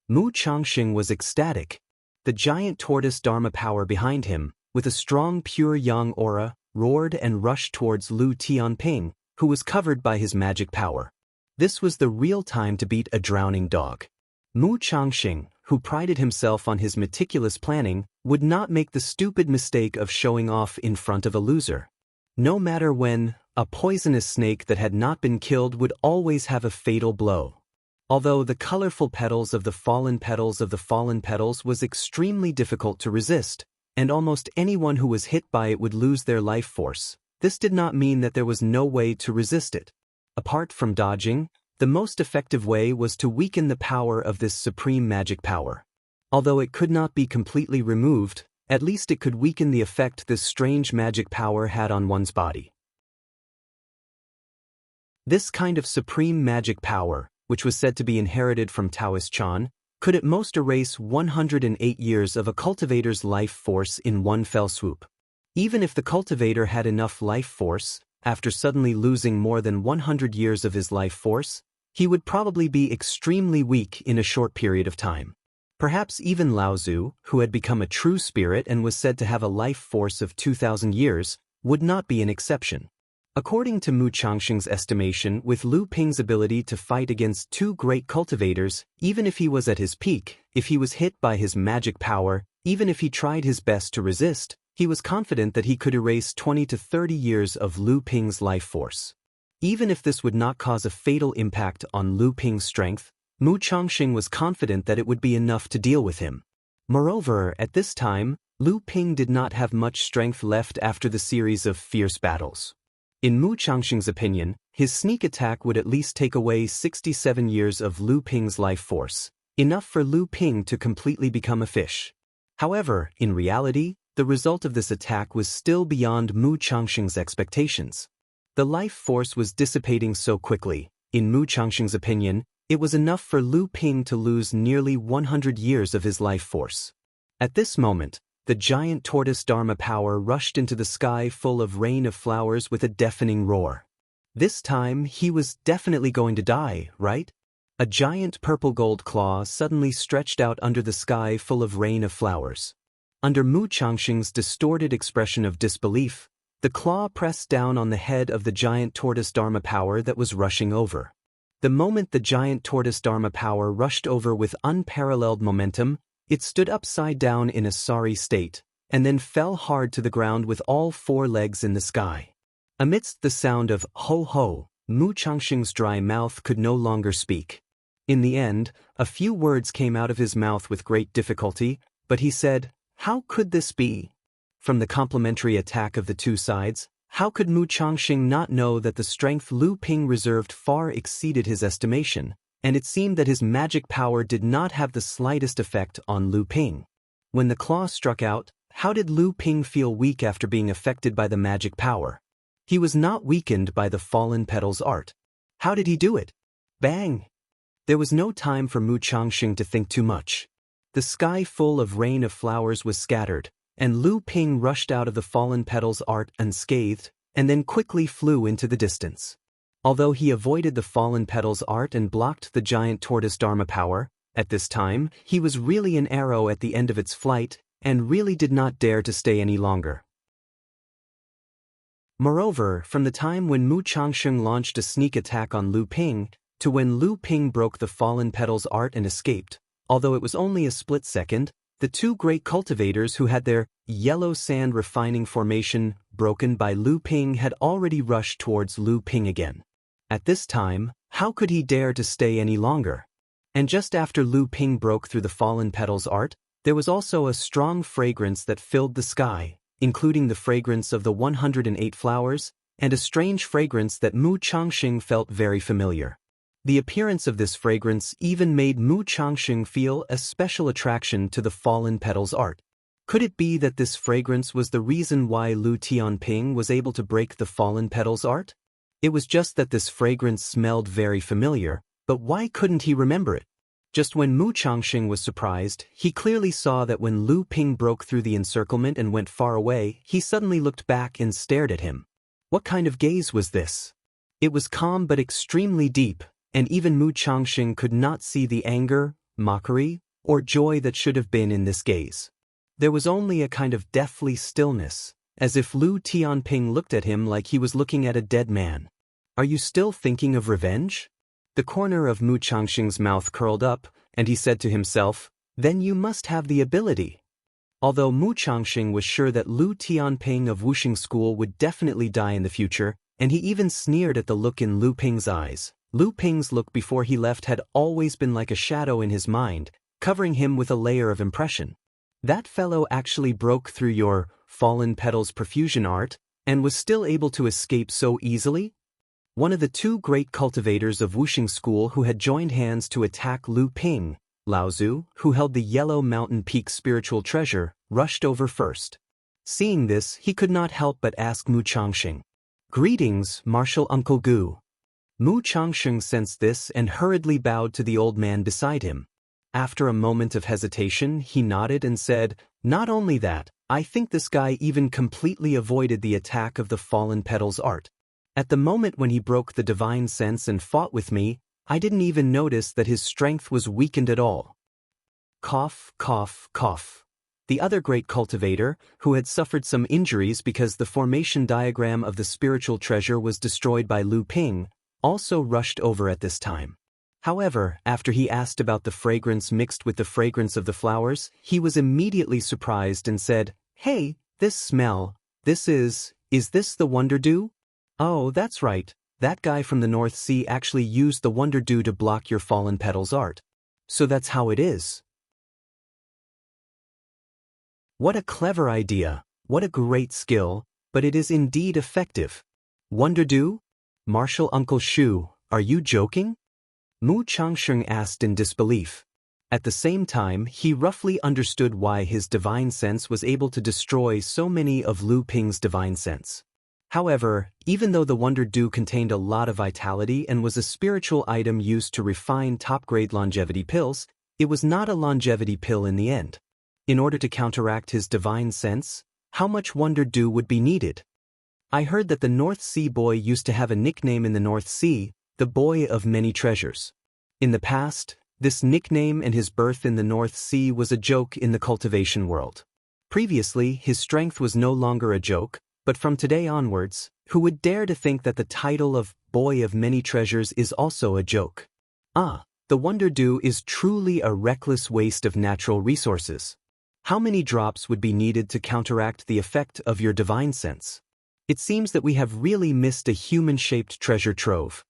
Mu Changsheng was ecstatic. The giant tortoise Dharma power behind him, with a strong pure yang aura, roared and rushed towards Lu Tianping, who was covered by his magic power. This was the real time to beat a drowning dog. Mu Changsheng, who prided himself on his meticulous planning, would not make the stupid mistake of showing off in front of a loser. No matter when, a poisonous snake that had not been killed would always have a fatal blow. Although the colorful petals of the fallen petals was extremely difficult to resist, and almost anyone who was hit by it would lose their life force, this did not mean that there was no way to resist it. Apart from dodging, the most effective way was to weaken the power of this supreme magic power. Although it could not be completely removed, at least it could weaken the effect this strange magic power had on one's body. This kind of supreme magic power, which was said to be inherited from Taoist Chan, could at most erase 108 years of a cultivator's life force in one fell swoop. Even if the cultivator had enough life force, after suddenly losing more than 100 years of his life force, he would probably be extremely weak in a short period of time. Perhaps even Lao Tzu, who had become a true spirit and was said to have a life force of 2,000 years, would not be an exception. According to Mu Changsheng's estimation, with Lu Ping's ability to fight against two great cultivators, even if he was at his peak, if he was hit by his magic power, even if he tried his best to resist, he was confident that he could erase 20 to 30 years of Lu Ping's life force. Even if this would not cause a fatal impact on Lu Ping's strength, Mu Changsheng was confident that it would be enough to deal with him. Moreover, at this time, Lu Ping did not have much strength left after the series of fierce battles. In Mu Changsheng's opinion, his sneak attack would at least take away 67 years of Lu Ping's life force, enough for Lu Ping to completely become a fish. However, in reality, the result of this attack was still beyond Mu Changsheng's expectations. The life force was dissipating so quickly. In Mu Changsheng's opinion, it was enough for Lu Ping to lose nearly 100 years of his life force. At this moment, the giant tortoise Dharma power rushed into the sky full of rain of flowers with a deafening roar. This time, he was definitely going to die, right? A giant purple gold claw suddenly stretched out under the sky full of rain of flowers. Under Mu Changsheng's distorted expression of disbelief, the claw pressed down on the head of the giant tortoise Dharma power that was rushing over. The moment the giant tortoise Dharma power rushed over with unparalleled momentum, it stood upside down in a sorry state, and then fell hard to the ground with all four legs in the sky. Amidst the sound of ho-ho, Mu Changsheng's dry mouth could no longer speak. In the end, a few words came out of his mouth with great difficulty, but he said, "How could this be?" From the complementary attack of the two sides, how could Mu Changsheng not know that the strength Lu Ping reserved far exceeded his estimation, and it seemed that his magic power did not have the slightest effect on Lu Ping. When the claw struck out, how did Lu Ping feel weak after being affected by the magic power? He was not weakened by the fallen petals art. How did he do it? Bang! There was no time for Mu Changsheng to think too much. The sky full of rain of flowers was scattered, and Lu Ping rushed out of the fallen petals art unscathed, and then quickly flew into the distance. Although he avoided the fallen petals art and blocked the giant tortoise Dharma power, at this time, he was really an arrow at the end of its flight, and really did not dare to stay any longer. Moreover, from the time when Mu Changsheng launched a sneak attack on Lu Ping, to when Lu Ping broke the fallen petals art and escaped, although it was only a split second, the two great cultivators who had their yellow sand refining formation broken by Lu Ping had already rushed towards Lu Ping again. At this time, how could he dare to stay any longer? And just after Lu Ping broke through the fallen petals art, there was also a strong fragrance that filled the sky, including the fragrance of the 108 flowers, and a strange fragrance that Mu Changxing felt very familiar. The appearance of this fragrance even made Mu Changxing feel a special attraction to the fallen petals art. Could it be that this fragrance was the reason why Lu Tianping was able to break the fallen petals art? It was just that this fragrance smelled very familiar, but why couldn't he remember it? Just when Mu Changxing was surprised, he clearly saw that when Lu Ping broke through the encirclement and went far away, he suddenly looked back and stared at him. What kind of gaze was this? It was calm but extremely deep, and even Mu Changxing could not see the anger, mockery, or joy that should have been in this gaze. There was only a kind of deathly stillness, as if Lu Tianping looked at him like he was looking at a dead man. Are you still thinking of revenge? The corner of Mu Changxing's mouth curled up, and he said to himself, then you must have the ability. Although Mu Changxing was sure that Lu Tianping of Wuxing School would definitely die in the future, and he even sneered at the look in Lu Ping's eyes, Lu Ping's look before he left had always been like a shadow in his mind, covering him with a layer of impression. That fellow actually broke through your fallen petals perfusion art, and was still able to escape so easily? One of the two great cultivators of Wuxing School who had joined hands to attack Lu Ping, Laozu, who held the Yellow Mountain Peak spiritual treasure, rushed over first. Seeing this, he could not help but ask Mu Changxing, "Greetings, Martial Uncle Gu." Mu Changxing sensed this and hurriedly bowed to the old man beside him. After a moment of hesitation, he nodded and said, "Not only that, I think this guy even completely avoided the attack of the fallen petals art. At the moment when he broke the divine sense and fought with me, I didn't even notice that his strength was weakened at all." Cough, cough, cough. The other great cultivator, who had suffered some injuries because the formation diagram of the spiritual treasure was destroyed by Lu Ping, also rushed over at this time. However, after he asked about the fragrance mixed with the fragrance of the flowers, he was immediately surprised and said, "Hey, this smell, is this the Wonder Dew? Oh, that's right, that guy from the North Sea actually used the Wonder Dew to block your fallen petals art. So that's how it is." What a clever idea, what a great skill, but it is indeed effective. Wonder Dew? Martial Uncle Shu, are you joking? Mu Changxing asked in disbelief. At the same time, he roughly understood why his divine sense was able to destroy so many of Lu Ping's divine sense. However, even though the Wonder Dew contained a lot of vitality and was a spiritual item used to refine top-grade longevity pills, it was not a longevity pill in the end. In order to counteract his divine sense, how much Wonder Dew would be needed? I heard that the North Sea boy used to have a nickname in the North Sea, the Boy of Many Treasures. In the past, this nickname and his birth in the North Sea was a joke in the cultivation world. Previously, his strength was no longer a joke, but from today onwards, who would dare to think that the title of Boy of Many Treasures is also a joke? The Wonder Dew is truly a reckless waste of natural resources. How many drops would be needed to counteract the effect of your divine sense? It seems that we have really missed a human-shaped treasure trove.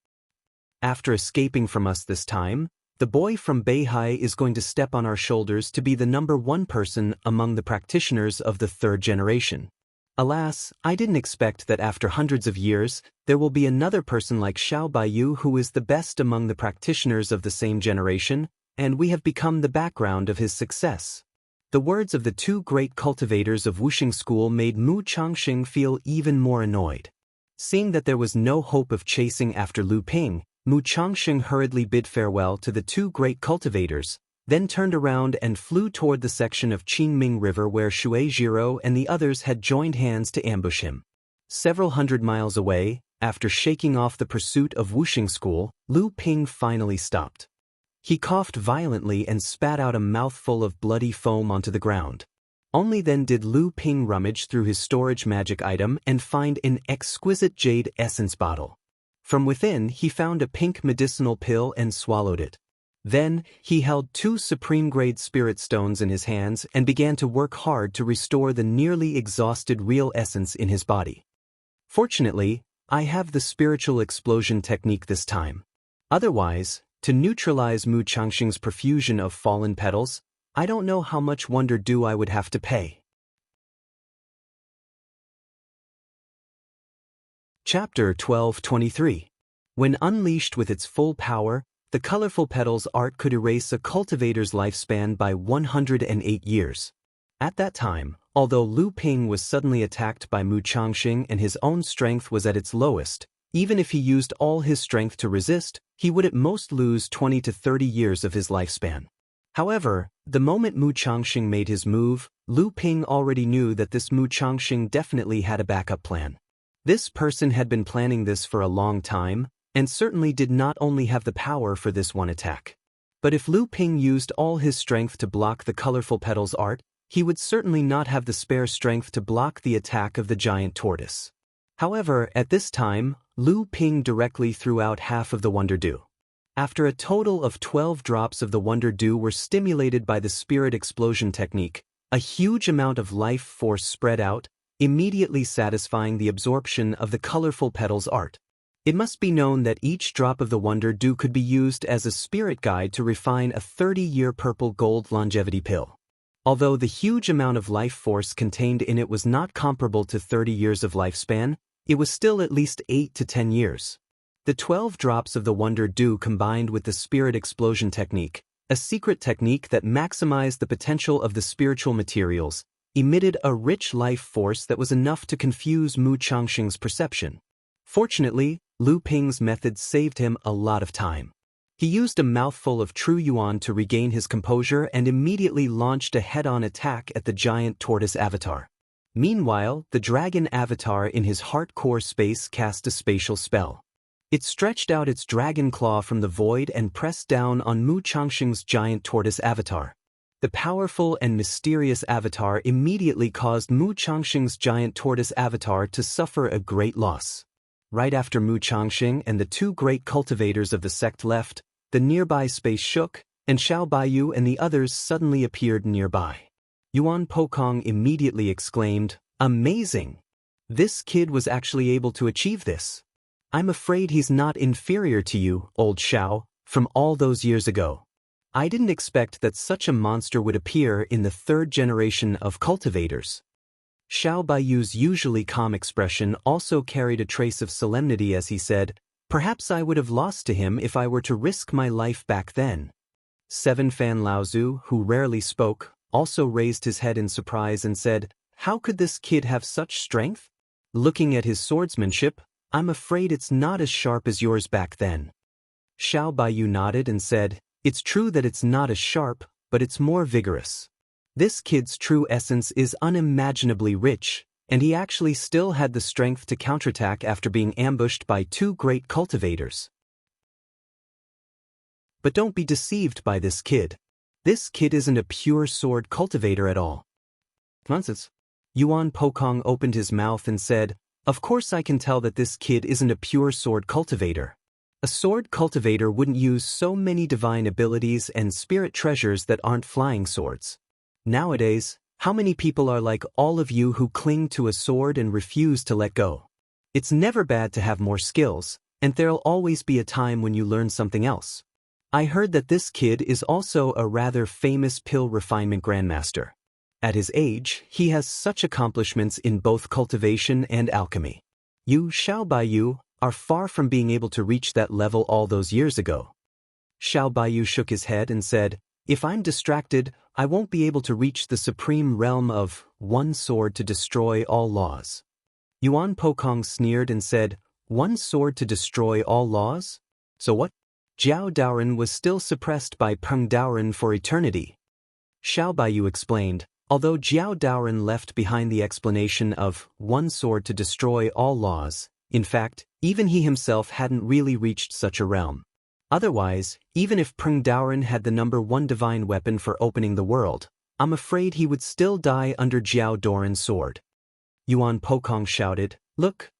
After escaping from us this time, the boy from Beihai is going to step on our shoulders to be the #1 person among the practitioners of the 3rd generation. Alas, I didn't expect that after hundreds of years, there will be another person like Xiao Baiyu who is the best among the practitioners of the same generation, and we have become the background of his success. The words of the two great cultivators of Wuxing School made Mu Changxing feel even more annoyed. Seeing that there was no hope of chasing after Lu Ping, Mu Changxing hurriedly bid farewell to the two great cultivators, then turned around and flew toward the section of Qingming River where Shueijiro and the others had joined hands to ambush him. Several hundred miles away, after shaking off the pursuit of Wuxing School, Lu Ping finally stopped. He coughed violently and spat out a mouthful of bloody foam onto the ground. Only then did Lu Ping rummage through his storage magic item and find an exquisite jade essence bottle. From within, he found a pink medicinal pill and swallowed it. Then, he held 2 supreme-grade spirit stones in his hands and began to work hard to restore the nearly exhausted real essence in his body. Fortunately, I have the spiritual explosion technique this time. Otherwise, to neutralize Mu Changxing's profusion of fallen petals, I don't know how much wonder dew I would have to pay. Chapter 12:23. When unleashed with its full power, the colorful petals art could erase a cultivator's lifespan by 108 years. At that time, although Lu Ping was suddenly attacked by Mu Changxing and his own strength was at its lowest, even if he used all his strength to resist, he would at most lose 20 to 30 years of his lifespan. However, the moment Mu Changxing made his move, Lu Ping already knew that this Mu Changxing definitely had a backup plan. This person had been planning this for a long time, and certainly did not only have the power for this one attack. But if Lu Ping used all his strength to block the colorful petals art, he would certainly not have the spare strength to block the attack of the giant tortoise. However, at this time, Lu Ping directly threw out half of the Wonder Dew. After a total of 12 drops of the Wonder Dew were stimulated by the spirit explosion technique, a huge amount of life force spread out, immediately satisfying the absorption of the colorful petals art. It must be known that each drop of the Wonder Dew could be used as a spirit guide to refine a 30-year purple gold longevity pill. Although the huge amount of life force contained in it was not comparable to 30 years of lifespan, it was still at least 8 to 10 years. The 12 drops of the Wonder Dew combined with the spirit explosion technique, a secret technique that maximized the potential of the spiritual materials, emitted a rich life force that was enough to confuse Mu Changxing's perception. Fortunately, Lu Ping's method saved him a lot of time. He used a mouthful of true yuan to regain his composure and immediately launched a head-on attack at the giant tortoise avatar. Meanwhile, the dragon avatar in his heart core space cast a spatial spell. It stretched out its dragon claw from the void and pressed down on Mu Changxing's giant tortoise avatar. The powerful and mysterious avatar immediately caused Mu Changxing's giant tortoise avatar to suffer a great loss. Right after Mu Changxing and the 2 great cultivators of the sect left, the nearby space shook, and Xiao Baiyu and the others suddenly appeared nearby. Yuan Pokong immediately exclaimed, "Amazing! This kid was actually able to achieve this. I'm afraid he's not inferior to you, old Xiao, from all those years ago. I didn't expect that such a monster would appear in the 3rd generation of cultivators." Xiao Baiyu's usually calm expression also carried a trace of solemnity as he said, "Perhaps I would have lost to him if I were to risk my life back then." 7 Fan Laozu, who rarely spoke, also raised his head in surprise and said, "How could this kid have such strength? Looking at his swordsmanship, I'm afraid it's not as sharp as yours back then." Xiao Baiyu nodded and said, "It's true that it's not as sharp, but it's more vigorous. This kid's true essence is unimaginably rich, and he actually still had the strength to counterattack after being ambushed by 2 great cultivators. But don't be deceived by this kid. This kid isn't a pure sword cultivator at all." Nonsense. Yuan Pokong opened his mouth and said, "Of course I can tell that this kid isn't a pure sword cultivator. A sword cultivator wouldn't use so many divine abilities and spirit treasures that aren't flying swords. Nowadays, how many people are like all of you who cling to a sword and refuse to let go? It's never bad to have more skills, and there'll always be a time when you learn something else. I heard that this kid is also a rather famous pill refinement grandmaster. At his age, he has such accomplishments in both cultivation and alchemy. You, Xiao Baiyu, are far from being able to reach that level all those years ago." Xiao Baiyu shook his head and said, "If I'm distracted, I won't be able to reach the supreme realm of one sword to destroy all laws." Yuan Pokong sneered and said, "One sword to destroy all laws? So what? Jiao Daoren was still suppressed by Peng Daoren for eternity. Xiao Baiyu explained, although Jiao Daoren left behind the explanation of one sword to destroy all laws. In fact, even he himself hadn't really reached such a realm. Otherwise, even if Peng Daoren had the #1 divine weapon for opening the world, I'm afraid he would still die under Jiao Daoren's sword. Yuan Pokong shouted, Look,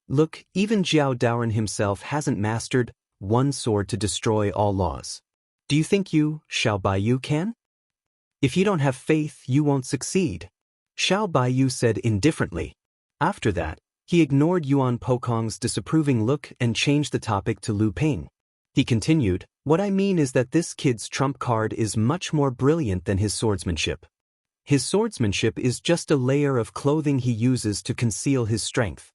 even Jiao Daoren himself hasn't mastered one sword to destroy all laws. Do you think you, Xiao Baiyu, can? If you don't have faith, you won't succeed, Xiao Baiyu said indifferently. After that, he ignored Yuan Pokong's disapproving look and changed the topic to Lu Ping. He continued, What I mean is that this kid's trump card is much more brilliant than his swordsmanship. His swordsmanship is just a layer of clothing he uses to conceal his strength.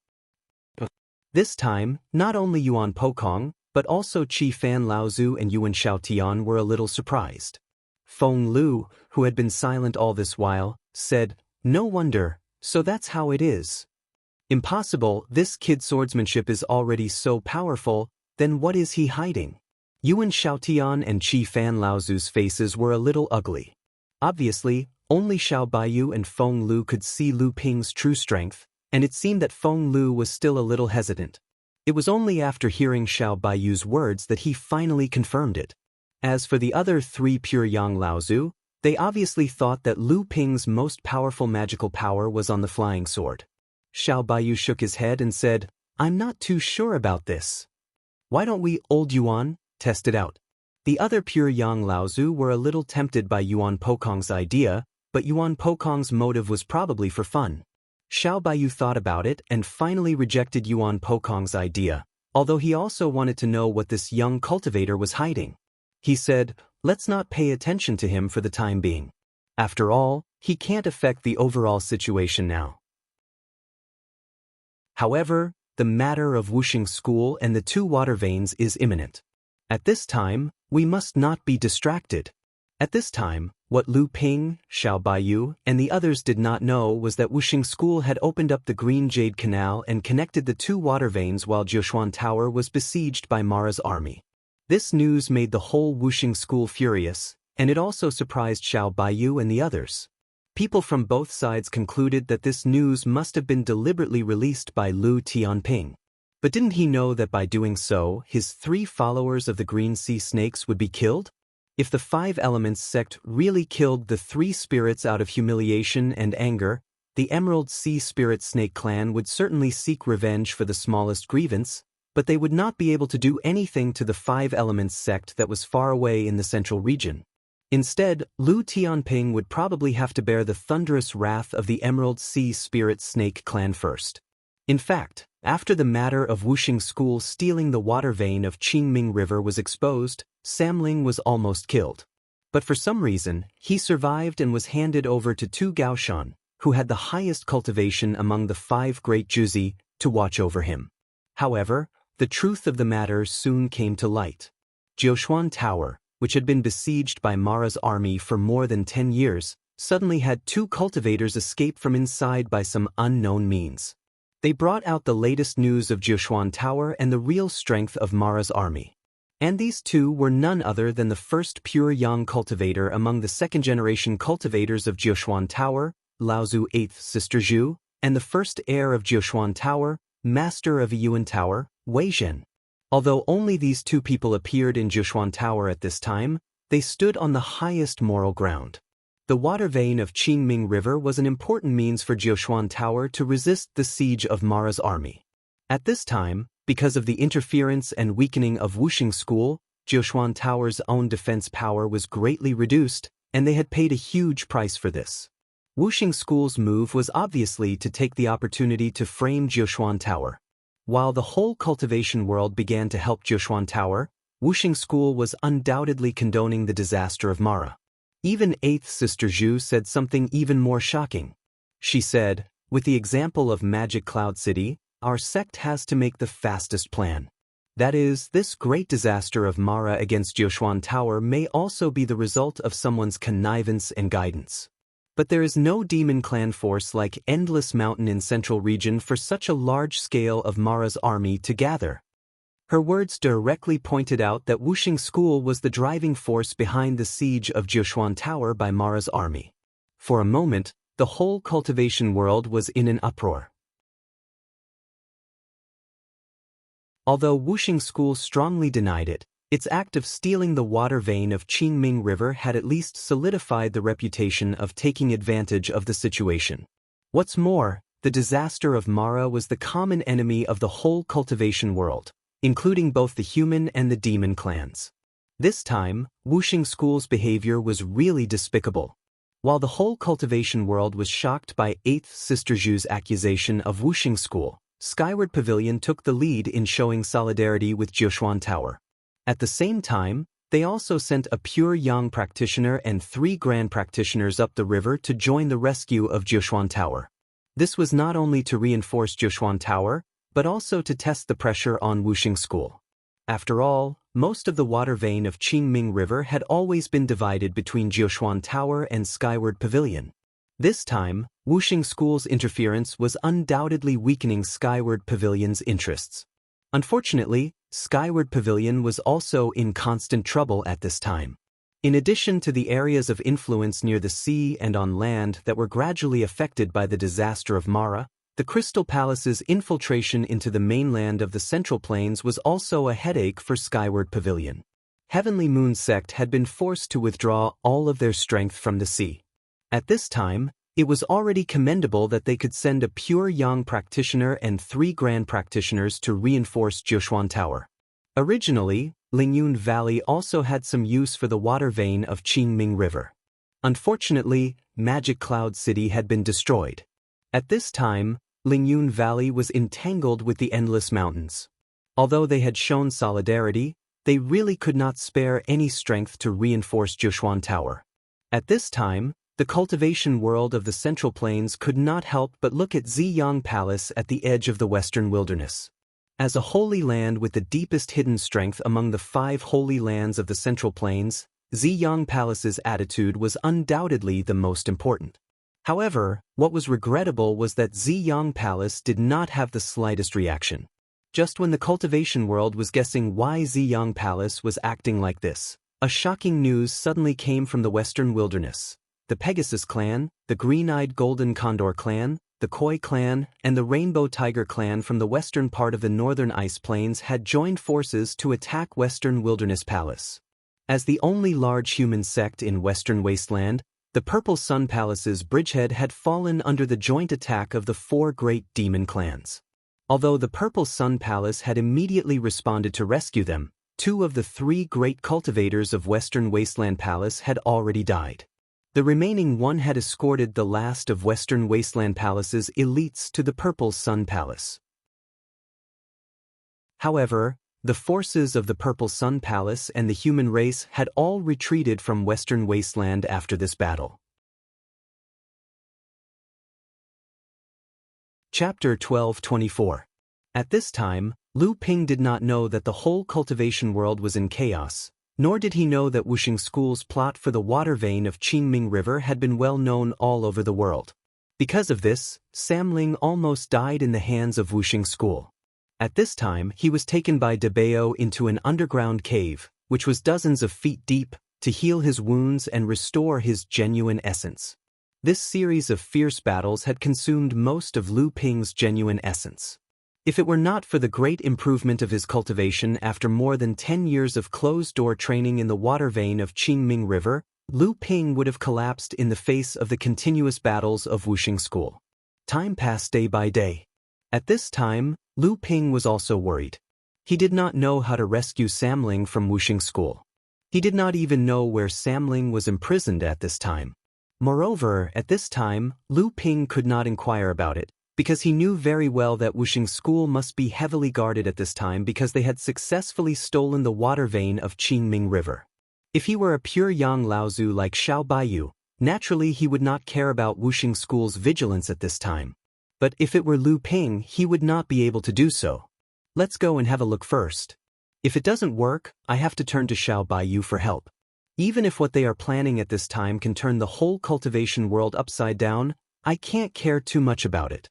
This time, not only Yuan Pokong, but also Qi Fan Laozu and Yuan Xiaotian were a little surprised. Feng Lu, who had been silent all this while, said, No wonder, so that's how it is. Impossible, this kid's swordsmanship is already so powerful, then what is he hiding? Yuan Xiaotian and Qi Fan Laozu's faces were a little ugly. Obviously, only Xiao Baiyu and Feng Lu could see Lu Ping's true strength, and it seemed that Feng Lu was still a little hesitant. It was only after hearing Xiao Baiyu's words that he finally confirmed it. As for the other 3 pure Yang Laozu, they obviously thought that Lu Ping's most powerful magical power was on the flying sword. Xiao Baiyu shook his head and said, I'm not too sure about this. Why don't we, old Yuan, test it out? The other pure Yang Laozu were a little tempted by Yuan Pokong's idea, but Yuan Pokong's motive was probably for fun. Xiao Baiyu thought about it and finally rejected Yuan Pokong's idea, although he also wanted to know what this young cultivator was hiding. He said, Let's not pay attention to him for the time being. After all, he can't affect the overall situation now. However, the matter of Wuxing School and the 2 water veins is imminent. At this time, we must not be distracted. At this time, what Lu Ping, Xiao Baiyu, and the others did not know was that Wuxing School had opened up the Green Jade Canal and connected the 2 water veins while Jiushuan Tower was besieged by Mara's army. This news made the whole Wuxing School furious, and it also surprised Xiao Baiyu and the others. People from both sides concluded that this news must have been deliberately released by Lu Tianping. But didn't he know that by doing so, his 3 followers of the Green Sea Snakes would be killed? If the 5 Elements sect really killed the 3 spirits out of humiliation and anger, the Emerald Sea Spirit Snake clan would certainly seek revenge for the smallest grievance, but they would not be able to do anything to the 5 Elements sect that was far away in the central region. Instead, Lu Tianping would probably have to bear the thunderous wrath of the Emerald Sea Spirit Snake clan first. In fact, after the matter of Wuxing School stealing the water vein of Qingming River was exposed, Samling was almost killed. But for some reason, he survived and was handed over to 2 Gaoshan, who had the highest cultivation among the 5 great Juzi, to watch over him. However, the truth of the matter soon came to light. Jiushuan Tower, which had been besieged by Mara's army for more than 10 years, suddenly had 2 cultivators escape from inside by some unknown means. They brought out the latest news of Jiushuan Tower and the real strength of Mara's army. And these 2 were none other than the first pure Yang cultivator among the 2nd-generation cultivators of Jiushuan Tower, Laozu 8th Sister Zhu, and the first heir of Jiushuan Tower, Master of Yuan Tower, Wei Zhen. Although only these 2 people appeared in Jiushuan Tower at this time, they stood on the highest moral ground. The water vein of Qingming River was an important means for Jiushuan Tower to resist the siege of Mara's army. At this time, because of the interference and weakening of Wuxing School, Jiushuan Tower's own defense power was greatly reduced, and they had paid a huge price for this. Wuxing School's move was obviously to take the opportunity to frame Jiushuan Tower. While the whole cultivation world began to help Jiushuan Tower, Wuxing School was undoubtedly condoning the disaster of Mara. Even 8th Sister Zhu said something even more shocking. She said, with the example of Magic Cloud City, our sect has to make the fastest plan. That is, this great disaster of Mara against Jiushuan Tower may also be the result of someone's connivance and guidance. But there is no demon clan force like Endless Mountain in Central Region for such a large scale of Mara's army to gather. Her words directly pointed out that Wuxing School was the driving force behind the siege of Jiushuan Tower by Mara's army. For a moment, the whole cultivation world was in an uproar. Although Wuxing School strongly denied it, its act of stealing the water vein of Qingming River had at least solidified the reputation of taking advantage of the situation. What's more, the disaster of Mara was the common enemy of the whole cultivation world, including both the human and the demon clans. This time, Wuxing School's behavior was really despicable. While the whole cultivation world was shocked by 8th Sister Zhu's accusation of Wuxing School, Skyward Pavilion took the lead in showing solidarity with Jiushuan Tower. At the same time, they also sent a pure yang practitioner and 3 grand practitioners up the river to join the rescue of Jiushuan Tower. This was not only to reinforce Jiushuan Tower, but also to test the pressure on Wuxing School. After all, most of the water vein of Qingming River had always been divided between Jiushuan Tower and Skyward Pavilion. This time, Wuxing School's interference was undoubtedly weakening Skyward Pavilion's interests. Unfortunately, Skyward Pavilion was also in constant trouble at this time. In addition to the areas of influence near the sea and on land that were gradually affected by the disaster of Mara, the Crystal Palace's infiltration into the mainland of the Central Plains was also a headache for Skyward Pavilion. Heavenly Moon Sect had been forced to withdraw all of their strength from the sea. At this time, it was already commendable that they could send a pure yang practitioner and 3 grand practitioners to reinforce Jiushuan Tower. Originally, Lingyun Valley also had some use for the water vein of Qingming River. Unfortunately, Magic Cloud City had been destroyed. At this time, Lingyun Valley was entangled with the Endless Mountains. Although they had shown solidarity, they really could not spare any strength to reinforce Jiushuan Tower. At this time, the cultivation world of the Central Plains could not help but look at Ziyang Palace at the edge of the Western Wilderness. As a holy land with the deepest hidden strength among the 5 holy lands of the Central Plains, Ziyang Palace's attitude was undoubtedly the most important. However, what was regrettable was that Ziyang Palace did not have the slightest reaction. Just when the cultivation world was guessing why Ziyang Palace was acting like this, a shocking news suddenly came from the Western Wilderness. The Pegasus clan, the Green-Eyed Golden Condor clan, the Koi clan, and the Rainbow Tiger clan from the western part of the northern ice plains had joined forces to attack Western Wilderness Palace. As the only large human sect in Western Wasteland, the Purple Sun Palace's bridgehead had fallen under the joint attack of the 4 great demon clans. Although the Purple Sun Palace had immediately responded to rescue them, 2 of the 3 great cultivators of Western Wasteland Palace had already died. The remaining one had escorted the last of Western Wasteland Palace's elites to the Purple Sun Palace. However, the forces of the Purple Sun Palace and the human race had all retreated from Western Wasteland after this battle. Chapter 12:24. At this time, Lu Ping did not know that the whole cultivation world was in chaos, nor did he know that Wuxing School's plot for the water vein of Qingming River had been well known all over the world. Because of this, Sam Ling almost died in the hands of Wuxing School. At this time, he was taken by Debeo into an underground cave, which was dozens of feet deep, to heal his wounds and restore his genuine essence. This series of fierce battles had consumed most of Lu Ping's genuine essence. If it were not for the great improvement of his cultivation after more than 10 years of closed-door training in the water vein of Qingming River, Lu Ping would have collapsed in the face of the continuous battles of Wuxing School. Time passed day by day. At this time, Lu Ping was also worried. He did not know how to rescue Sam Ling from Wuxing School. He did not even know where Sam Ling was imprisoned at this time. Moreover, at this time, Lu Ping could not inquire about it, because he knew very well that Wuxing School must be heavily guarded at this time because they had successfully stolen the water vein of Qingming River. If he were a pure Yang Laozu like Xiao Baiyu, naturally he would not care about Wuxing School's vigilance at this time. But if it were Lu Ping, he would not be able to do so. Let's go and have a look first. If it doesn't work, I have to turn to Xiao Baiyu for help. Even if what they are planning at this time can turn the whole cultivation world upside down, I can't care too much about it.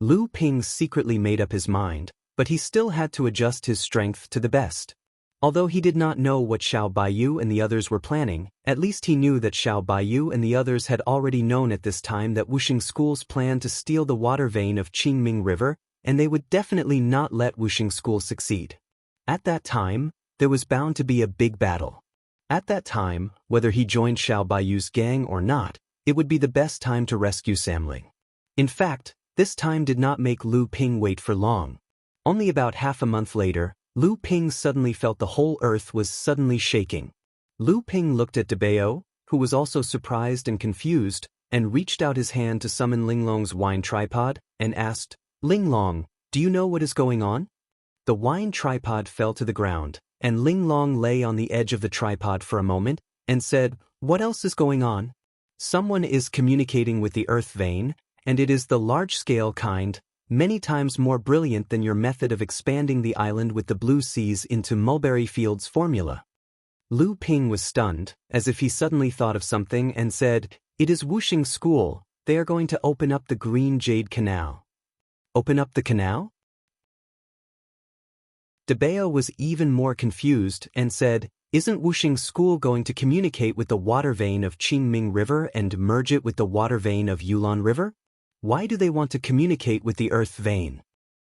Lu Ping secretly made up his mind, but he still had to adjust his strength to the best. Although he did not know what Xiao Baiyu and the others were planning, at least he knew that Xiao Baiyu and the others had already known at this time that Wuxing School's plan to steal the water vein of Qingming River, and they would definitely not let Wuxing School succeed. At that time, there was bound to be a big battle. At that time, whether he joined Xiao Baiyu's gang or not, it would be the best time to rescue Samling. In fact, this time did not make Lu Ping wait for long. Only about half a month later, Lu Ping suddenly felt the whole earth was suddenly shaking. Lu Ping looked at Debao, who was also surprised and confused, and reached out his hand to summon Linglong's wine tripod, and asked, "Linglong, do you know what is going on?" The wine tripod fell to the ground, and Linglong lay on the edge of the tripod for a moment, and said, "What else is going on?" "Someone is communicating with the earth vein, and it is the large-scale kind, many times more brilliant than your method of expanding the island with the blue seas into mulberry fields formula." Lu Ping was stunned, as if he suddenly thought of something, and said, "It is Wuxing School, they are going to open up the Green Jade Canal." "Open up the canal?" Debao was even more confused and said, "Isn't Wuxing School going to communicate with the water vein of Qingming River and merge it with the water vein of Yulon River? Why do they want to communicate with the earth vein?"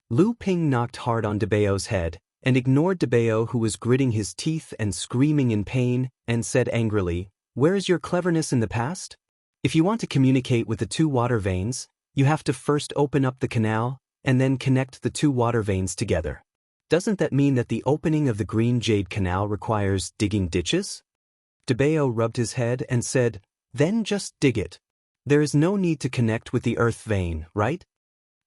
Lu Ping knocked hard on Debao's head, and ignored Debao, who was gritting his teeth and screaming in pain, and said angrily, "Where is your cleverness in the past? If you want to communicate with the two water veins, you have to first open up the canal, and then connect the two water veins together. Doesn't that mean that the opening of the Green Jade Canal requires digging ditches?" Debao rubbed his head and said, "Then just dig it. There is no need to connect with the earth vein, right?"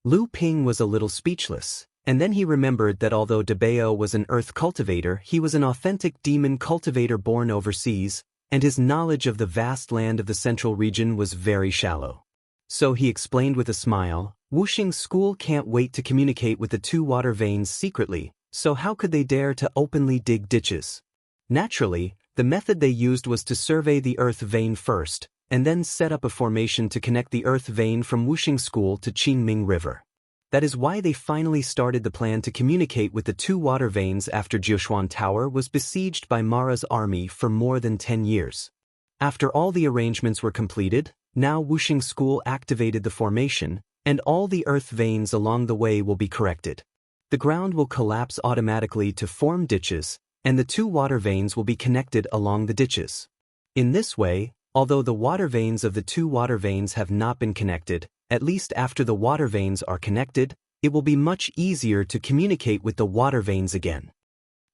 Lu Ping was a little speechless, and then he remembered that although Debao was an earth cultivator, he was an authentic demon cultivator born overseas, and his knowledge of the vast land of the central region was very shallow. So he explained with a smile, "Wuxing School can't wait to communicate with the two water veins secretly, so how could they dare to openly dig ditches? Naturally, the method they used was to survey the earth vein first, and then set up a formation to connect the earth vein from Wuxing School to Qingming River. That is why they finally started the plan to communicate with the two water veins after Jiushuan Tower was besieged by Mara's army for more than 10 years. After all the arrangements were completed, now Wuxing School activated the formation, and all the earth veins along the way will be corrected. The ground will collapse automatically to form ditches, and the two water veins will be connected along the ditches. In this way, although the water veins of the two water veins have not been connected, at least after the water veins are connected, it will be much easier to communicate with the water veins again."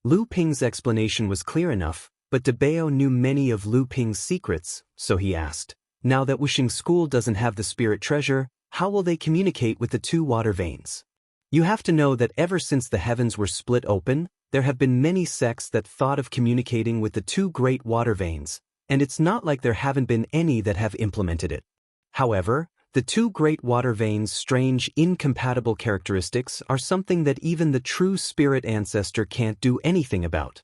Lu Ping's explanation was clear enough, but Debao knew many of Lu Ping's secrets, so he asked, "Now that Wuxing School doesn't have the spirit treasure, how will they communicate with the two water veins? You have to know that ever since the heavens were split open, there have been many sects that thought of communicating with the two great water veins, and it's not like there haven't been any that have implemented it. However, the two great water veins' strange incompatible characteristics are something that even the true spirit ancestor can't do anything about."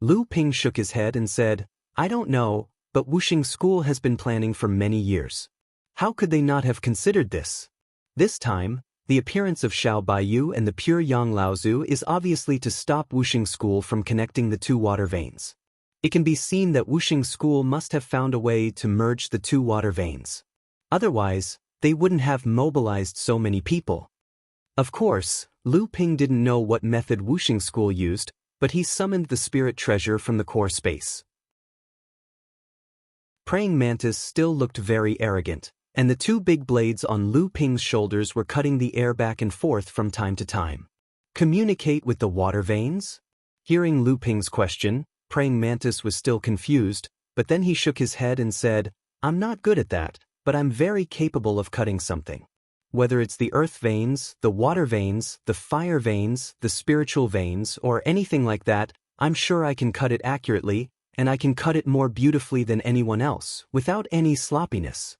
Lu Ping shook his head and said, "I don't know, but Wuxing School has been planning for many years. How could they not have considered this? This time, the appearance of Xiao Baiyu and the pure Yang Laozu is obviously to stop Wuxing School from connecting the two water veins. It can be seen that Wuxing School must have found a way to merge the two water veins. Otherwise, they wouldn't have mobilized so many people." Of course, Lu Ping didn't know what method Wuxing School used, but he summoned the spirit treasure from the core space. Praying Mantis still looked very arrogant, and the two big blades on Lu Ping's shoulders were cutting the air back and forth from time to time. "Communicate with the water veins?" Hearing Lu Ping's question, Praying Mantis was still confused, but then he shook his head and said, "I'm not good at that, but I'm very capable of cutting something. Whether it's the earth veins, the water veins, the fire veins, the spiritual veins, or anything like that, I'm sure I can cut it accurately, and I can cut it more beautifully than anyone else, without any sloppiness."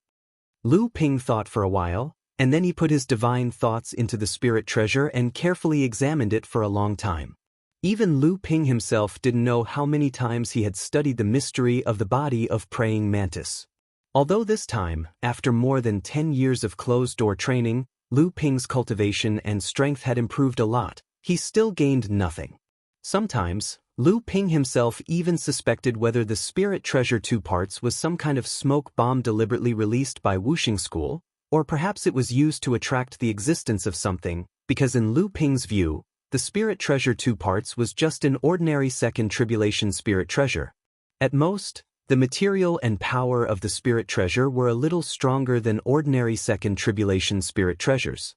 Lu Ping thought for a while, and then he put his divine thoughts into the spirit treasure and carefully examined it for a long time. Even Lu Ping himself didn't know how many times he had studied the mystery of the body of Praying Mantis. Although this time, after more than 10 years of closed-door training, Lu Ping's cultivation and strength had improved a lot, he still gained nothing. Sometimes, Lu Ping himself even suspected whether the Spirit Treasure 2 parts was some kind of smoke bomb deliberately released by Wuxing School, or perhaps it was used to attract the existence of something, because in Lu Ping's view, the Spirit Treasure 2 parts was just an ordinary second tribulation spirit treasure. At most, the material and power of the spirit treasure were a little stronger than ordinary second tribulation spirit treasures.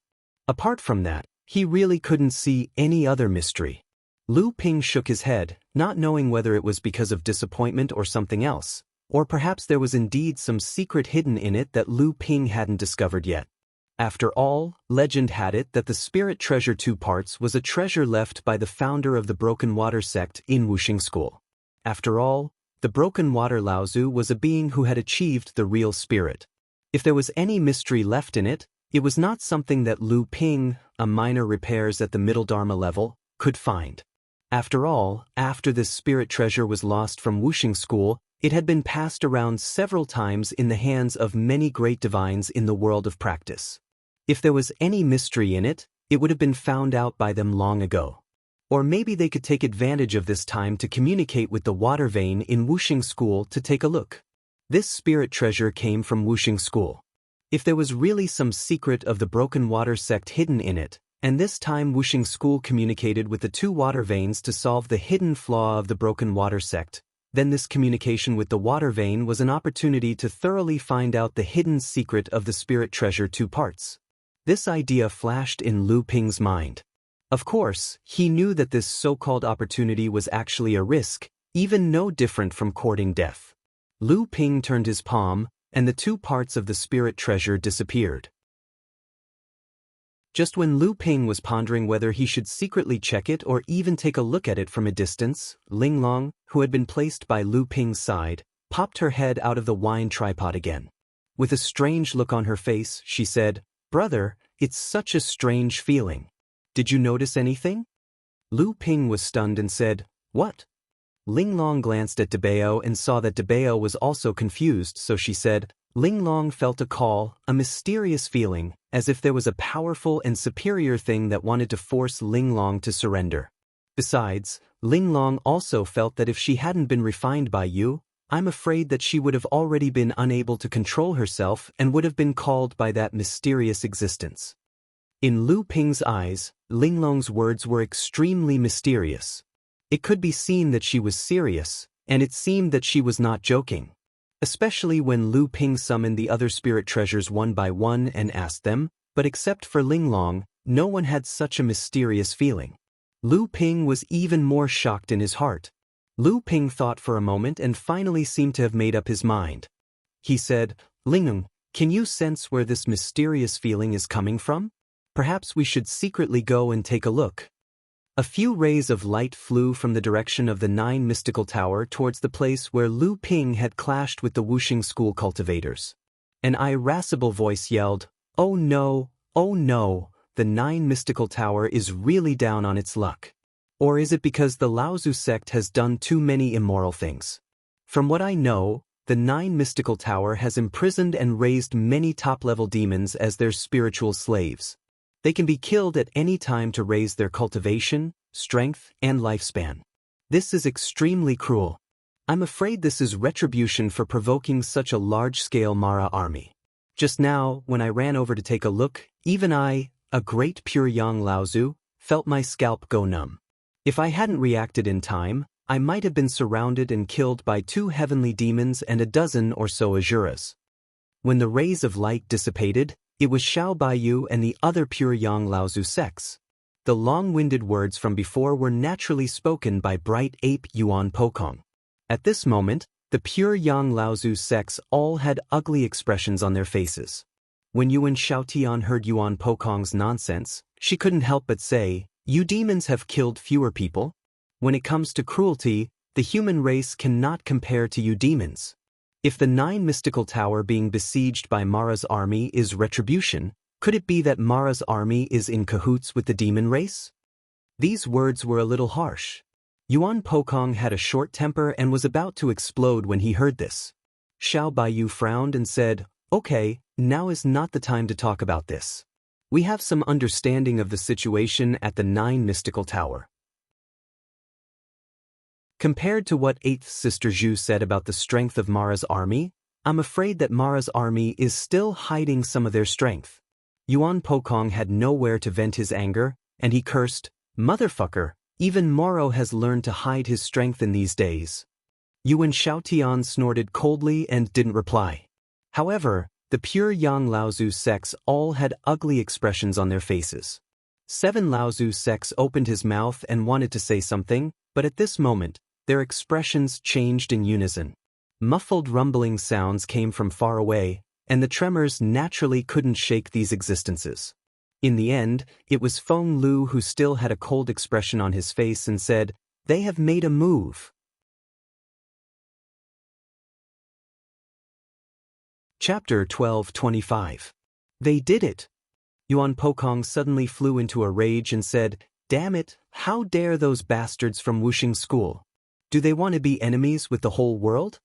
Apart from that, he really couldn't see any other mystery. Lu Ping shook his head, not knowing whether it was because of disappointment or something else, or perhaps there was indeed some secret hidden in it that Lu Ping hadn't discovered yet. After all, legend had it that the Spirit Treasure 2 parts was a treasure left by the founder of the Broken Water sect in Wuxing School. After all, the Broken Water Laozu was a being who had achieved the real spirit. If there was any mystery left in it, it was not something that Lu Ping, a minor repairs at the Middle Dharma level, could find. After all, after this spirit treasure was lost from Wuxing School, it had been passed around several times in the hands of many great divines in the world of practice. If there was any mystery in it, it would have been found out by them long ago. Or maybe they could take advantage of this time to communicate with the water vein in Wuxing School to take a look. This spirit treasure came from Wuxing School. If there was really some secret of the Broken Water sect hidden in it, and this time Wuxing School communicated with the two water veins to solve the hidden flaw of the Broken Water sect, then this communication with the water vein was an opportunity to thoroughly find out the hidden secret of the Spirit Treasure 2 parts. This idea flashed in Lu Ping's mind. Of course, he knew that this so-called opportunity was actually a risk, even no different from courting death. Lu Ping turned his palm, and the 2 parts of the Spirit Treasure disappeared. Just when Lu Ping was pondering whether he should secretly check it or even take a look at it from a distance, Linglong, who had been placed by Lu Ping's side, popped her head out of the wine tripod again. With a strange look on her face, she said, "Brother, it's such a strange feeling. Did you notice anything?" Lu Ping was stunned and said, "What?" Linglong glanced at Debao and saw that Debao was also confused, so she said, Linglong felt a call, a mysterious feeling, as if there was a powerful and superior thing that wanted to force Linglong to surrender. Besides, Linglong also felt that if she hadn't been refined by you, I'm afraid that she would have already been unable to control herself and would have been called by that mysterious existence. In Lu Ping's eyes, Linglong's words were extremely mysterious. It could be seen that she was serious, and it seemed that she was not joking. Especially when Lu Ping summoned the other spirit treasures one by one and asked them, but except for Linglong, no one had such a mysterious feeling. Lu Ping was even more shocked in his heart. Lu Ping thought for a moment and finally seemed to have made up his mind. He said, Linglong, can you sense where this mysterious feeling is coming from? Perhaps we should secretly go and take a look. A few rays of light flew from the direction of the 9 mystical tower towards the place where Lu Ping had clashed with the Wuxing School cultivators. An irascible voice yelled, oh no, the 9 mystical tower is really down on its luck. Or is it because the Laozu sect has done too many immoral things? From what I know, the 9 mystical tower has imprisoned and raised many top-level demons as their spiritual slaves. They can be killed at any time to raise their cultivation, strength, and lifespan. This is extremely cruel. I'm afraid this is retribution for provoking such a large-scale Mara army. Just now, when I ran over to take a look, even I, a great pure Yang Laozu, felt my scalp go numb. If I hadn't reacted in time, I might have been surrounded and killed by 2 heavenly demons and a dozen or so Asuras. When the rays of light dissipated, it was Xiao Baiyu and the other pure Yang Laozu sects. The long-winded words from before were naturally spoken by bright ape Yuan Pokong. At this moment, the pure Yang Laozu sects all had ugly expressions on their faces. When Yuan Xiaotian heard Yuan Pokong's nonsense, she couldn't help but say, you demons have killed fewer people. When it comes to cruelty, the human race cannot compare to you demons. If the 9 mystical tower being besieged by Mara's army is retribution, could it be that Mara's army is in cahoots with the demon race? These words were a little harsh. Yuan Pokong had a short temper and was about to explode when he heard this. Xiao Baiyu frowned and said, okay, now is not the time to talk about this. we have some understanding of the situation at the Nine Mystical Tower. Compared to what 8th Sister Zhu said about the strength of Mara's army, I'm afraid that Mara's army is still hiding some of their strength. Yuan Pokong had nowhere to vent his anger, and he cursed, "Motherfucker, even Moro has learned to hide his strength in these days." Yuan Xiaotian snorted coldly and didn't reply. However, the pure Yang Laozu sects all had ugly expressions on their faces. 7 Laozu sects opened his mouth and wanted to say something, but at this moment, their expressions changed in unison. Muffled rumbling sounds came from far away, and the tremors naturally couldn't shake these existences. In the end, it was Feng Lu who still had a cold expression on his face and said, "They have made a move." Chapter 12:25. They did it. Yuan Pokong suddenly flew into a rage and said, "Damn it, how dare those bastards from Wuxing School? Do they want to be enemies with the whole world?"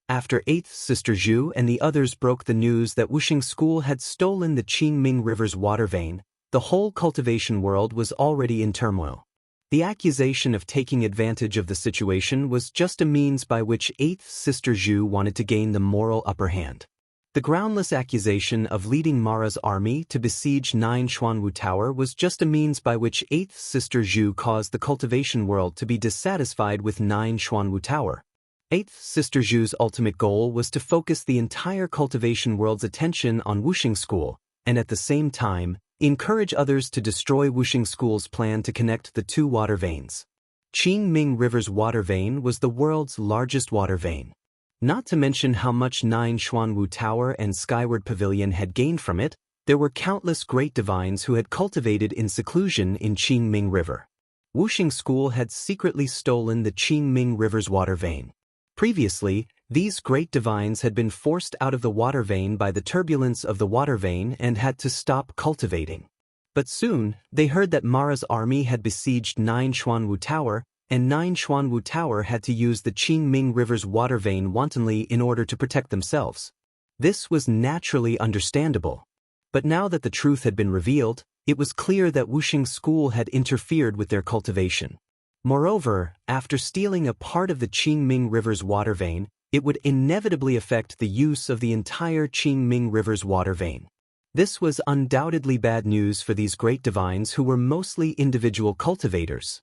After 8th Sister Zhu and the others broke the news that Wuxing School had stolen the Qingming River's water vein, the whole cultivation world was already in turmoil. The accusation of taking advantage of the situation was just a means by which 8th Sister Zhu wanted to gain the moral upper hand. The groundless accusation of leading Mara's army to besiege 9 Xuanwu Tower was just a means by which 8th Sister Zhu caused the cultivation world to be dissatisfied with 9 Xuanwu Tower. 8th Sister Zhu's ultimate goal was to focus the entire cultivation world's attention on Wuxing School, and at the same time, encourage others to destroy Wuxing School's plan to connect the 2 water veins. Qingming River's water vein was the world's largest water vein. Not to mention how much 9 Xuanwu Tower and Skyward Pavilion had gained from it, there were countless great divines who had cultivated in seclusion in Qingming River. Wuxing School had secretly stolen the Qingming River's water vein. Previously, these great divines had been forced out of the water vein by the turbulence of the water vein and had to stop cultivating. But soon, they heard that Mara's army had besieged 9 Xuanwu Tower, and 9 Xuanwu Tower had to use the Qingming River's water vein wantonly in order to protect themselves. This was naturally understandable. But now that the truth had been revealed, it was clear that Wuxing School had interfered with their cultivation. Moreover, after stealing a part of the Qingming River's water vein, it would inevitably affect the use of the entire Qingming River's water vein. This was undoubtedly bad news for these great divines who were mostly individual cultivators.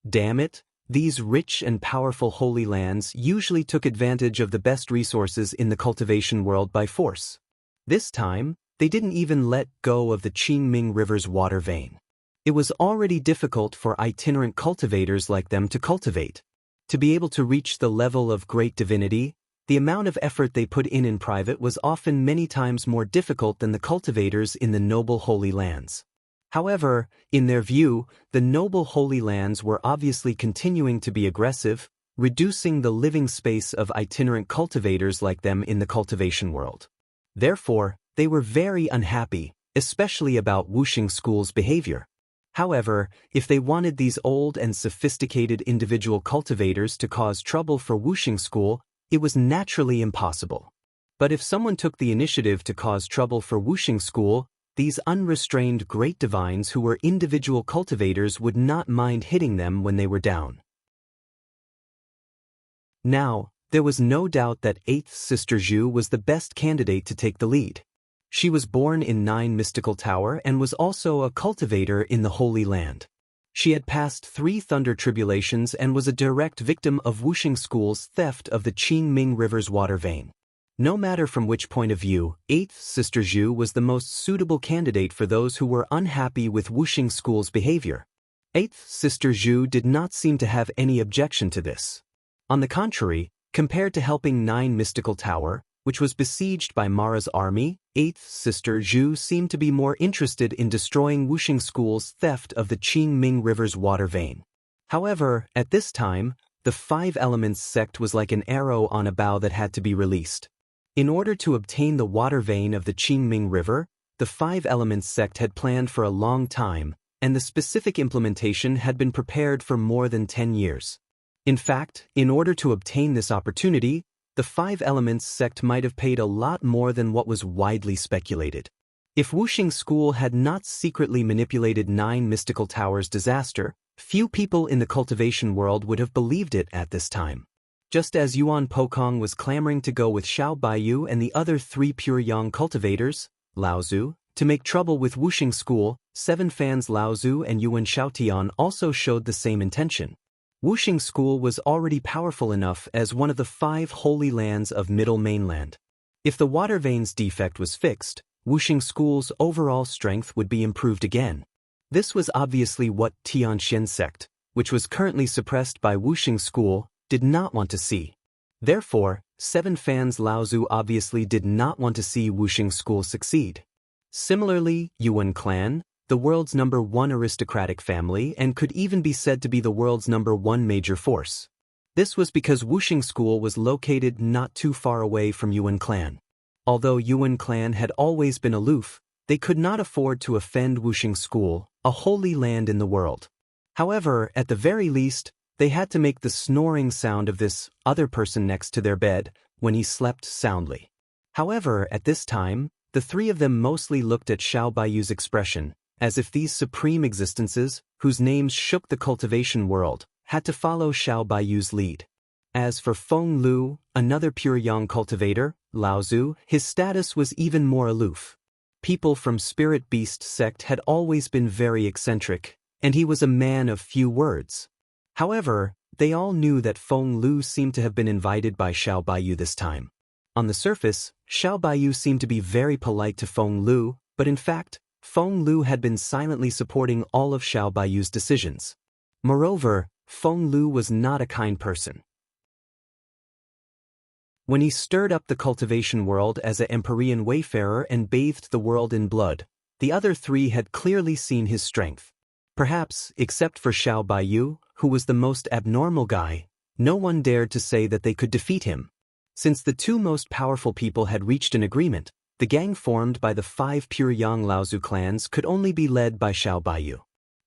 Damn it! These rich and powerful holy lands usually took advantage of the best resources in the cultivation world by force. This time, they didn't even let go of the Qingming River's water vein. It was already difficult for itinerant cultivators like them to cultivate. To be able to reach the level of great divinity, the amount of effort they put in private was often many times more difficult than the cultivators in the noble holy lands. However, in their view, the noble holy lands were obviously continuing to be aggressive, reducing the living space of itinerant cultivators like them in the cultivation world. Therefore, they were very unhappy, especially about Wuxing School's behavior. However, if they wanted these old and sophisticated individual cultivators to cause trouble for Wuxing School, it was naturally impossible. But if someone took the initiative to cause trouble for Wuxing School, these unrestrained great divines who were individual cultivators would not mind hitting them when they were down. Now, there was no doubt that 8th Sister Zhu was the best candidate to take the lead. She was born in 9 Mystical Tower and was also a cultivator in the Holy Land. She had passed 3 thunder tribulations and was a direct victim of Wuxing School's theft of the Qingming River's water vein. No matter from which point of view, 8th Sister Zhu was the most suitable candidate for those who were unhappy with Wuxing School's behavior. 8th Sister Zhu did not seem to have any objection to this. On the contrary, compared to helping 9 Mystical Tower, which was besieged by Mara's army, 8th Sister Zhu seemed to be more interested in destroying Wuxing School's theft of the Qingming River's water vein. However, at this time, the 5 Elements sect was like an arrow on a bow that had to be released. In order to obtain the water vein of the Qingming River, the 5 Elements sect had planned for a long time, and the specific implementation had been prepared for more than 10 years. In fact, in order to obtain this opportunity, the 5 Elements sect might have paid a lot more than what was widely speculated. If Wuxing School had not secretly manipulated 9 mystical towers disaster, few people in the cultivation world would have believed it at this time. Just as Yuan Pokong was clamoring to go with Xiao Baiyu and the other 3 pure yang cultivators, Laozu, to make trouble with Wuxing School, 7 fans Laozu and Yuan Xiaotian also showed the same intention. Wuxing School was already powerful enough as one of the 5 holy lands of Middle Mainland. If the water veins defect was fixed, Wuxing School's overall strength would be improved again. This was obviously what Tianxian sect, which was currently suppressed by Wuxing School, did not want to see. Therefore, 7 fans Laozu obviously did not want to see Wuxing School succeed. Similarly, Yuan clan, the world's #1 aristocratic family and could even be said to be the world's #1 major force. This was because Wuxing School was located not too far away from Yuan clan. Although Yuan clan had always been aloof, they could not afford to offend Wuxing School, a holy land in the world. However, at the very least, they had to make the snoring sound of this other person next to their bed when he slept soundly. However, at this time, the 3 of them mostly looked at Xiao Baiyu's expression, as if these supreme existences, whose names shook the cultivation world, had to follow Xiao Baiyu's lead. As for Feng Lu, another pure yang cultivator, Laozu, his status was even more aloof. People from Spirit Beast sect had always been very eccentric, and he was a man of few words. However, they all knew that Feng Lu seemed to have been invited by Xiao Baiyu this time. On the surface, Xiao Baiyu seemed to be very polite to Feng Lu, but in fact, Feng Lu had been silently supporting all of Xiao Baiyu's decisions. Moreover, Feng Lu was not a kind person. When he stirred up the cultivation world as an Empyrean wayfarer and bathed the world in blood, the other 3 had clearly seen his strength. Perhaps, except for Xiao Baiyu, who was the most abnormal guy, no one dared to say that they could defeat him. Since the 2 most powerful people had reached an agreement, the gang formed by the 5 pure yang Laozu clans could only be led by Xiao Baiyu.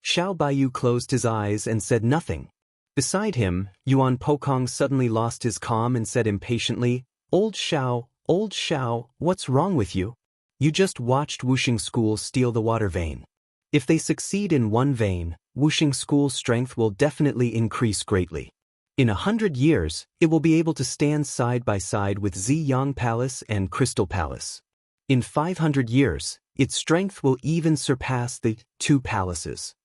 Xiao Baiyu closed his eyes and said nothing. Beside him, Yuan Pokong suddenly lost his calm and said impatiently, Old Xiao, what's wrong with you? You just watched Wuxing School steal the water vein. If they succeed in one vein, Wuxing School's strength will definitely increase greatly. In 100 years, it will be able to stand side by side with Ziyang Palace and Crystal Palace. In 500 years, its strength will even surpass the 2 palaces.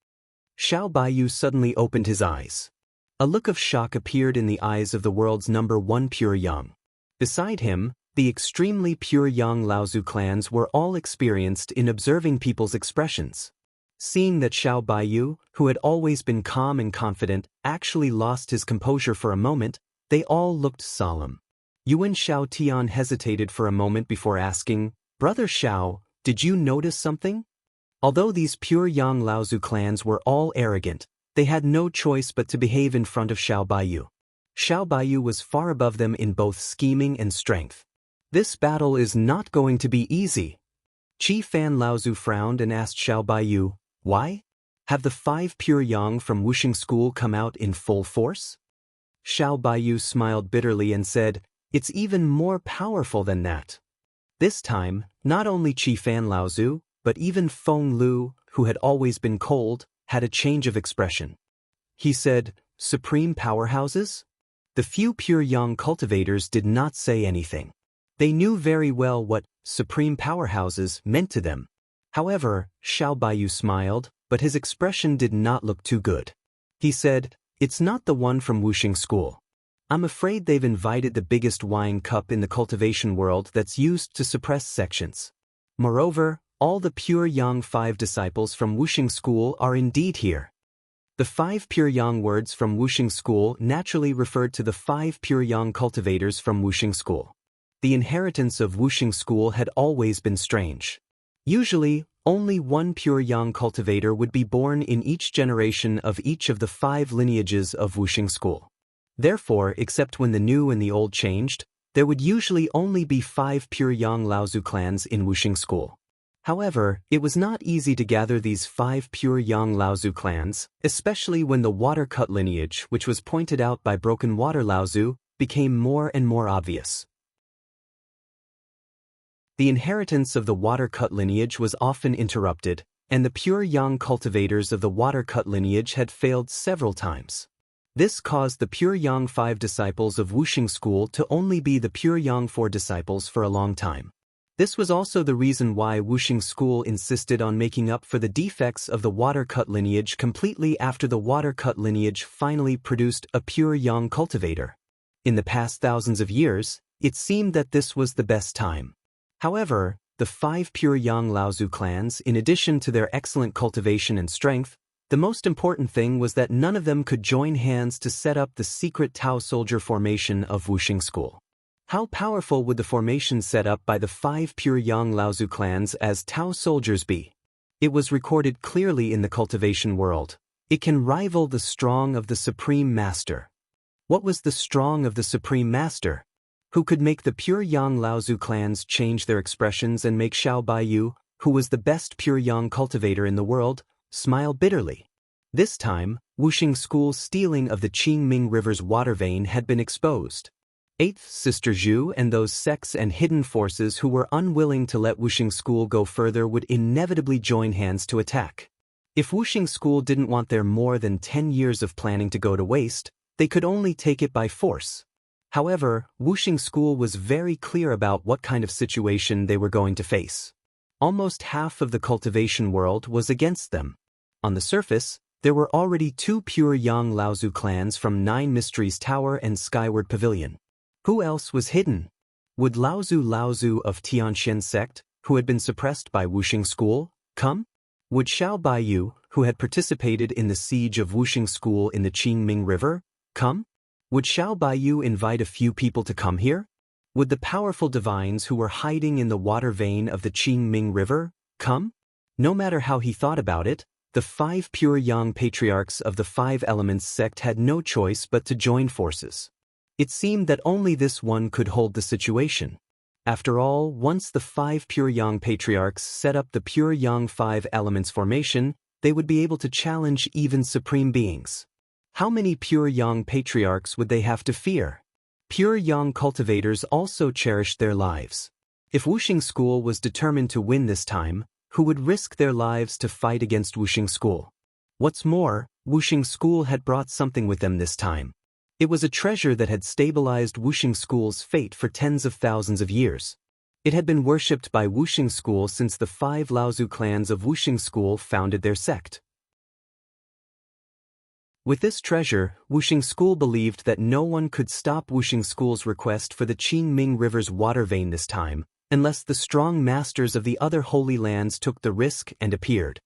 Xiao Baiyu suddenly opened his eyes. A look of shock appeared in the eyes of the world's #1 pure yang. Beside him, the extremely pure yang Laozu clans were all experienced in observing people's expressions. Seeing that Xiao Baiyu, who had always been calm and confident, actually lost his composure for a moment, they all looked solemn. Yuan Xiaotian hesitated for a moment before asking, Brother Xiao, did you notice something? Although these pure yang Laozu clans were all arrogant, they had no choice but to behave in front of Xiao Baiyu. Xiao Baiyu was far above them in both scheming and strength. This battle is not going to be easy. Qi Fan Laozu frowned and asked Xiao Baiyu, why? Have the 5 pure yang from Wuxing School come out in full force? Xiao Baiyu smiled bitterly and said, it's even more powerful than that. This time, not only Qi Fan Laozu, but even Feng Lu, who had always been cold, had a change of expression. He said, Supreme powerhouses? The few pure yang cultivators did not say anything. They knew very well what supreme powerhouses meant to them. However, Xiao Baiyu smiled, but his expression did not look too good. He said, it's not the one from Wuxing School. I'm afraid they've invited the biggest wine cup in the cultivation world that's used to suppress sections. Moreover, all the pure yang 5 disciples from Wuxing School are indeed here. The 5 pure yang words from Wuxing School naturally referred to the 5 pure yang cultivators from Wuxing School. The inheritance of Wuxing School had always been strange. Usually, only one pure yang cultivator would be born in each generation of each of the 5 lineages of Wuxing School. Therefore, except when the new and the old changed, there would usually only be 5 pure yang Laozu clans in Wuxing School. However, it was not easy to gather these 5 pure yang Laozu clans, especially when the water-cut lineage, which was pointed out by Broken Water Laozu, became more and more obvious. The inheritance of the water-cut lineage was often interrupted, and the pure yang cultivators of the water-cut lineage had failed several times. This caused the pure yang 5 disciples of Wuxing school to only be the pure yang 4 disciples for a long time. This was also the reason why Wuxing school insisted on making up for the defects of the water-cut lineage completely after the water-cut lineage finally produced a pure yang cultivator. In the past thousands of years, it seemed that this was the best time. However, the 5 pure yang Laozu clans, in addition to their excellent cultivation and strength, the most important thing was that none of them could join hands to set up the secret Tao soldier formation of Wuxing school. How powerful would the formation set up by the 5 pure yang Laozu clans as Tao soldiers be? It was recorded clearly in the cultivation world. It can rival the strong of the Supreme Master. What was the strong of the Supreme Master? Who could make the pure yang Laozu clans change their expressions and make Xiao Baiyu, who was the best pure yang cultivator in the world, smile bitterly? This time, Wuxing school's stealing of the Qingming River's water vein had been exposed. 8th Sister Zhu and those sects and hidden forces who were unwilling to let Wuxing school go further would inevitably join hands to attack. If Wuxing school didn't want their more than 10 years of planning to go to waste, they could only take it by force. However, Wuxing school was very clear about what kind of situation they were going to face. Almost half of the cultivation world was against them. On the surface, there were already 2 pure yang Laozu clans from 9 Mysteries Tower and Skyward Pavilion. Who else was hidden? Would Laozu of Tianxian sect, who had been suppressed by Wuxing school, come? Would Xiao Baiyu, who had participated in the siege of Wuxing school in the Qingming River, come? Would Xiao Baiyu invite a few people to come here? Would the powerful divines who were hiding in the water vein of the Qingming River come? No matter how he thought about it, the 5 pure yang patriarchs of the 5 elements sect had no choice but to join forces. It seemed that only this one could hold the situation. After all, once the 5 pure yang patriarchs set up the pure yang 5 elements formation, they would be able to challenge even supreme beings. How many pure yang patriarchs would they have to fear? Pure yang cultivators also cherished their lives. If Wuxing school was determined to win this time, who would risk their lives to fight against Wuxing school? What's more, Wuxing school had brought something with them this time. It was a treasure that had stabilized Wuxing school's fate for tens of thousands of years. It had been worshipped by Wuxing school since the 5 Laozu clans of Wuxing school founded their sect. With this treasure, Wuxing school believed that no one could stop Wuxing school's request for the Qingming River's water vein this time, unless the strong masters of the other holy lands took the risk and appeared.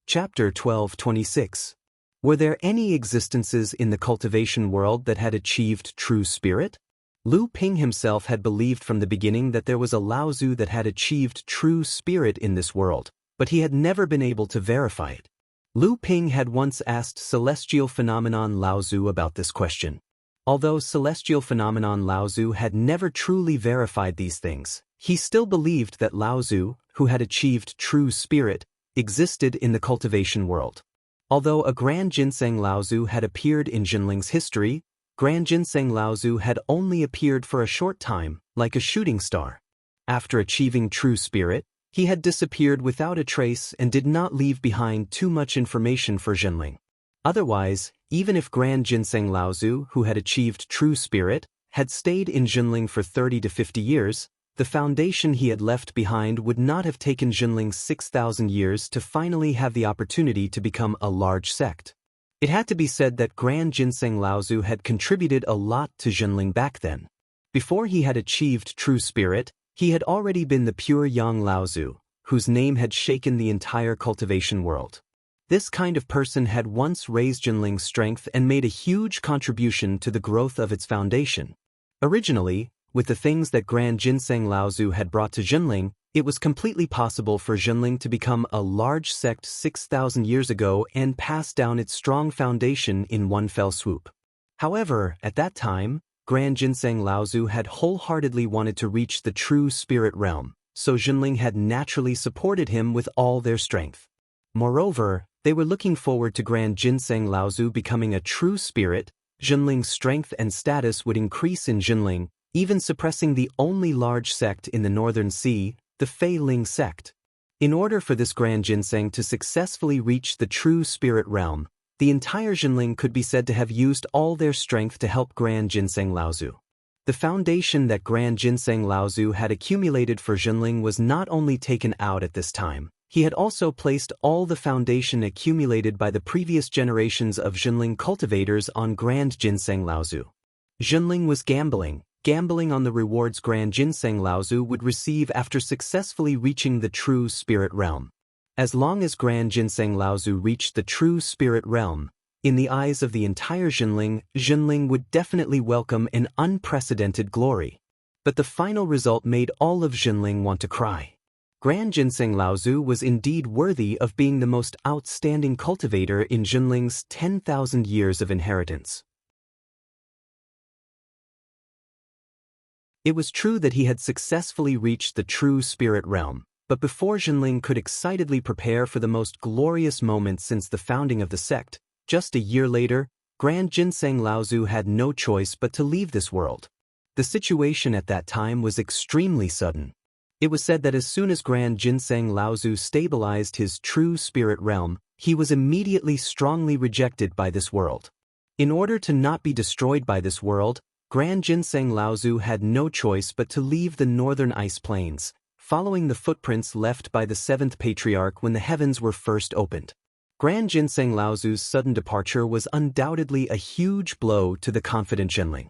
Chapter 12:26. Were there any existences in the cultivation world that had achieved true spirit? Lu Ping himself had believed from the beginning that there was a Laozu that had achieved true spirit in this world, but he had never been able to verify it. Lu Ping had once asked Celestial Phenomenon Laozu about this question. Although Celestial Phenomenon Laozu had never truly verified these things, he still believed that Laozu, who had achieved true spirit, existed in the cultivation world. Although a Grand Ginseng Laozu had appeared in Jinling's history, Grand Ginseng Laozu had only appeared for a short time, like a shooting star. After achieving true spirit, he had disappeared without a trace and did not leave behind too much information for Jinling. Otherwise, even if Grand Ginseng Laozu, who had achieved true spirit, had stayed in Jinling for 30 to 50 years, the foundation he had left behind would not have taken Jinling 6,000 years to finally have the opportunity to become a large sect. It had to be said that Grand Ginseng Laozu had contributed a lot to Jinling back then. Before he had achieved true spirit, he had already been the pure yang Laozu, whose name had shaken the entire cultivation world. This kind of person had once raised Jinling's strength and made a huge contribution to the growth of its foundation. Originally, with the things that Grand Ginseng Laozu had brought to Jinling, it was completely possible for Jinling to become a large sect 6,000 years ago and pass down its strong foundation in one fell swoop. However, at that time, Grand Ginseng Laozu had wholeheartedly wanted to reach the true spirit realm, so Jinling had naturally supported him with all their strength. Moreover, they were looking forward to Grand Ginseng Laozu becoming a true spirit, Junling's strength and status would increase in Junling, even suppressing the only large sect in the Northern Sea, the Fei Ling sect. In order for this Grand Ginseng to successfully reach the true spirit realm, the entire Junling could be said to have used all their strength to help Grand Ginseng Laozu. The foundation that Grand Ginseng Laozu had accumulated for Junling was not only taken out at this time, he had also placed all the foundation accumulated by the previous generations of Junling cultivators on Grand Ginseng Laozu. Junling was gambling on the rewards Grand Ginseng Laozu would receive after successfully reaching the true spirit realm. As long as Grand Ginseng Laozu reached the true spirit realm, in the eyes of the entire Junling would definitely welcome an unprecedented glory. But the final result made all of Junling want to cry. Grand Ginseng Laozu was indeed worthy of being the most outstanding cultivator in Junling's 10,000 years of inheritance. It was true that he had successfully reached the true spirit realm, but before Junling could excitedly prepare for the most glorious moment since the founding of the sect, just a year later, Grand Ginseng Laozu had no choice but to leave this world. The situation at that time was extremely sudden. It was said that as soon as Grand Ginseng Laozu stabilized his true spirit realm, he was immediately strongly rejected by this world. In order to not be destroyed by this world, Grand Ginseng Laozu had no choice but to leave the northern ice plains, following the footprints left by the seventh patriarch when the heavens were first opened. Grand Ginseng Laozu's sudden departure was undoubtedly a huge blow to the confident Junling.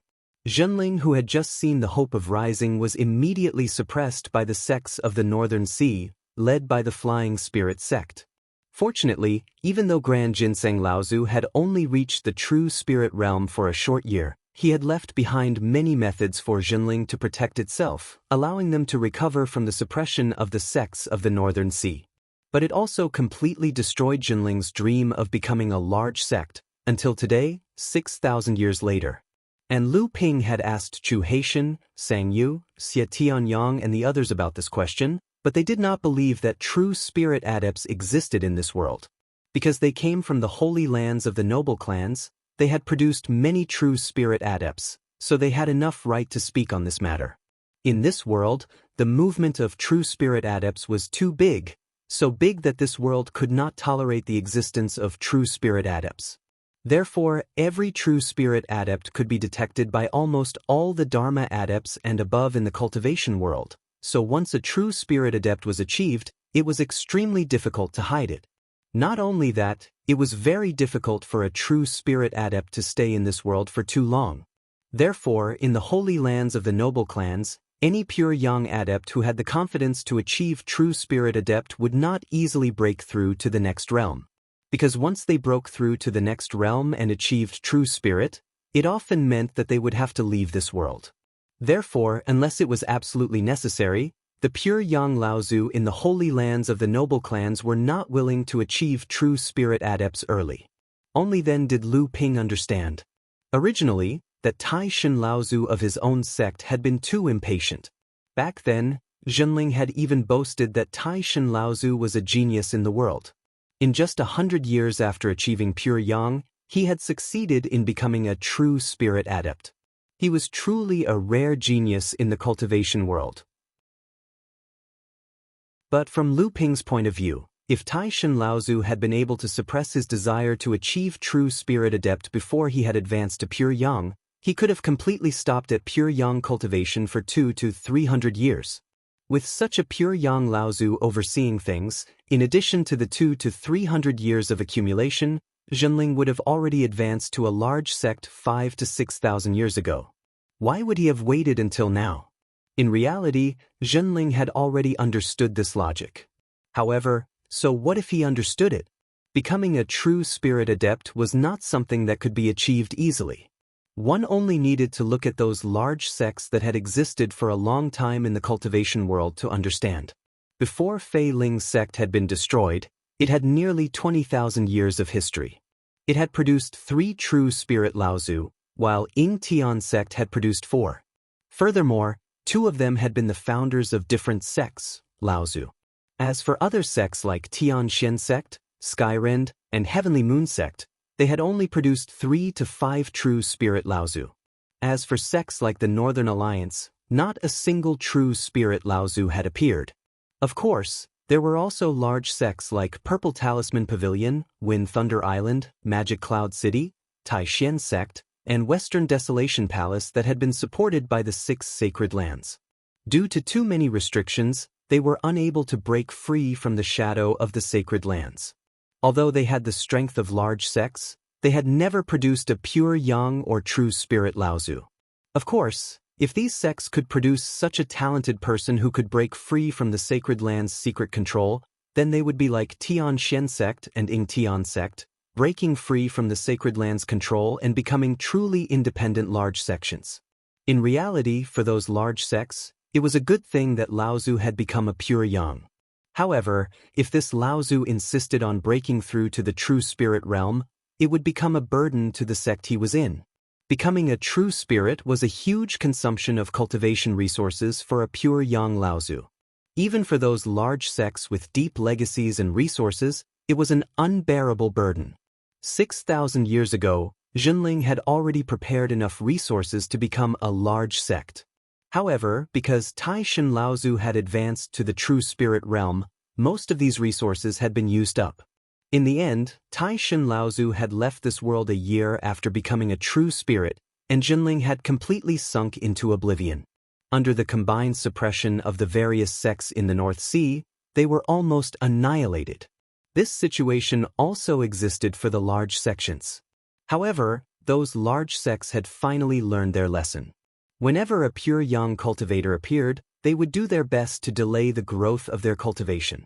Junling, who had just seen the hope of rising, was immediately suppressed by the sects of the Northern Sea, led by the Flying Spirit sect. Fortunately, even though Grand Ginseng Laozu had only reached the true spirit realm for a short year, he had left behind many methods for Junling to protect itself, allowing them to recover from the suppression of the sects of the Northern Sea. But it also completely destroyed Junling's dream of becoming a large sect, until today, 6,000 years later. And Lu Ping had asked Chu Haitian, Sang Yu, Xie Tianyang and the others about this question, but they did not believe that true spirit adepts existed in this world. Because they came from the holy lands of the noble clans, they had produced many true spirit adepts, so they had enough right to speak on this matter. In this world, the movement of true spirit adepts was too big, so big that this world could not tolerate the existence of true spirit adepts. Therefore, every true spirit adept could be detected by almost all the Dharma adepts and above in the cultivation world, so once a true spirit adept was achieved, it was extremely difficult to hide it. Not only that, it was very difficult for a true spirit adept to stay in this world for too long. Therefore, in the holy lands of the noble clans, any pure young adept who had the confidence to achieve true spirit adept would not easily break through to the next realm. Because once they broke through to the next realm and achieved true spirit, it often meant that they would have to leave this world. Therefore, unless it was absolutely necessary, the pure Yang Laozu in the holy lands of the noble clans were not willing to achieve true spirit adepts early. Only then did Lu Ping understand. Originally, that Tai Shan Laozu of his own sect had been too impatient. Back then, Junling had even boasted that Tai Shan Laozu was a genius in the world. In just 100 years after achieving pure Yang, he had succeeded in becoming a true spirit adept. He was truly a rare genius in the cultivation world. But from Lu Ping's point of view, if Tai Shan Laozu had been able to suppress his desire to achieve true spirit adept before he had advanced to pure Yang, he could have completely stopped at pure Yang cultivation for 200 to 300 years. With such a pure Yang Laozu overseeing things, in addition to the 200 to 300 years of accumulation, Junling would have already advanced to a large sect 5,000 to 6,000 years ago. Why would he have waited until now? In reality, Junling had already understood this logic. However, so what if he understood it? Becoming a true spirit adept was not something that could be achieved easily. One only needed to look at those large sects that had existed for a long time in the cultivation world to understand. Before Fei Ling's sect had been destroyed, it had nearly 20,000 years of history. It had produced 3 true spirit Laozu, while Ying Tian sect had produced 4. Furthermore, 2 of them had been the founders of different sects, Laozu. As for other sects like Tian Shen sect, Skyrend, and Heavenly Moon sect, they had only produced 3 to 5 true spirit Laozu. As for sects like the Northern Alliance, not a single true spirit Laozu had appeared. Of course, there were also large sects like Purple Talisman Pavilion, Wind Thunder Island, Magic Cloud City, Taishan Sect, and Western Desolation Palace that had been supported by the 6 sacred lands. Due to too many restrictions, they were unable to break free from the shadow of the sacred lands. Although they had the strength of large sects, they had never produced a pure yang or true spirit Laozu. Of course, if these sects could produce such a talented person who could break free from the sacred land's secret control, then they would be like Tian Shen Sect and Ing Tian Sect, breaking free from the sacred land's control and becoming truly independent large sections. In reality, for those large sects, it was a good thing that Laozu had become a pure yang. However, if this Laozu insisted on breaking through to the true spirit realm, it would become a burden to the sect he was in. Becoming a true spirit was a huge consumption of cultivation resources for a pure yang Laozu. Even for those large sects with deep legacies and resources, it was an unbearable burden. 6,000 years ago, Zhenling had already prepared enough resources to become a large sect. However, because Taishan Laozu had advanced to the true spirit realm, most of these resources had been used up. In the end, Taishan Laozu had left this world a year after becoming a true spirit, and Zhenling had completely sunk into oblivion. Under the combined suppression of the various sects in the North Sea, they were almost annihilated. This situation also existed for the large sections. However, those large sects had finally learned their lesson. Whenever a pure yang cultivator appeared, they would do their best to delay the growth of their cultivation.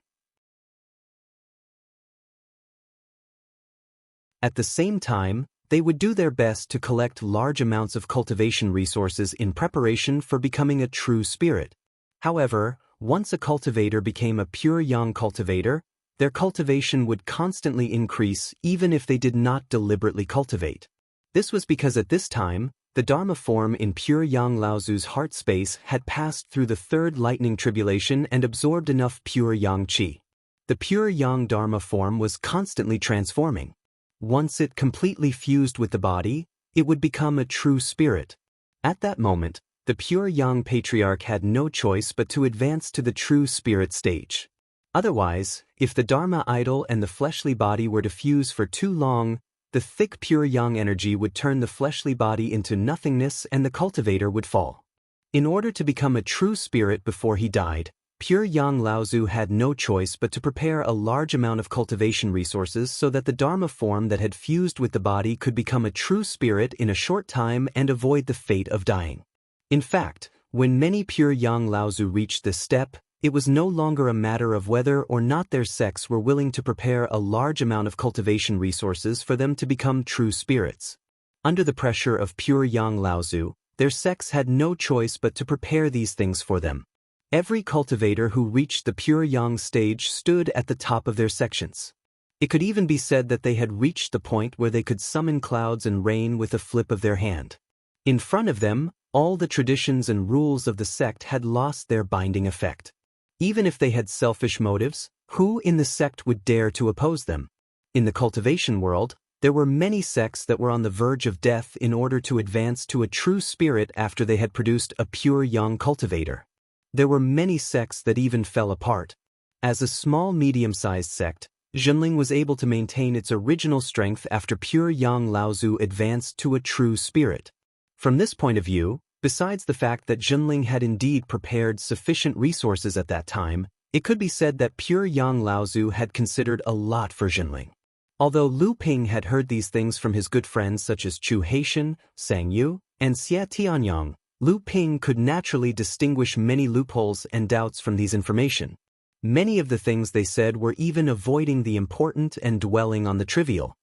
At the same time, they would do their best to collect large amounts of cultivation resources in preparation for becoming a true spirit. However, once a cultivator became a pure yang cultivator, their cultivation would constantly increase even if they did not deliberately cultivate. This was because at this time, the Dharma form in pure yang Laozu's heart space had passed through the third lightning tribulation and absorbed enough pure yang qi. The pure yang Dharma form was constantly transforming. Once it completely fused with the body, it would become a true spirit. At that moment, the pure yang patriarch had no choice but to advance to the true spirit stage. Otherwise, if the Dharma idol and the fleshly body were to fuse for too long, the thick pure yang energy would turn the fleshly body into nothingness and the cultivator would fall. In order to become a true spirit before he died, pure yang Laozu had no choice but to prepare a large amount of cultivation resources so that the Dharma form that had fused with the body could become a true spirit in a short time and avoid the fate of dying. In fact, when many pure yang Laozu reached this step, it was no longer a matter of whether or not their sects were willing to prepare a large amount of cultivation resources for them to become true spirits. Under the pressure of pure yang Laozu, their sects had no choice but to prepare these things for them. Every cultivator who reached the pure yang stage stood at the top of their sections. It could even be said that they had reached the point where they could summon clouds and rain with a flip of their hand. In front of them, all the traditions and rules of the sect had lost their binding effect. Even if they had selfish motives, who in the sect would dare to oppose them? In the cultivation world, there were many sects that were on the verge of death in order to advance to a true spirit after they had produced a pure yang cultivator. There were many sects that even fell apart. As a small medium-sized sect, Zhenling was able to maintain its original strength after pure yang Laozu advanced to a true spirit. From this point of view, besides the fact that Zhenling had indeed prepared sufficient resources at that time, it could be said that pure yang Laozu had considered a lot for Zhenling. Although Lu Ping had heard these things from his good friends such as Chu Haishan, Sang Yu, and Xia Tianyang, Lu Ping could naturally distinguish many loopholes and doubts from these information. Many of the things they said were even avoiding the important and dwelling on the trivial.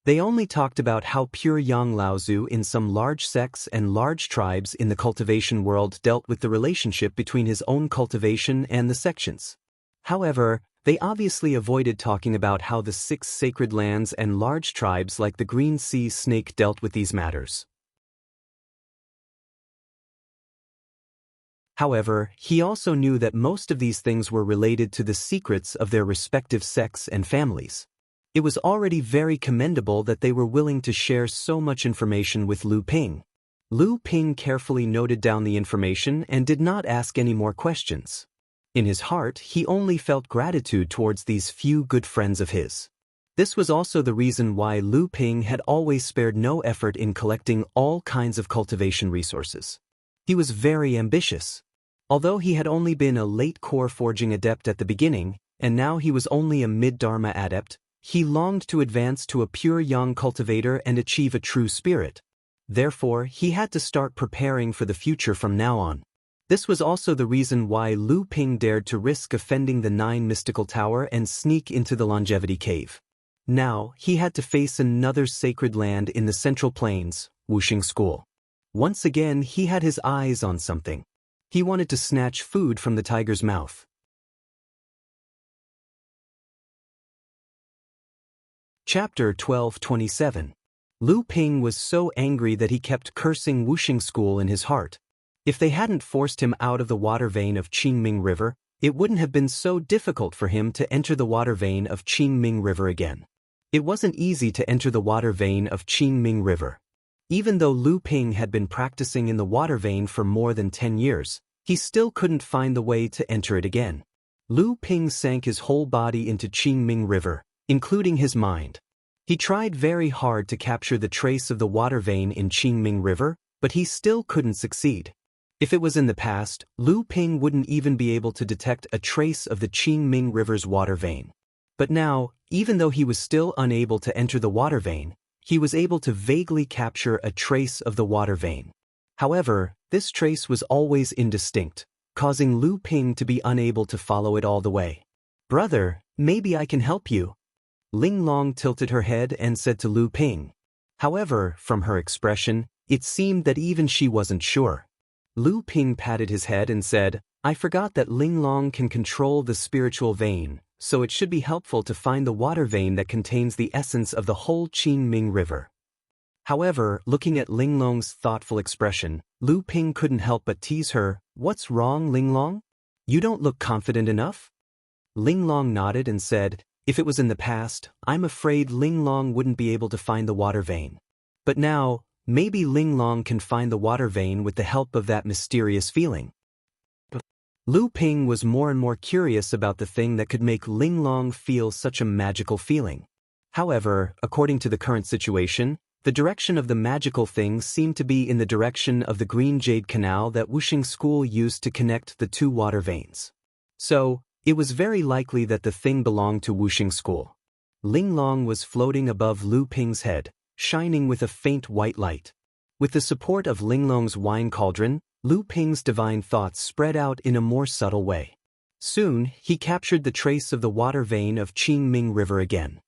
They only talked about how pure yang Laozu in some large sects and large tribes in the cultivation world dealt with the relationship between his own cultivation and the sections. However, they obviously avoided talking about how the 6 sacred lands and large tribes like the Green Sea Snake dealt with these matters. However, he also knew that most of these things were related to the secrets of their respective sects and families. It was already very commendable that they were willing to share so much information with Lu Ping. Lu Ping carefully noted down the information and did not ask any more questions. In his heart, he only felt gratitude towards these few good friends of his. This was also the reason why Lu Ping had always spared no effort in collecting all kinds of cultivation resources. He was very ambitious. Although he had only been a late core forging adept at the beginning, and now he was only a mid-dharma adept, he longed to advance to a pure yang cultivator and achieve a true spirit. Therefore, he had to start preparing for the future from now on. This was also the reason why Lu Ping dared to risk offending the 9 mystical tower and sneak into the longevity cave. Now, he had to face another sacred land in the Central Plains, Wuxing School. Once again, he had his eyes on something. He wanted to snatch food from the tiger's mouth. Chapter 12:27. Lu Ping was so angry that he kept cursing Wuxing School in his heart. If they hadn't forced him out of the water vein of Qingming River, it wouldn't have been so difficult for him to enter the water vein of Qingming River again. It wasn't easy to enter the water vein of Qingming River. Even though Lu Ping had been practicing in the water vein for more than 10 years, he still couldn't find the way to enter it again. Lu Ping sank his whole body into Qingming River, including his mind. He tried very hard to capture the trace of the water vein in Qingming River, but he still couldn't succeed. If it was in the past, Lu Ping wouldn't even be able to detect a trace of the Qingming River's water vein. But now, even though he was still unable to enter the water vein, he was able to vaguely capture a trace of the water vein. However, this trace was always indistinct, causing Lu Ping to be unable to follow it all the way. "Brother, maybe I can help you." Ling Long tilted her head and said to Lu Ping. However, from her expression, it seemed that even she wasn't sure. Lu Ping patted his head and said, "I forgot that Ling Long can control the spiritual vein, so it should be helpful to find the water vein that contains the essence of the whole Qingming River." However, looking at Ling Long's thoughtful expression, Lu Ping couldn't help but tease her. "What's wrong, Ling Long? You don't look confident enough?" Ling Long nodded and said, "If it was in the past, I'm afraid Ling Long wouldn't be able to find the water vein. But now, maybe Ling Long can find the water vein with the help of that mysterious feeling." Lu Ping was more and more curious about the thing that could make Ling Long feel such a magical feeling. However, according to the current situation, the direction of the magical thing seemed to be in the direction of the green jade canal that Wuxing School used to connect the 2 water veins. So, it was very likely that the thing belonged to Wuxing School. Ling Long was floating above Lu Ping's head, shining with a faint white light. With the support of Ling Long's wine cauldron, Lu Ping's divine thoughts spread out in a more subtle way. Soon, he captured the trace of the water vein of Qingming River again.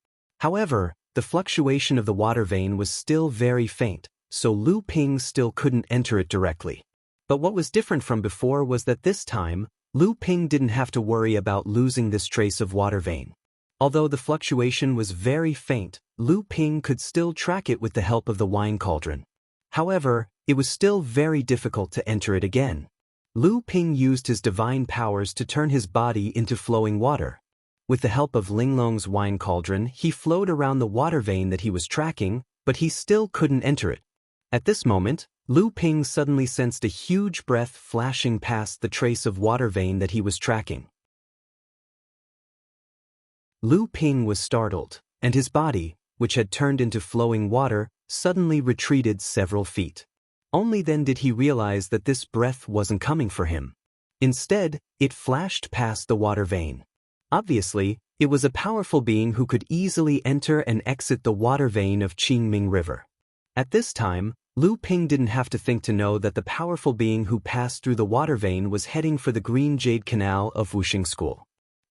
However, the fluctuation of the water vein was still very faint, so Lu Ping still couldn't enter it directly. But what was different from before was that this time, Lu Ping didn't have to worry about losing this trace of water vein. Although the fluctuation was very faint, Lu Ping could still track it with the help of the wine cauldron. However, it was still very difficult to enter it again. Lu Ping used his divine powers to turn his body into flowing water. With the help of Ling Long's wine cauldron, he flowed around the water vein that he was tracking, but he still couldn't enter it. At this moment, Lu Ping suddenly sensed a huge breath flashing past the trace of water vein that he was tracking. Lu Ping was startled, and his body, which had turned into flowing water, suddenly retreated several feet. Only then did he realize that this breath wasn't coming for him. Instead, it flashed past the water vein. Obviously, it was a powerful being who could easily enter and exit the water vein of Qingming River. At this time, Lu Ping didn't have to think to know that the powerful being who passed through the water vein was heading for the Green Jade Canal of Wuxing School.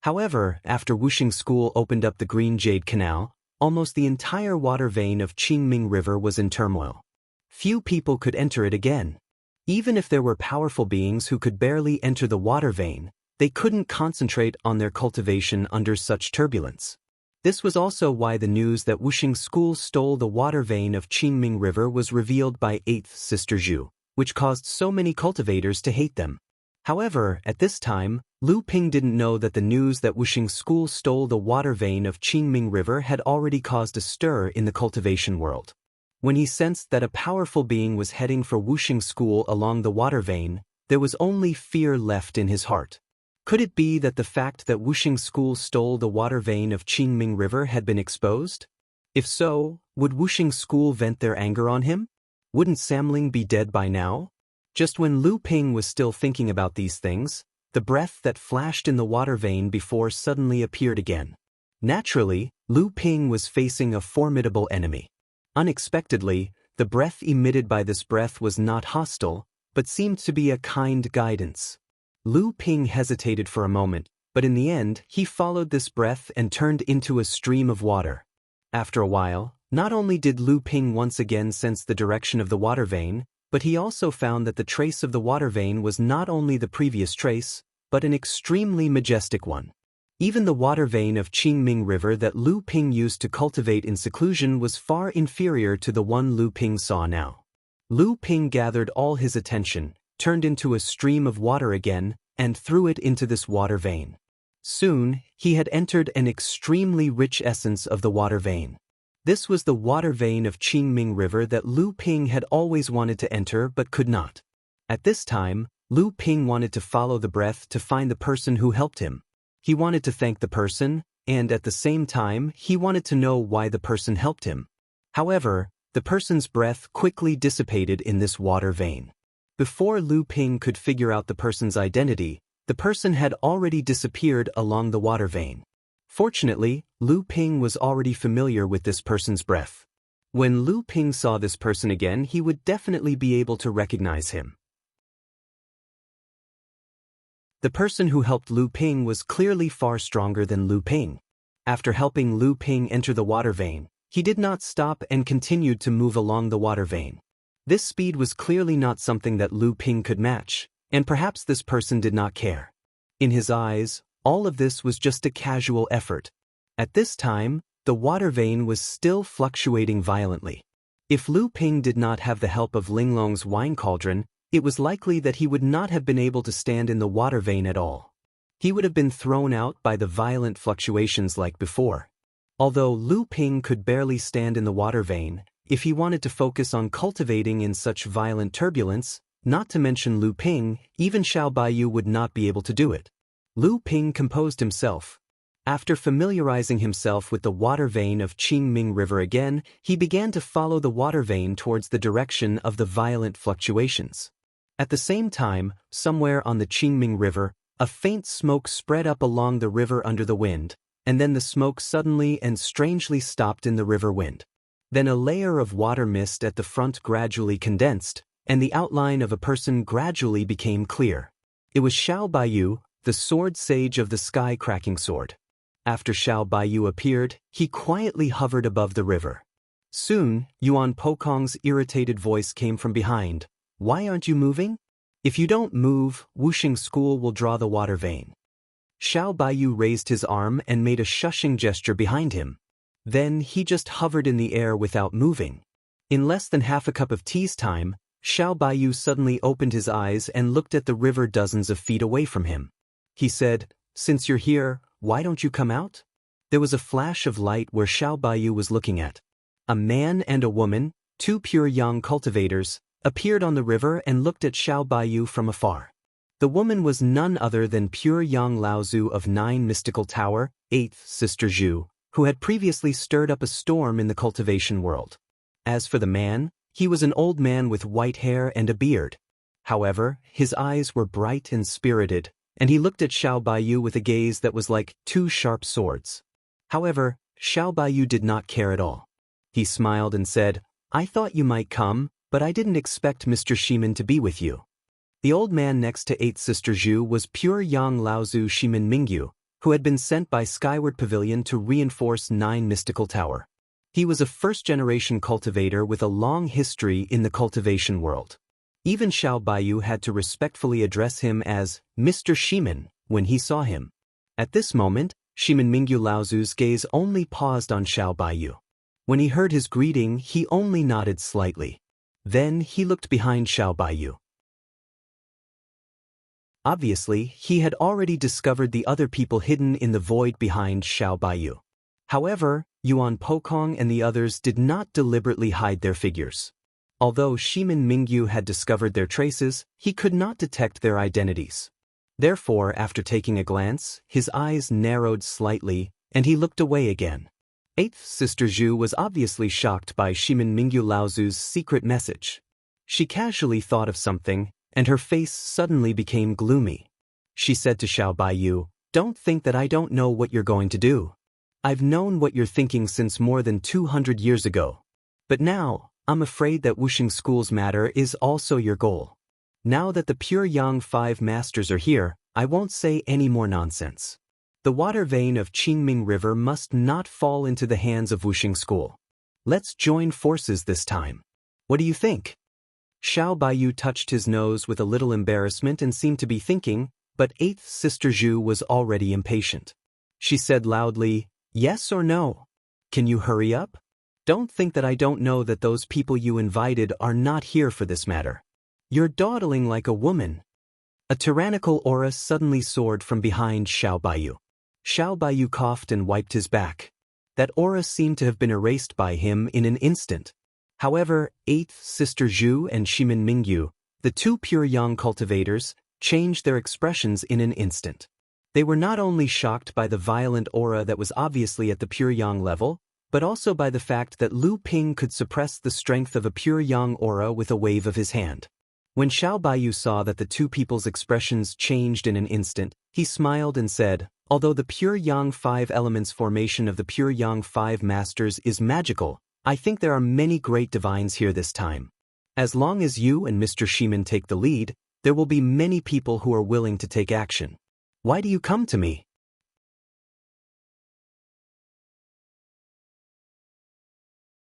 However, after Wuxing School opened up the Green Jade Canal, almost the entire water vein of Qingming River was in turmoil. Few people could enter it again. Even if there were powerful beings who could barely enter the water vein, they couldn't concentrate on their cultivation under such turbulence. This was also why the news that Wuxing School stole the water vein of Qingming River was revealed by 8th Sister Zhu, which caused so many cultivators to hate them. However, at this time, Lu Ping didn't know that the news that Wuxing School stole the water vein of Qingming River had already caused a stir in the cultivation world. When he sensed that a powerful being was heading for Wuxing School along the water vein, there was only fear left in his heart. Could it be that the fact that Wuxing School stole the water vein of Qingming River had been exposed? If so, would Wuxing School vent their anger on him? Wouldn't Samling be dead by now? Just when Lu Ping was still thinking about these things, the breath that flashed in the water vein before suddenly appeared again. Naturally, Lu Ping was facing a formidable enemy. Unexpectedly, the breath emitted by this breath was not hostile, but seemed to be a kind guidance. Lu Ping hesitated for a moment, but in the end, he followed this breath and turned into a stream of water. After a while, not only did Lu Ping once again sense the direction of the water vein, but he also found that the trace of the water vein was not only the previous trace, but an extremely majestic one. Even the water vein of Qingming River that Lu Ping used to cultivate in seclusion was far inferior to the one Lu Ping saw now. Lu Ping gathered all his attention, turned into a stream of water again, and threw it into this water vein. Soon, he had entered an extremely rich essence of the water vein. This was the water vein of Qingming River that Lu Ping had always wanted to enter but could not. At this time, Lu Ping wanted to follow the breath to find the person who helped him. He wanted to thank the person, and at the same time, he wanted to know why the person helped him. However, the person's breath quickly dissipated in this water vein. Before Lu Ping could figure out the person's identity, the person had already disappeared along the water vein. Fortunately, Lu Ping was already familiar with this person's breath. When Lu Ping saw this person again, he would definitely be able to recognize him. The person who helped Lu Ping was clearly far stronger than Lu Ping. After helping Lu Ping enter the water vein, he did not stop and continued to move along the water vein. This speed was clearly not something that Lu Ping could match, and perhaps this person did not care. In his eyes, all of this was just a casual effort. At this time, the water vein was still fluctuating violently. If Lu Ping did not have the help of Linglong's wine cauldron, it was likely that he would not have been able to stand in the water vein at all. He would have been thrown out by the violent fluctuations like before. Although Lu Ping could barely stand in the water vein, if he wanted to focus on cultivating in such violent turbulence, not to mention Lu Ping, even Xiao Baiyu would not be able to do it. Lu Ping composed himself. After familiarizing himself with the water vein of Qingming River again, he began to follow the water vein towards the direction of the violent fluctuations. At the same time, somewhere on the Qingming River, a faint smoke spread up along the river under the wind, and then the smoke suddenly and strangely stopped in the river wind. Then a layer of water mist at the front gradually condensed, and the outline of a person gradually became clear. It was Xiao Baiyu, the sword sage of the sky-cracking sword. After Xiao Baiyu appeared, he quietly hovered above the river. Soon, Yuan Pokong's irritated voice came from behind. "Why aren't you moving? If you don't move, Wuxing School will draw the water vein." Xiao Baiyu raised his arm and made a shushing gesture behind him. Then he just hovered in the air without moving. In less than half a cup of tea's time, Xiao Baiyu suddenly opened his eyes and looked at the river dozens of feet away from him. He said, "Since you're here, why don't you come out?" There was a flash of light where Xiao Baiyu was looking at. A man and a woman, two pure yang cultivators, appeared on the river and looked at Xiao Baiyu from afar. The woman was none other than pure yang Laozu of 9 Mystical Tower, 8th Sister Zhu, who had previously stirred up a storm in the cultivation world. As for the man, he was an old man with white hair and a beard. However, his eyes were bright and spirited, and he looked at Xiao Baiyu with a gaze that was like 2 sharp swords. However, Xiao Baiyu did not care at all. He smiled and said, "I thought you might come, but I didn't expect Mr. Shimin to be with you." The old man next to 8th Sister Zhu was pure Yang Laozu Shimin Mingyu, who had been sent by Skyward Pavilion to reinforce 9 Mystical Tower. He was a first-generation cultivator with a long history in the cultivation world. Even Xiao Baiyu had to respectfully address him as Mr. Shimin when he saw him. At this moment, Shimin Mingyu Laozu's gaze only paused on Xiao Baiyu. When he heard his greeting, he only nodded slightly. Then he looked behind Xiao Baiyu. Obviously, he had already discovered the other people hidden in the void behind Xiao Baiyu. However, Yuan Pokong and the others did not deliberately hide their figures. Although Shimin Mingyu had discovered their traces, he could not detect their identities. Therefore, after taking a glance, his eyes narrowed slightly, and he looked away again. Eighth Sister Zhu was obviously shocked by Shimin Mingyu Laozu's secret message. She casually thought of something, and her face suddenly became gloomy. She said to Xiao Baiyu, "Don't think that I don't know what you're going to do. I've known what you're thinking since more than 200 years ago. But now, I'm afraid that Wuxing School's matter is also your goal. Now that the Pure Yang 5 masters are here, I won't say any more nonsense. The water vein of Qingming River must not fall into the hands of Wuxing School. Let's join forces this time. What do you think?" Xiao Baiyu touched his nose with a little embarrassment and seemed to be thinking, but Eighth Sister Zhu was already impatient. She said loudly, "Yes or no? Can you hurry up? Don't think that I don't know that those people you invited are not here for this matter. You're dawdling like a woman." A tyrannical aura suddenly soared from behind Xiao Baiyu. Xiao Baiyu coughed and wiped his back. That aura seemed to have been erased by him in an instant. However, Eighth Sister Zhu and Shimin Mingyu, the two Pure Yang cultivators, changed their expressions in an instant. They were not only shocked by the violent aura that was obviously at the Pure Yang level, but also by the fact that Lu Ping could suppress the strength of a Pure Yang aura with a wave of his hand. When Xiao Baiyu saw that the two people's expressions changed in an instant, he smiled and said, "Although the Pure Yang 5 elements formation of the Pure Yang 5 masters is magical, I think there are many great divines here this time. As long as you and Mr. Shimin take the lead, there will be many people who are willing to take action. Why do you come to me?"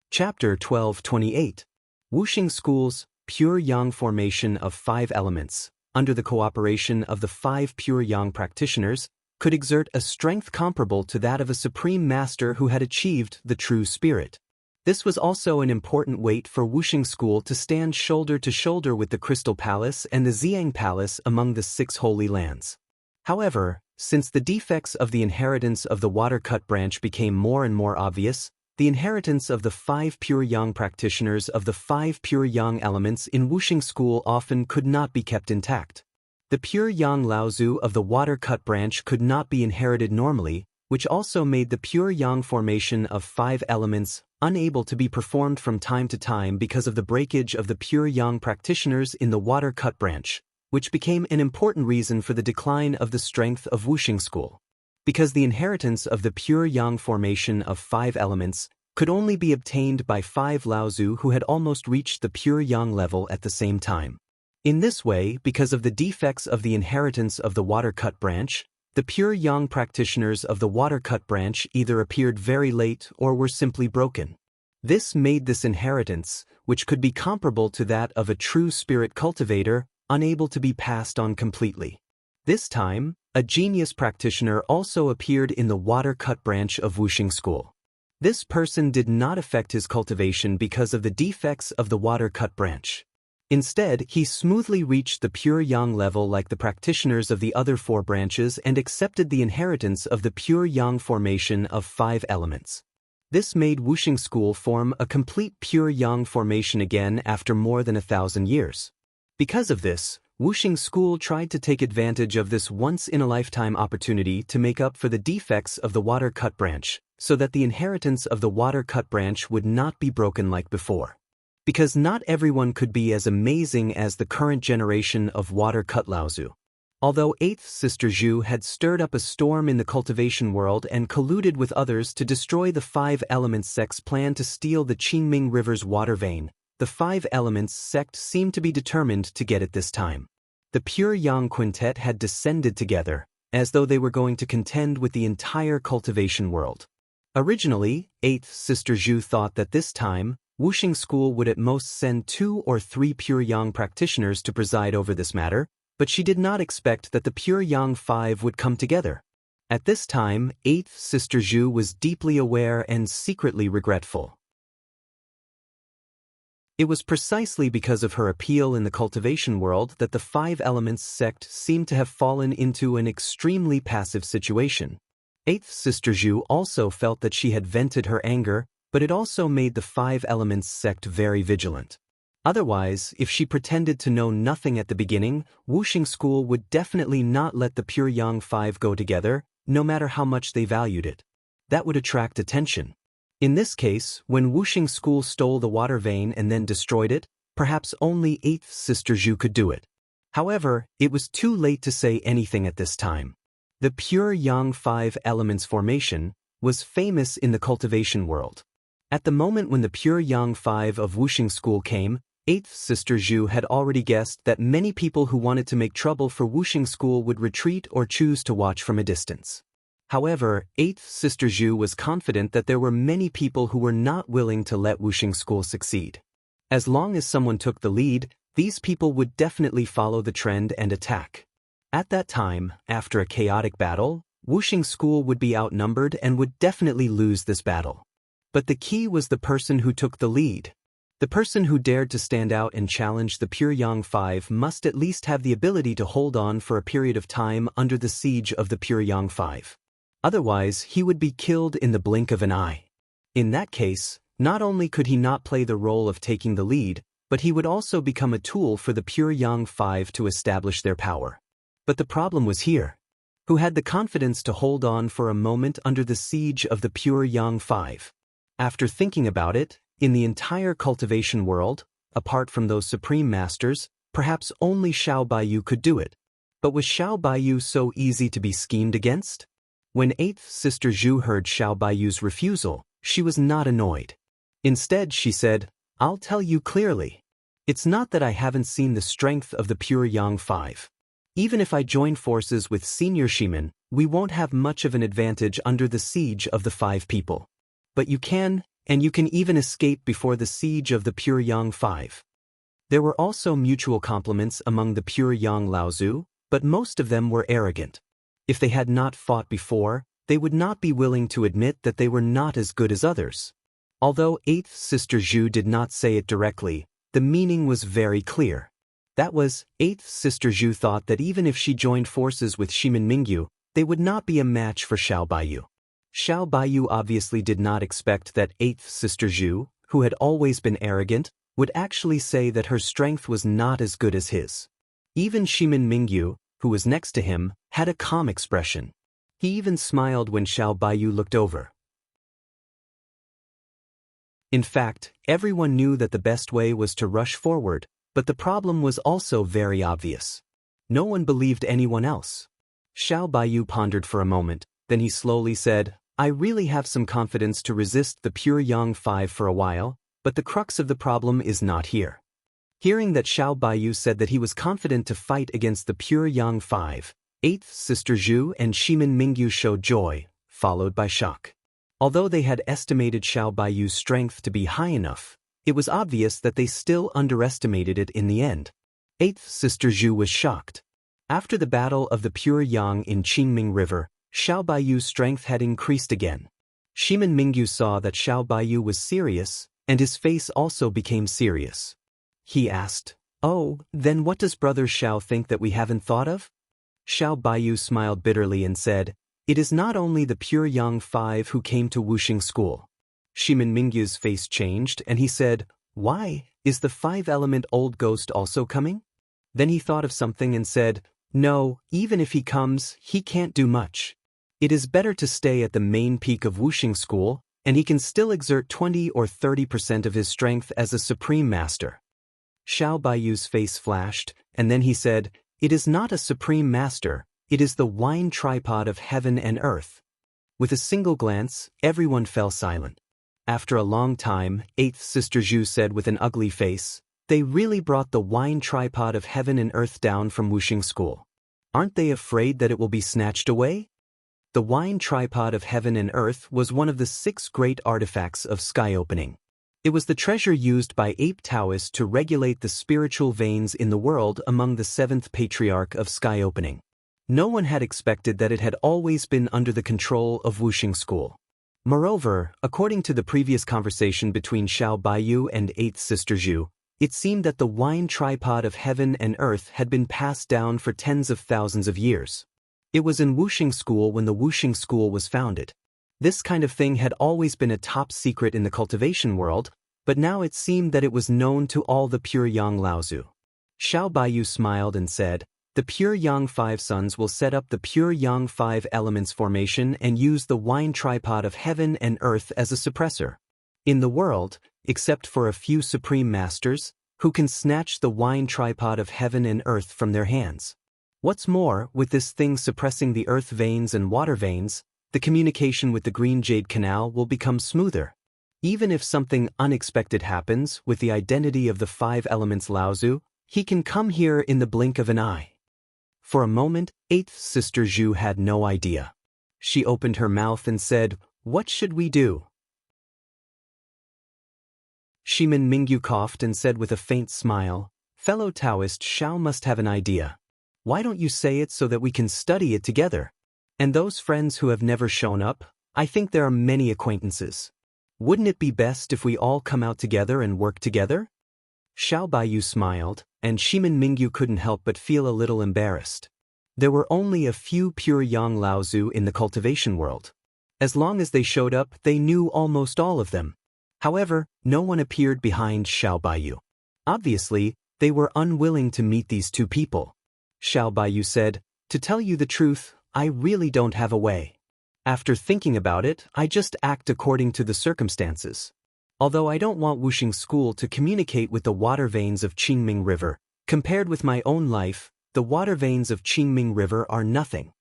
Chapter 12:28. Wuxing School's Pure Yang formation of 5 elements, under the cooperation of the 5 Pure Yang practitioners, could exert a strength comparable to that of a supreme master who had achieved the true spirit. This was also an important weight for Wuxing School to stand shoulder to shoulder with the Crystal Palace and the Xiang Palace among the 6 Holy Lands. However, since the defects of the inheritance of the Water Cut branch became more and more obvious, the inheritance of the 5 Pure Yang practitioners of the 5 Pure Yang elements in Wuxing School often could not be kept intact. The Pure Yang Laozu of the Water Cut branch could not be inherited normally, which also made the Pure Yang formation of 5 elements unable to be performed from time to time because of the breakage of the Pure Yang practitioners in the Water Cut branch, which became an important reason for the decline of the strength of Wuxing School. Because the inheritance of the Pure Yang formation of 5 elements could only be obtained by 5 Laozu who had almost reached the Pure Yang level at the same time. In this way, because of the defects of the inheritance of the Water Cut branch, the Pure Yang practitioners of the Water Cut branch either appeared very late or were simply broken. This made this inheritance, which could be comparable to that of a true spirit cultivator, unable to be passed on completely. This time, a genius practitioner also appeared in the Water Cut branch of Wuxing School. This person did not affect his cultivation because of the defects of the Water Cut branch. Instead, he smoothly reached the Pure Yang level like the practitioners of the other 4 branches and accepted the inheritance of the Pure Yang formation of 5 elements. This made Wuxing School form a complete Pure Yang formation again after more than 1,000 years. Because of this, Wuxing School tried to take advantage of this once-in-a-lifetime opportunity to make up for the defects of the Water Cut branch, so that the inheritance of the Water Cut branch would not be broken like before. Because not everyone could be as amazing as the current generation of Water Cut Laozu. Although 8th Sister Zhu had stirred up a storm in the cultivation world and colluded with others to destroy the 5 Elements sect's plan to steal the Qingming River's water vein, the 5 Elements sect seemed to be determined to get it this time. The Pure Yang Quintet had descended together, as though they were going to contend with the entire cultivation world. Originally, 8th Sister Zhu thought that this time, Wuxing School would at most send 2 or 3 Pure Yang practitioners to preside over this matter, but she did not expect that the Pure Yang 5 would come together. At this time, 8th Sister Zhu was deeply aware and secretly regretful. It was precisely because of her appeal in the cultivation world that the Five Elements sect seemed to have fallen into an extremely passive situation. Eighth Sister Zhu also felt that she had vented her anger, but it also made the Five Elements sect very vigilant. Otherwise, if she pretended to know nothing at the beginning, Wuxing School would definitely not let the Pure Yang Five go together, no matter how much they valued it. That would attract attention. In this case, when Wuxing School stole the water vein and then destroyed it, perhaps only Eighth Sister Zhu could do it. However, it was too late to say anything at this time. The Pure Yang Five Elements formation was famous in the cultivation world. At the moment when the Pure Yang Five of Wuxing School came, Eighth Sister Zhu had already guessed that many people who wanted to make trouble for Wuxing School would retreat or choose to watch from a distance. However, Eighth Sister Zhu was confident that there were many people who were not willing to let Wuxing School succeed. As long as someone took the lead, these people would definitely follow the trend and attack. At that time, after a chaotic battle, Wuxing School would be outnumbered and would definitely lose this battle. But the key was the person who took the lead. The person who dared to stand out and challenge the Pure Yang Five must at least have the ability to hold on for a period of time under the siege of the Pure Yang Five. Otherwise, he would be killed in the blink of an eye. In that case, not only could he not play the role of taking the lead, but he would also become a tool for the Pure Yang Five to establish their power. But the problem was here. Who had the confidence to hold on for a moment under the siege of the Pure Yang Five? After thinking about it, in the entire cultivation world, apart from those supreme masters, perhaps only Xiao Baiyu could do it. But was Xiao Baiyu so easy to be schemed against? When Eighth Sister Zhu heard Xiao Baiyu's refusal, she was not annoyed. Instead, she said, "I'll tell you clearly. It's not that I haven't seen the strength of the Pure Yang Five. Even if I join forces with Senior Shiman, we won't have much of an advantage under the siege of the Five people. But you can, and you can even escape before the siege of the Pure Yang Five." There were also mutual compliments among the Pure Yang Laozu, but most of them were arrogant. If they had not fought before, they would not be willing to admit that they were not as good as others. Although Eighth Sister Zhu did not say it directly, the meaning was very clear. That was, Eighth Sister Zhu thought that even if she joined forces with Shiman Mingyu, they would not be a match for Xiao Baiyu. Xiao Baiyu obviously did not expect that Eighth Sister Zhu, who had always been arrogant, would actually say that her strength was not as good as his. Even Shiman Mingyu, who was next to him, had a calm expression. He even smiled when Xiao Baiyu looked over. In fact, everyone knew that the best way was to rush forward, but the problem was also very obvious. No one believed anyone else. Xiao Baiyu pondered for a moment, then he slowly said, "I really have some confidence to resist the Pure Yang Five for a while, but the crux of the problem is not here." Hearing that Xiao Baiyu said that he was confident to fight against the Pure Yang Five, Eighth Sister Zhu and Shiman Mingyu showed joy, followed by shock. Although they had estimated Xiao Baiyu's strength to be high enough, it was obvious that they still underestimated it in the end. Eighth Sister Zhu was shocked. After the battle of the Pure Yang in Qingming River, Xiao Baiyu's strength had increased again. Shiman Mingyu saw that Xiao Baiyu was serious, and his face also became serious. He asked, "Oh, then what does Brother Xiao think that we haven't thought of?" Xiao Baiyu smiled bitterly and said, "It is not only the Pure Yang Five who came to Wuxing School." Shiman Mingyu's face changed and he said, "Why, is the five-element old ghost also coming?" Then he thought of something and said, "No, even if he comes, he can't do much. It is better to stay at the main peak of Wuxing School, and he can still exert 20 or 30% of his strength as a supreme master." Xiao Baiyu's face flashed, and then he said, "It is not a supreme master, it is the wine tripod of heaven and earth." With a single glance, everyone fell silent. After a long time, Eighth Sister Zhu said with an ugly face, "They really brought the wine tripod of heaven and earth down from Wuxing School. Aren't they afraid that it will be snatched away?" The wine tripod of heaven and earth was one of the 6 great artifacts of sky opening. It was the treasure used by ape Taoists to regulate the spiritual veins in the world among the 7th patriarch of sky opening. No one had expected that it had always been under the control of Wuxing School. Moreover, according to the previous conversation between Xiao Baiyu and eighth sister Zhu, it seemed that the wine tripod of heaven and earth had been passed down for tens of thousands of years. It was in Wuxing School when the Wuxing School was founded. This kind of thing had always been a top secret in the cultivation world, but now it seemed that it was known to all the pure Yang Laozu. Xiao Baiyu smiled and said, "The pure Yang Five Sons will set up the pure Yang Five Elements formation and use the wine tripod of heaven and earth as a suppressor. In the world, except for a few supreme masters, who can snatch the wine tripod of heaven and earth from their hands. What's more, with this thing suppressing the earth veins and water veins, the communication with the green jade canal will become smoother. Even if something unexpected happens with the identity of the five elements Laozu, he can come here in the blink of an eye." For a moment, eighth sister Zhu had no idea. She opened her mouth and said, "What should we do?" Shimin Mingyu coughed and said with a faint smile, "Fellow Taoist Xiao must have an idea. Why don't you say it so that we can study it together? And those friends who have never shown up, I think there are many acquaintances. Wouldn't it be best if we all come out together and work together?" Xiao Baiyu smiled, and Shimin Mingyu couldn't help but feel a little embarrassed. There were only a few pure Yang Laozu in the cultivation world. As long as they showed up, they knew almost all of them. However, no one appeared behind Xiao Baiyu. Obviously, they were unwilling to meet these two people. Xiao Baiyu said, "To tell you the truth, I really don't have a way. After thinking about it, I just act according to the circumstances. Although I don't want Wuxing School to communicate with the water veins of Qingming River, compared with my own life, the water veins of Qingming River are nothing."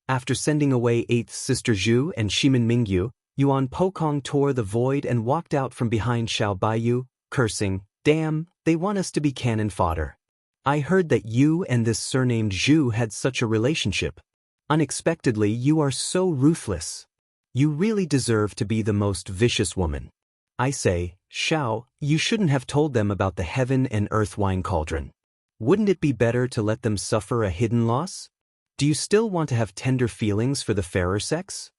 After sending away eighth sister Zhu and Shimin Mingyu, Yuan Pokong tore the void and walked out from behind Xiao Baiyu, cursing, "Damn, they want us to be cannon fodder. I heard that you and this surnamed Zhu had such a relationship. Unexpectedly, you are so ruthless. You really deserve to be the most vicious woman. I say, Xiao, you shouldn't have told them about the heaven and earth wine cauldron. Wouldn't it be better to let them suffer a hidden loss? Do you still want to have tender feelings for the fairer sex?"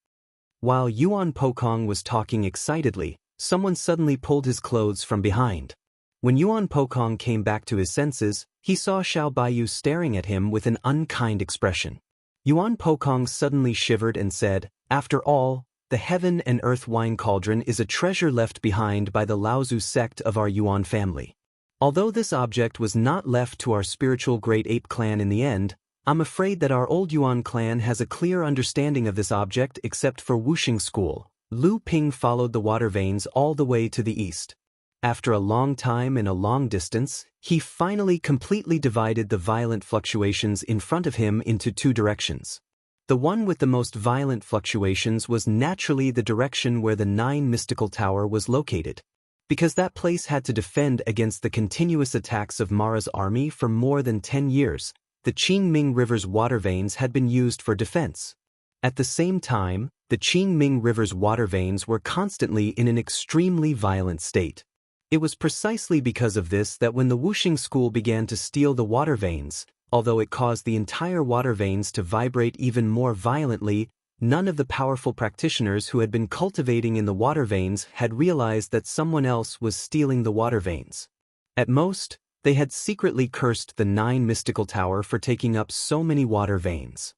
While Yuan Pokong was talking excitedly, someone suddenly pulled his clothes from behind. When Yuan Pokong came back to his senses, he saw Xiao Baiyu staring at him with an unkind expression. Yuan Pokong suddenly shivered and said, "After all, the heaven and earth wine cauldron is a treasure left behind by the Laozu sect of our Yuan family. Although this object was not left to our spiritual great ape clan in the end, I'm afraid that our old Yuan clan has a clear understanding of this object except for Wuxing School." Lu Ping followed the water veins all the way to the east. After a long time and a long distance, he finally completely divided the violent fluctuations in front of him into two directions. The one with the most violent fluctuations was naturally the direction where the Nine Mystical Tower was located. Because that place had to defend against the continuous attacks of Mara's army for more than 10 years, the Qingming River's water veins had been used for defense. At the same time, the Qingming River's water veins were constantly in an extremely violent state. It was precisely because of this that when the Wuxing School began to steal the water veins, although it caused the entire water veins to vibrate even more violently, none of the powerful practitioners who had been cultivating in the water veins had realized that someone else was stealing the water veins. At most, they had secretly cursed the Nine Mystical Tower for taking up so many water veins.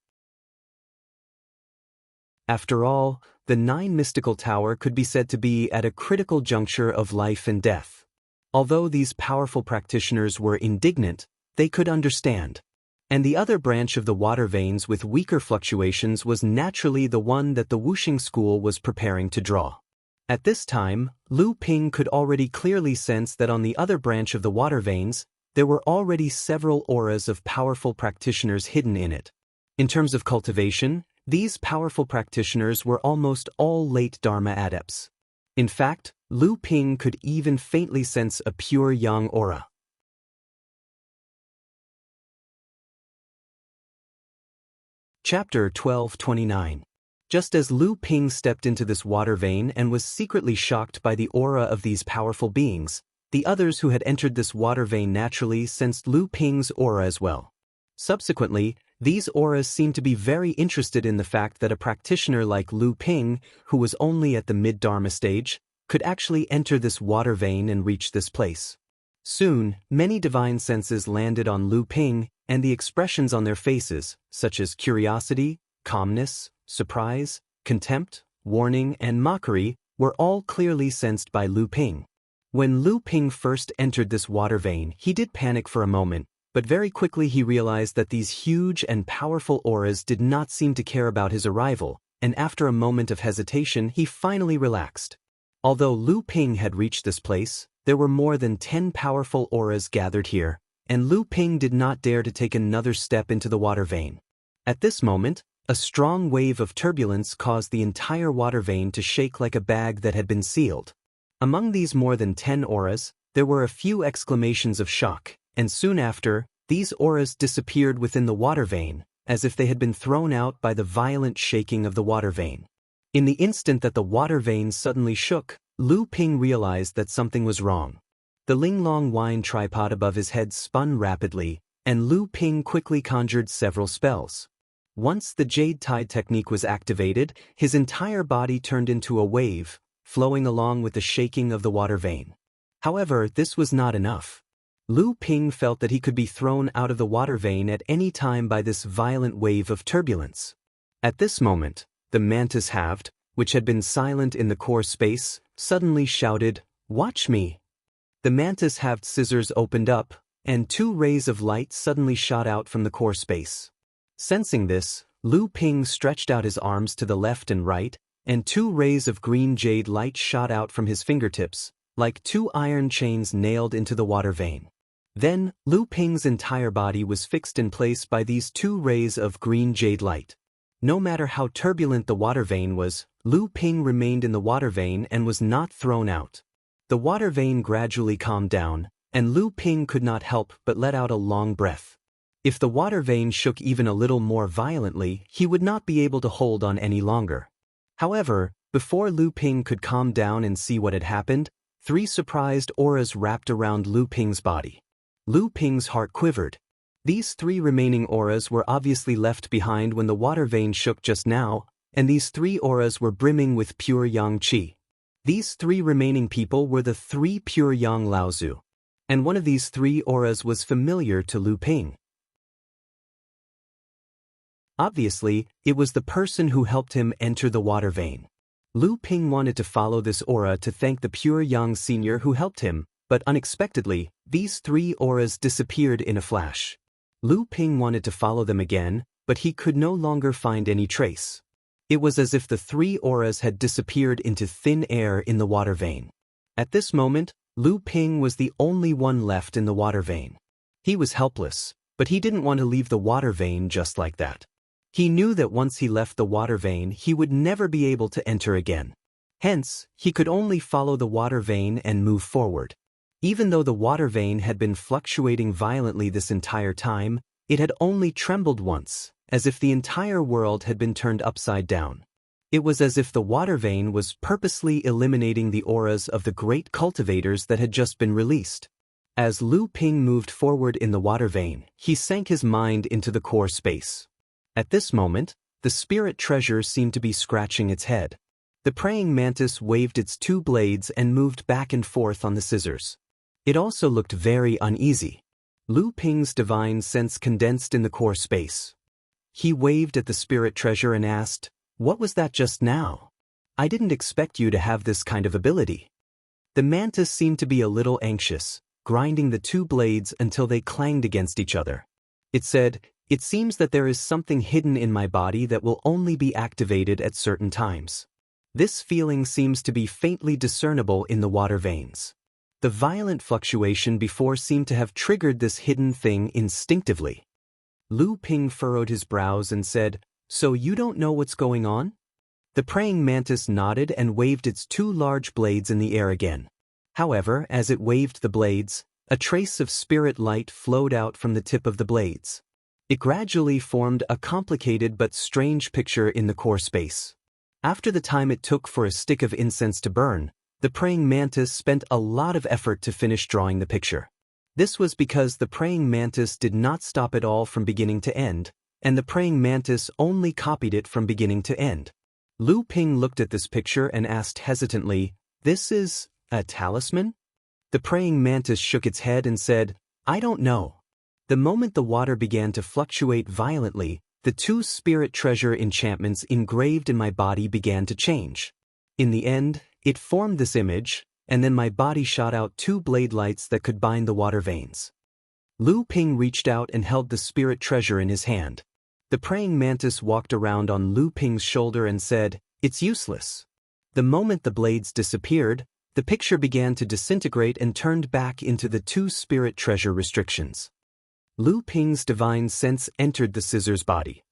After all, the Nine Mystical Tower could be said to be at a critical juncture of life and death. Although these powerful practitioners were indignant, they could understand. And the other branch of the water veins with weaker fluctuations was naturally the one that the Wuxing School was preparing to draw. At this time, Lu Ping could already clearly sense that on the other branch of the water veins, there were already several auras of powerful practitioners hidden in it. In terms of cultivation, these powerful practitioners were almost all late Dharma adepts. In fact, Lu Ping could even faintly sense a pure yang aura. Chapter 1229. Just as Lu Ping stepped into this water vein and was secretly shocked by the aura of these powerful beings, the others who had entered this water vein naturally sensed Lu Ping's aura as well. Subsequently, These auras seemed to be very interested in the fact that a practitioner like Lu Ping, who was only at the mid-Dharma stage, could actually enter this water vein and reach this place. Soon, many divine senses landed on Lu Ping, and the expressions on their faces, such as curiosity, calmness, surprise, contempt, warning, and mockery, were all clearly sensed by Lu Ping. When Lu Ping first entered this water vein, he did panic for a moment, but very quickly he realized that these huge and powerful auras did not seem to care about his arrival, and after a moment of hesitation he finally relaxed. Although Lu Ping had reached this place, there were more than 10 powerful auras gathered here, and Lu Ping did not dare to take another step into the water vein. At this moment, a strong wave of turbulence caused the entire water vein to shake like a bag that had been sealed. Among these more than 10 auras, there were a few exclamations of shock, and soon after, these auras disappeared within the water vein, as if they had been thrown out by the violent shaking of the water vein. In the instant that the water vein suddenly shook, Lu Ping realized that something was wrong. The Linglong wine tripod above his head spun rapidly, and Lu Ping quickly conjured several spells. Once the Jade Tide technique was activated, his entire body turned into a wave, flowing along with the shaking of the water vein. However, this was not enough. Lu Ping felt that he could be thrown out of the water vein at any time by this violent wave of turbulence. At this moment, the mantis halved, which had been silent in the core space, suddenly shouted, "Watch me!" The mantis halved scissors opened up, and 2 rays of light suddenly shot out from the core space. Sensing this, Lu Ping stretched out his arms to the left and right, and 2 rays of green jade light shot out from his fingertips, like 2 iron chains nailed into the water vein. Then, Lu Ping's entire body was fixed in place by these 2 rays of green jade light. No matter how turbulent the water vein was, Lu Ping remained in the water vein and was not thrown out. The water vein gradually calmed down, and Lu Ping could not help but let out a long breath. If the water vein shook even a little more violently, he would not be able to hold on any longer. However, before Lu Ping could calm down and see what had happened, 3 surprised auras wrapped around Lu Ping's body. Lu Ping's heart quivered. These 3 remaining auras were obviously left behind when the water vein shook just now, and these 3 auras were brimming with pure yang qi. These 3 remaining people were the 3 pure yang Laozu. And one of these 3 auras was familiar to Lu Ping. Obviously, it was the person who helped him enter the water vein. Lu Ping wanted to follow this aura to thank the pure yang senior who helped him, but unexpectedly, these 3 auras disappeared in a flash. Lu Ping wanted to follow them again, but he could no longer find any trace. It was as if the 3 auras had disappeared into thin air in the water vein. At this moment, Lu Ping was the only one left in the water vein. He was helpless, but he didn't want to leave the water vein just like that. He knew that once he left the water vein, he would never be able to enter again. Hence, he could only follow the water vein and move forward. Even though the water vein had been fluctuating violently this entire time, it had only trembled once, as if the entire world had been turned upside down. It was as if the water vein was purposely eliminating the auras of the great cultivators that had just been released. As Lu Ping moved forward in the water vein, he sank his mind into the core space. At this moment, the spirit treasure seemed to be scratching its head. The praying mantis waved its 2 blades and moved back and forth on the scissors. It also looked very uneasy. Lu Ping's divine sense condensed in the core space. He waved at the spirit treasure and asked, "What was that just now? I didn't expect you to have this kind of ability." The mantis seemed to be a little anxious, grinding the 2 blades until they clanged against each other. It said, "It seems that there is something hidden in my body that will only be activated at certain times. This feeling seems to be faintly discernible in the water veins." The violent fluctuation before seemed to have triggered this hidden thing instinctively. Lu Ping furrowed his brows and said, "So you don't know what's going on?" The praying mantis nodded and waved its 2 large blades in the air again. However, as it waved the blades, a trace of spirit light flowed out from the tip of the blades. It gradually formed a complicated but strange picture in the core space. After the time it took for a stick of incense to burn, the praying mantis spent a lot of effort to finish drawing the picture. This was because the praying mantis did not stop at all from beginning to end, and the praying mantis only copied it from beginning to end. Lu Ping looked at this picture and asked hesitantly, "This is a talisman?" The praying mantis shook its head and said, "I don't know." The moment the water began to fluctuate violently, the 2 spirit treasure enchantments engraved in my body began to change. In the end, it formed this image, and then my body shot out 2 blade lights that could bind the water veins. Lu Ping reached out and held the spirit treasure in his hand. The praying mantis walked around on Lu Ping's shoulder and said, "It's useless." The moment the blades disappeared, the picture began to disintegrate and turned back into the 2 spirit treasure restrictions. Lu Ping's divine sense entered the scissors body.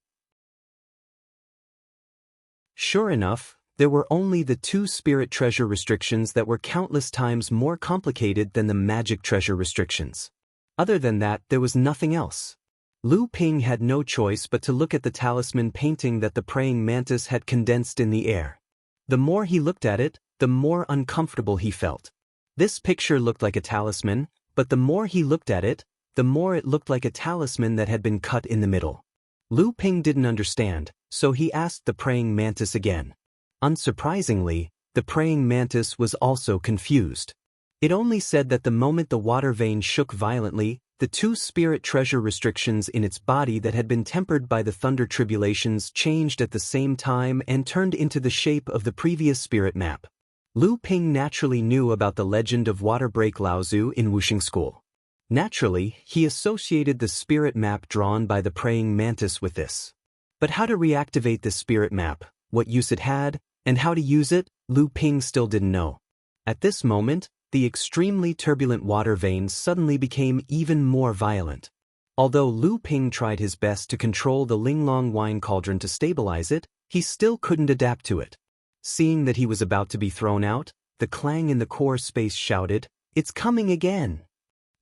Sure enough, there were only the 2 spirit treasure restrictions that were countless times more complicated than the magic treasure restrictions. Other than that, there was nothing else. Lu Ping had no choice but to look at the talisman painting that the praying mantis had condensed in the air. The more he looked at it, the more uncomfortable he felt. This picture looked like a talisman, but the more he looked at it, the more it looked like a talisman that had been cut in the middle. Lu Ping didn't understand, so he asked the praying mantis again. Unsurprisingly, the praying mantis was also confused. It only said that the moment the water vein shook violently, the 2 spirit treasure restrictions in its body that had been tempered by the thunder tribulations changed at the same time and turned into the shape of the previous spirit map. Lu Ping naturally knew about the legend of water break Laozu in Wuxing School. Naturally, he associated the spirit map drawn by the praying mantis with this. But how to reactivate this spirit map, what use it had, and how to use it, Lu Ping still didn't know. At this moment, the extremely turbulent water vein suddenly became even more violent. Although Lu Ping tried his best to control the Linglong wine cauldron to stabilize it, he still couldn't adapt to it. Seeing that he was about to be thrown out, the clang in the core space shouted, "It's coming again!"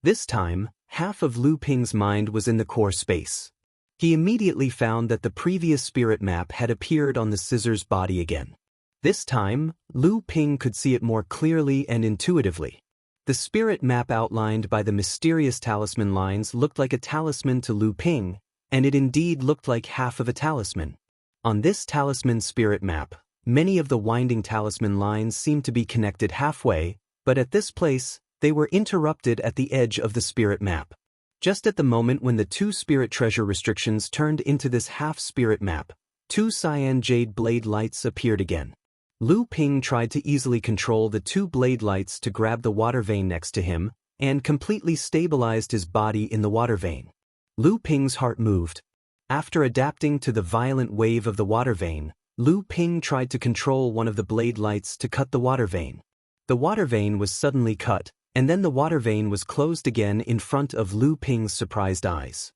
This time, half of Lu Ping's mind was in the core space. He immediately found that the previous spirit map had appeared on the scissors body again. This time, Lu Ping could see it more clearly and intuitively. The spirit map outlined by the mysterious talisman lines looked like a talisman to Lu Ping, and it indeed looked like half of a talisman. On this talisman spirit map, many of the winding talisman lines seemed to be connected halfway, but at this place, they were interrupted at the edge of the spirit map. Just at the moment when the 2 spirit treasure restrictions turned into this half-spirit map, 2 cyan jade blade lights appeared again. Lu Ping tried to easily control the 2 blade lights to grab the water vein next to him, and completely stabilized his body in the water vein. Lu Ping's heart moved. After adapting to the violent wave of the water vein, Lu Ping tried to control one of the blade lights to cut the water vein. The water vein was suddenly cut, and then the water vein was closed again in front of Lu Ping's surprised eyes.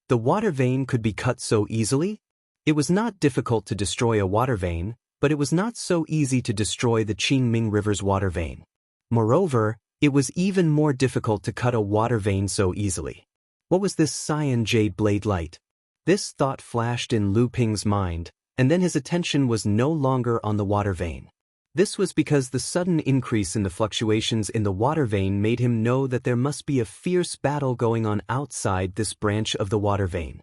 The water vein could be cut so easily? It was not difficult to destroy a water vein, but it was not so easy to destroy the Qingming River's water vein. Moreover, it was even more difficult to cut a water vein so easily. What was this cyan jade blade light? This thought flashed in Lu Ping's mind, and then his attention was no longer on the water vein. This was because the sudden increase in the fluctuations in the water vein made him know that there must be a fierce battle going on outside this branch of the water vein.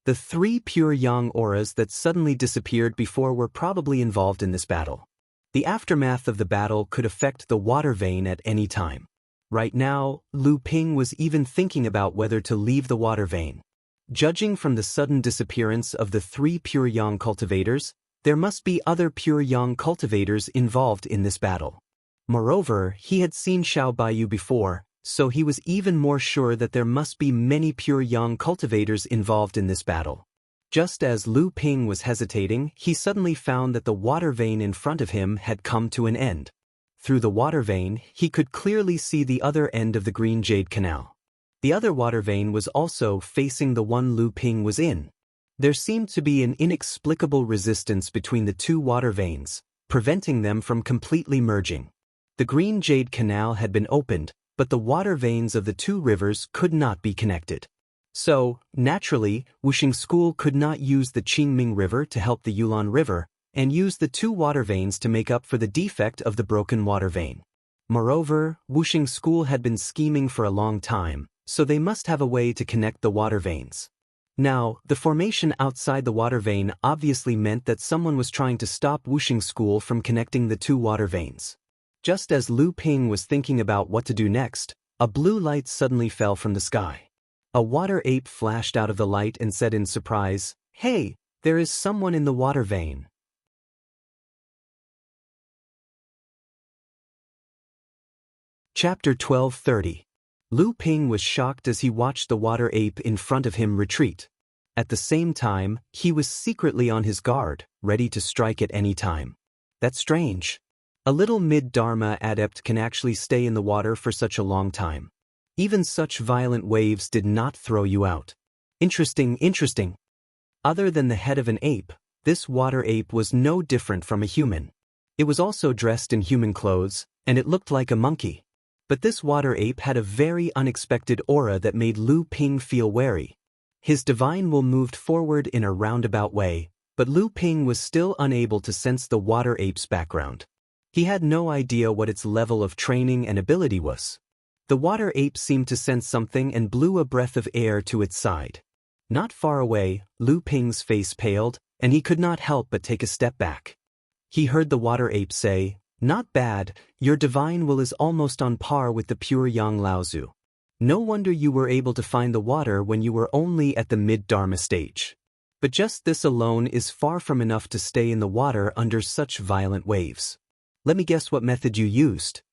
The 3 pure yang auras that suddenly disappeared before were probably involved in this battle. The aftermath of the battle could affect the water vein at any time. Right now, Lu Ping was even thinking about whether to leave the water vein. Judging from the sudden disappearance of the 3 pure yang cultivators, there must be other pure yang cultivators involved in this battle. Moreover, he had seen Xiao Baiyu before, so he was even more sure that there must be many pure yang cultivators involved in this battle. Just as Lu Ping was hesitating, he suddenly found that the water vein in front of him had come to an end. Through the water vein, he could clearly see the other end of the green jade canal. The other water vein was also facing the one Lu Ping was in. There seemed to be an inexplicable resistance between the 2 water veins, preventing them from completely merging. The green jade canal had been opened, but the water veins of the 2 rivers could not be connected. So, naturally, Wuxing School could not use the Qingming River to help the Yulon River, and use the 2 water veins to make up for the defect of the broken water vein. Moreover, Wuxing School had been scheming for a long time, so they must have a way to connect the water veins. Now, the formation outside the water vein obviously meant that someone was trying to stop Wuxing School from connecting the two water veins. Just as Lu Ping was thinking about what to do next, a blue light suddenly fell from the sky. A water ape flashed out of the light and said in surprise, "Hey, there is someone in the water vein." Chapter 12:30. Lu Ping was shocked as he watched the water ape in front of him retreat. At the same time, he was secretly on his guard, ready to strike at any time. That's strange. A little mid-Dharma adept can actually stay in the water for such a long time. Even such violent waves did not throw you out. Interesting. Other than the head of an ape, this water ape was no different from a human. It was also dressed in human clothes, and it looked like a monkey. But this water ape had a very unexpected aura that made Lu Ping feel wary. His divine will moved forward in a roundabout way, but Lu Ping was still unable to sense the water ape's background. He had no idea what its level of training and ability was. The water ape seemed to sense something and blew a breath of air to its side. Not far away, Lu Ping's face paled, and he could not help but take a step back. He heard the water ape say, "Not bad, your divine will is almost on par with the pure Yang Laozu. No wonder you were able to find the water when you were only at the mid-Dharma stage. But just this alone is far from enough to stay in the water under such violent waves. Let me guess what method you used."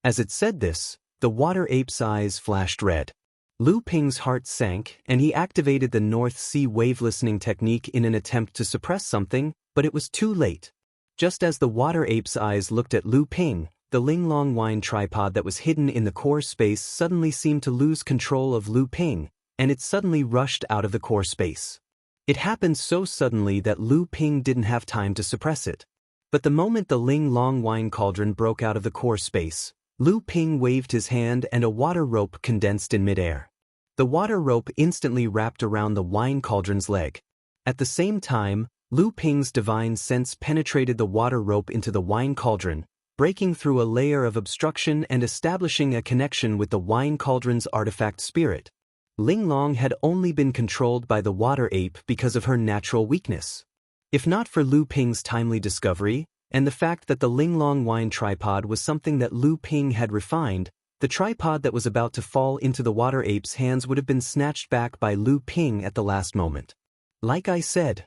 As it said this, the water ape's eyes flashed red. Lu Ping's heart sank, and he activated the North Sea wave listening technique in an attempt to suppress something, but it was too late. Just as the water ape's eyes looked at Lu Ping, the Linglong wine tripod that was hidden in the core space suddenly seemed to lose control of Lu Ping, and it suddenly rushed out of the core space. It happened so suddenly that Lu Ping didn't have time to suppress it. But the moment the Linglong wine cauldron broke out of the core space, Lu Ping waved his hand and a water rope condensed in midair. The water rope instantly wrapped around the wine cauldron's leg. At the same time, Lu Ping's divine sense penetrated the water rope into the wine cauldron, breaking through a layer of obstruction and establishing a connection with the wine cauldron's artifact spirit. Linglong had only been controlled by the water ape because of her natural weakness. If not for Lu Ping's timely discovery, and the fact that the Linglong wine tripod was something that Lu Ping had refined, the tripod that was about to fall into the water ape's hands would have been snatched back by Lu Ping at the last moment. Like I said,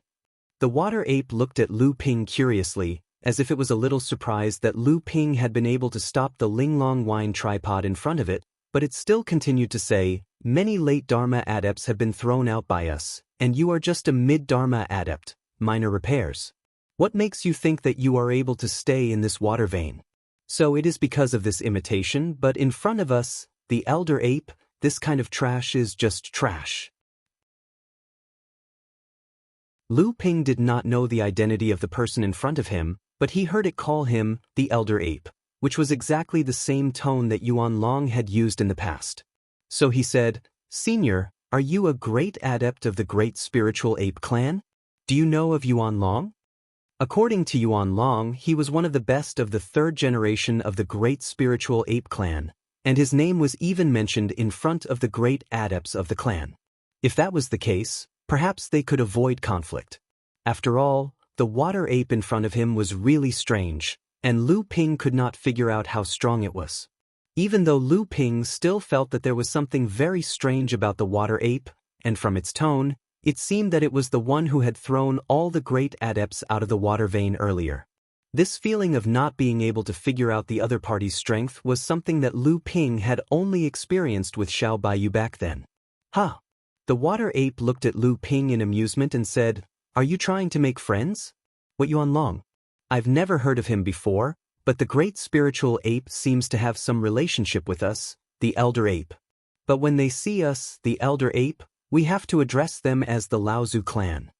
the water ape looked at Lu Ping curiously, as if it was a little surprised that Lu Ping had been able to stop the Linglong wine tripod in front of it, but it still continued to say, "Many late Dharma adepts have been thrown out by us, and you are just a mid-Dharma adept, minor repairs. What makes you think that you are able to stay in this water vein? So it is because of this imitation, but in front of us, the elder ape, this kind of trash is just trash." Lu Ping did not know the identity of the person in front of him, but he heard it call him the elder ape, which was exactly the same tone that Yuan Long had used in the past. So he said, "Senior, are you a great adept of the great spiritual ape clan? Do you know of Yuan Long?" According to Yuan Long, he was one of the best of the third generation of the great spiritual ape clan, and his name was even mentioned in front of the great adepts of the clan. If that was the case, perhaps they could avoid conflict. After all, the water ape in front of him was really strange, and Lu Ping could not figure out how strong it was. Even though Lu Ping still felt that there was something very strange about the water ape, and from its tone, it seemed that it was the one who had thrown all the great adepts out of the water vein earlier. This feeling of not being able to figure out the other party's strength was something that Lu Ping had only experienced with Xiao Baiyu back then. "Huh." The water ape looked at Lu Ping in amusement and said, "Are you trying to make friends? What Yuan Long? I've never heard of him before, but the great spiritual ape seems to have some relationship with us, the elder ape. But when they see us, the elder ape, we have to address them as the Laozu clan."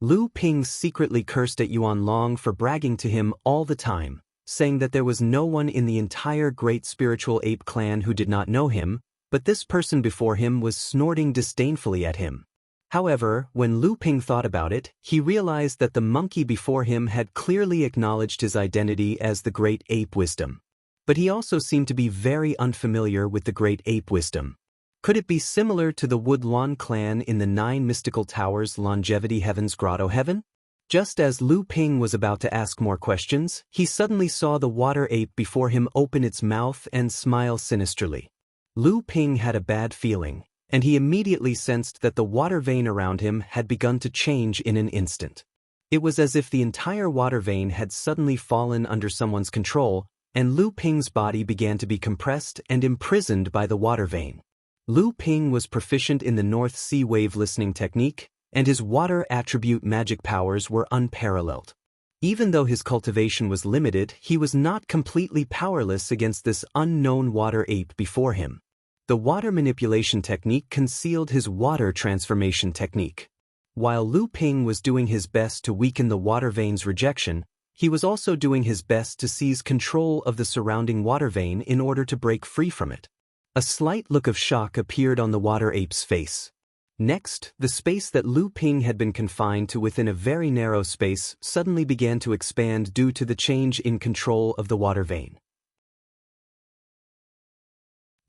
Lu Ping secretly cursed at Yuan Long for bragging to him all the time, saying that there was no one in the entire great spiritual ape clan who did not know him, but this person before him was snorting disdainfully at him. However, when Lu Ping thought about it, he realized that the monkey before him had clearly acknowledged his identity as the great ape wisdom. But he also seemed to be very unfamiliar with the great ape wisdom. Could it be similar to the Woodlawn clan in the 9 Mystical Towers Longevity Heaven's Grotto Heaven? Just as Lu Ping was about to ask more questions, he suddenly saw the water ape before him open its mouth and smile sinisterly. Lu Ping had a bad feeling, and he immediately sensed that the water vein around him had begun to change in an instant. It was as if the entire water vein had suddenly fallen under someone's control, and Lu Ping's body began to be compressed and imprisoned by the water vein. Lu Ping was proficient in the North Sea wave listening technique, and his water attribute magic powers were unparalleled. Even though his cultivation was limited, he was not completely powerless against this unknown water ape before him. The water manipulation technique concealed his water transformation technique. While Lu Ping was doing his best to weaken the water vein's rejection, he was also doing his best to seize control of the surrounding water vein in order to break free from it. A slight look of shock appeared on the water ape's face. Next, the space that Lu Ping had been confined to within a very narrow space suddenly began to expand due to the change in control of the water vein.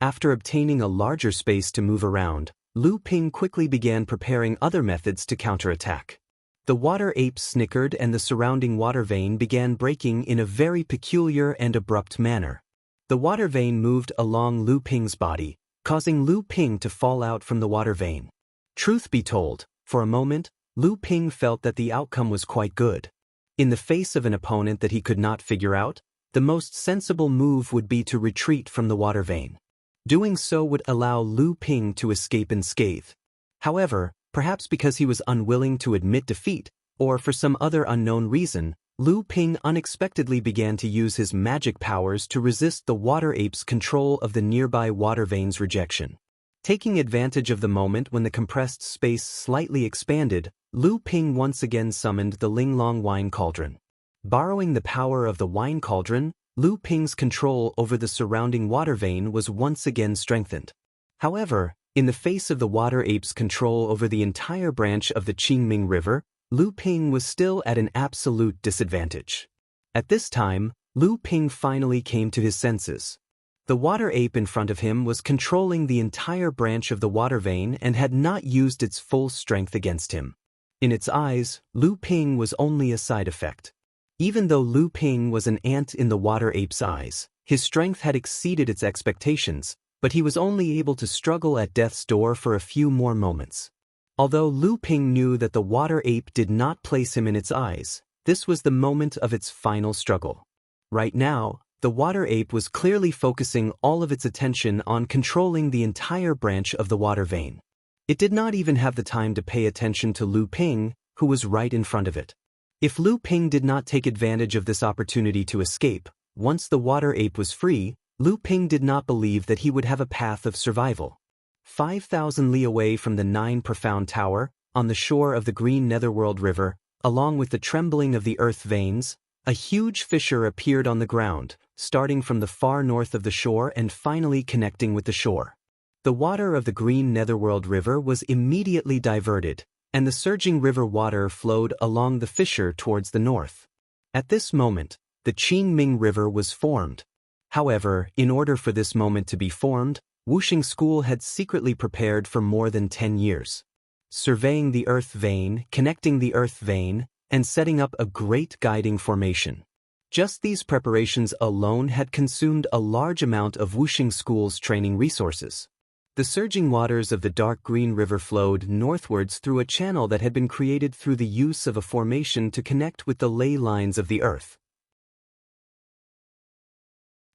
After obtaining a larger space to move around, Lu Ping quickly began preparing other methods to counterattack. The water ape snickered and the surrounding water vein began breaking in a very peculiar and abrupt manner. The water vein moved along Lu Ping's body, causing Lu Ping to fall out from the water vein. Truth be told, for a moment, Lu Ping felt that the outcome was quite good. In the face of an opponent that he could not figure out, the most sensible move would be to retreat from the water vein. Doing so would allow Lu Ping to escape unscathed. However, perhaps because he was unwilling to admit defeat, or for some other unknown reason, Lu Ping unexpectedly began to use his magic powers to resist the water ape's control of the nearby water vein's rejection. Taking advantage of the moment when the compressed space slightly expanded, Lu Ping once again summoned the Linglong wine cauldron. Borrowing the power of the wine cauldron, Lu Ping's control over the surrounding water vein was once again strengthened. However, in the face of the water ape's control over the entire branch of the Qingming River, Lu Ping was still at an absolute disadvantage. At this time, Lu Ping finally came to his senses. The water ape in front of him was controlling the entire branch of the water vein and had not used its full strength against him. In its eyes, Lu Ping was only a side effect. Even though Lu Ping was an ant in the water ape's eyes, his strength had exceeded its expectations, but he was only able to struggle at death's door for a few more moments. Although Lu Ping knew that the water ape did not place him in its eyes, this was the moment of its final struggle. Right now, the water ape was clearly focusing all of its attention on controlling the entire branch of the water vein. It did not even have the time to pay attention to Lu Ping, who was right in front of it. If Lu Ping did not take advantage of this opportunity to escape, once the water ape was free, Lu Ping did not believe that he would have a path of survival. 5,000 li away from the 9 Profound Tower, on the shore of the Green Netherworld River, along with the trembling of the earth veins, a huge fissure appeared on the ground, starting from the far north of the shore and finally connecting with the shore. The water of the Green Netherworld River was immediately diverted, and the surging river water flowed along the fissure towards the north. At this moment, the Qingming River was formed. However, in order for this moment to be formed, Wuxing School had secretly prepared for more than 10 years. Surveying the earth vein, connecting the earth vein, and setting up a great guiding formation. Just these preparations alone had consumed a large amount of Wuxing School's training resources. The surging waters of the dark green river flowed northwards through a channel that had been created through the use of a formation to connect with the ley lines of the earth.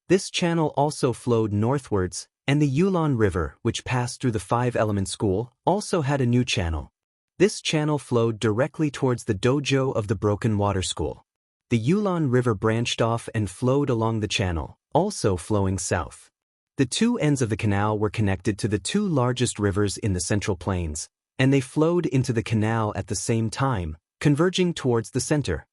This channel also flowed northwards, and the Yulon River, which passed through the 5-element school, also had a new channel. This channel flowed directly towards the dojo of the Broken Water School. The Yulon River branched off and flowed along the channel, also flowing south. The two ends of the canal were connected to the two largest rivers in the Central Plains, and they flowed into the canal at the same time, converging towards the center.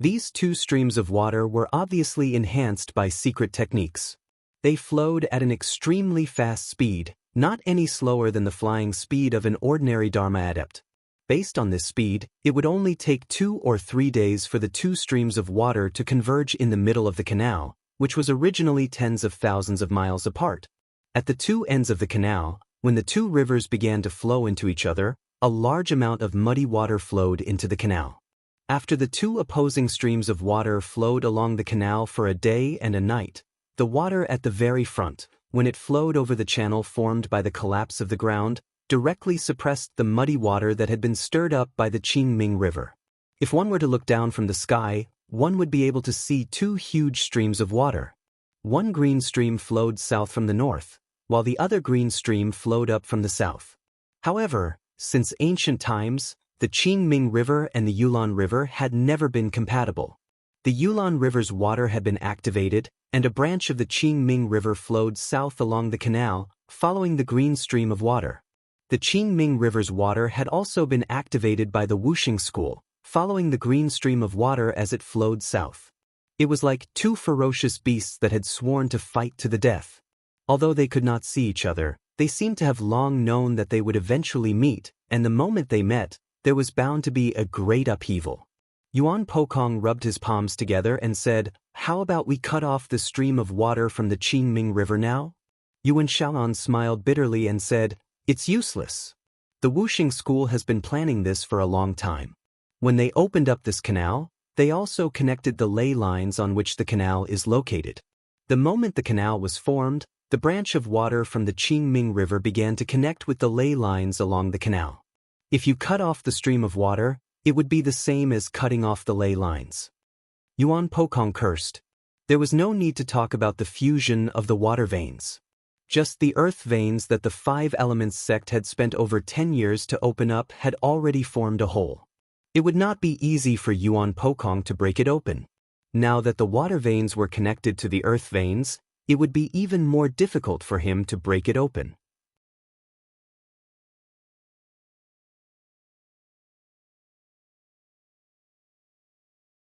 These two streams of water were obviously enhanced by secret techniques. They flowed at an extremely fast speed, not any slower than the flying speed of an ordinary Dharma adept. Based on this speed, it would only take 2 or 3 days for the two streams of water to converge in the middle of the canal, which was originally tens of thousands of miles apart. At the two ends of the canal, When the two rivers began to flow into each other, a large amount of muddy water flowed into the canal. After the two opposing streams of water flowed along the canal for a day and a night, the water at the very front, when it flowed over the channel formed by the collapse of the ground, directly suppressed the muddy water that had been stirred up by the Qingming River. If one were to look down from the sky, one would be able to see two huge streams of water. One green stream flowed south from the north, while the other green stream flowed up from the south. However, since ancient times, the Qingming River and the Yulon River had never been compatible. The Yulon River's water had been activated, and a branch of the Qingming River flowed south along the canal, following the green stream of water. The Qingming River's water had also been activated by the Wuxing School, following the green stream of water as it flowed south. It was like two ferocious beasts that had sworn to fight to the death. Although they could not see each other, they seemed to have long known that they would eventually meet, and the moment they met, there was bound to be a great upheaval. Yuan Pokong rubbed his palms together and said, "How about we cut off the stream of water from the Qingming River now?" Yuan Xiaonan smiled bitterly and said, "It's useless. The Wuxing School has been planning this for a long time. When they opened up this canal, they also connected the ley lines on which the canal is located. The moment the canal was formed, the branch of water from the Qingming River began to connect with the ley lines along the canal. If you cut off the stream of water, it would be the same as cutting off the ley lines." Yuan Pokong cursed. There was no need to talk about the fusion of the water veins. Just the earth veins that the Five Elements sect had spent over 10 years to open up had already formed a hole. It would not be easy for Yuan Pokong to break it open. Now that the water veins were connected to the earth veins, it would be even more difficult for him to break it open.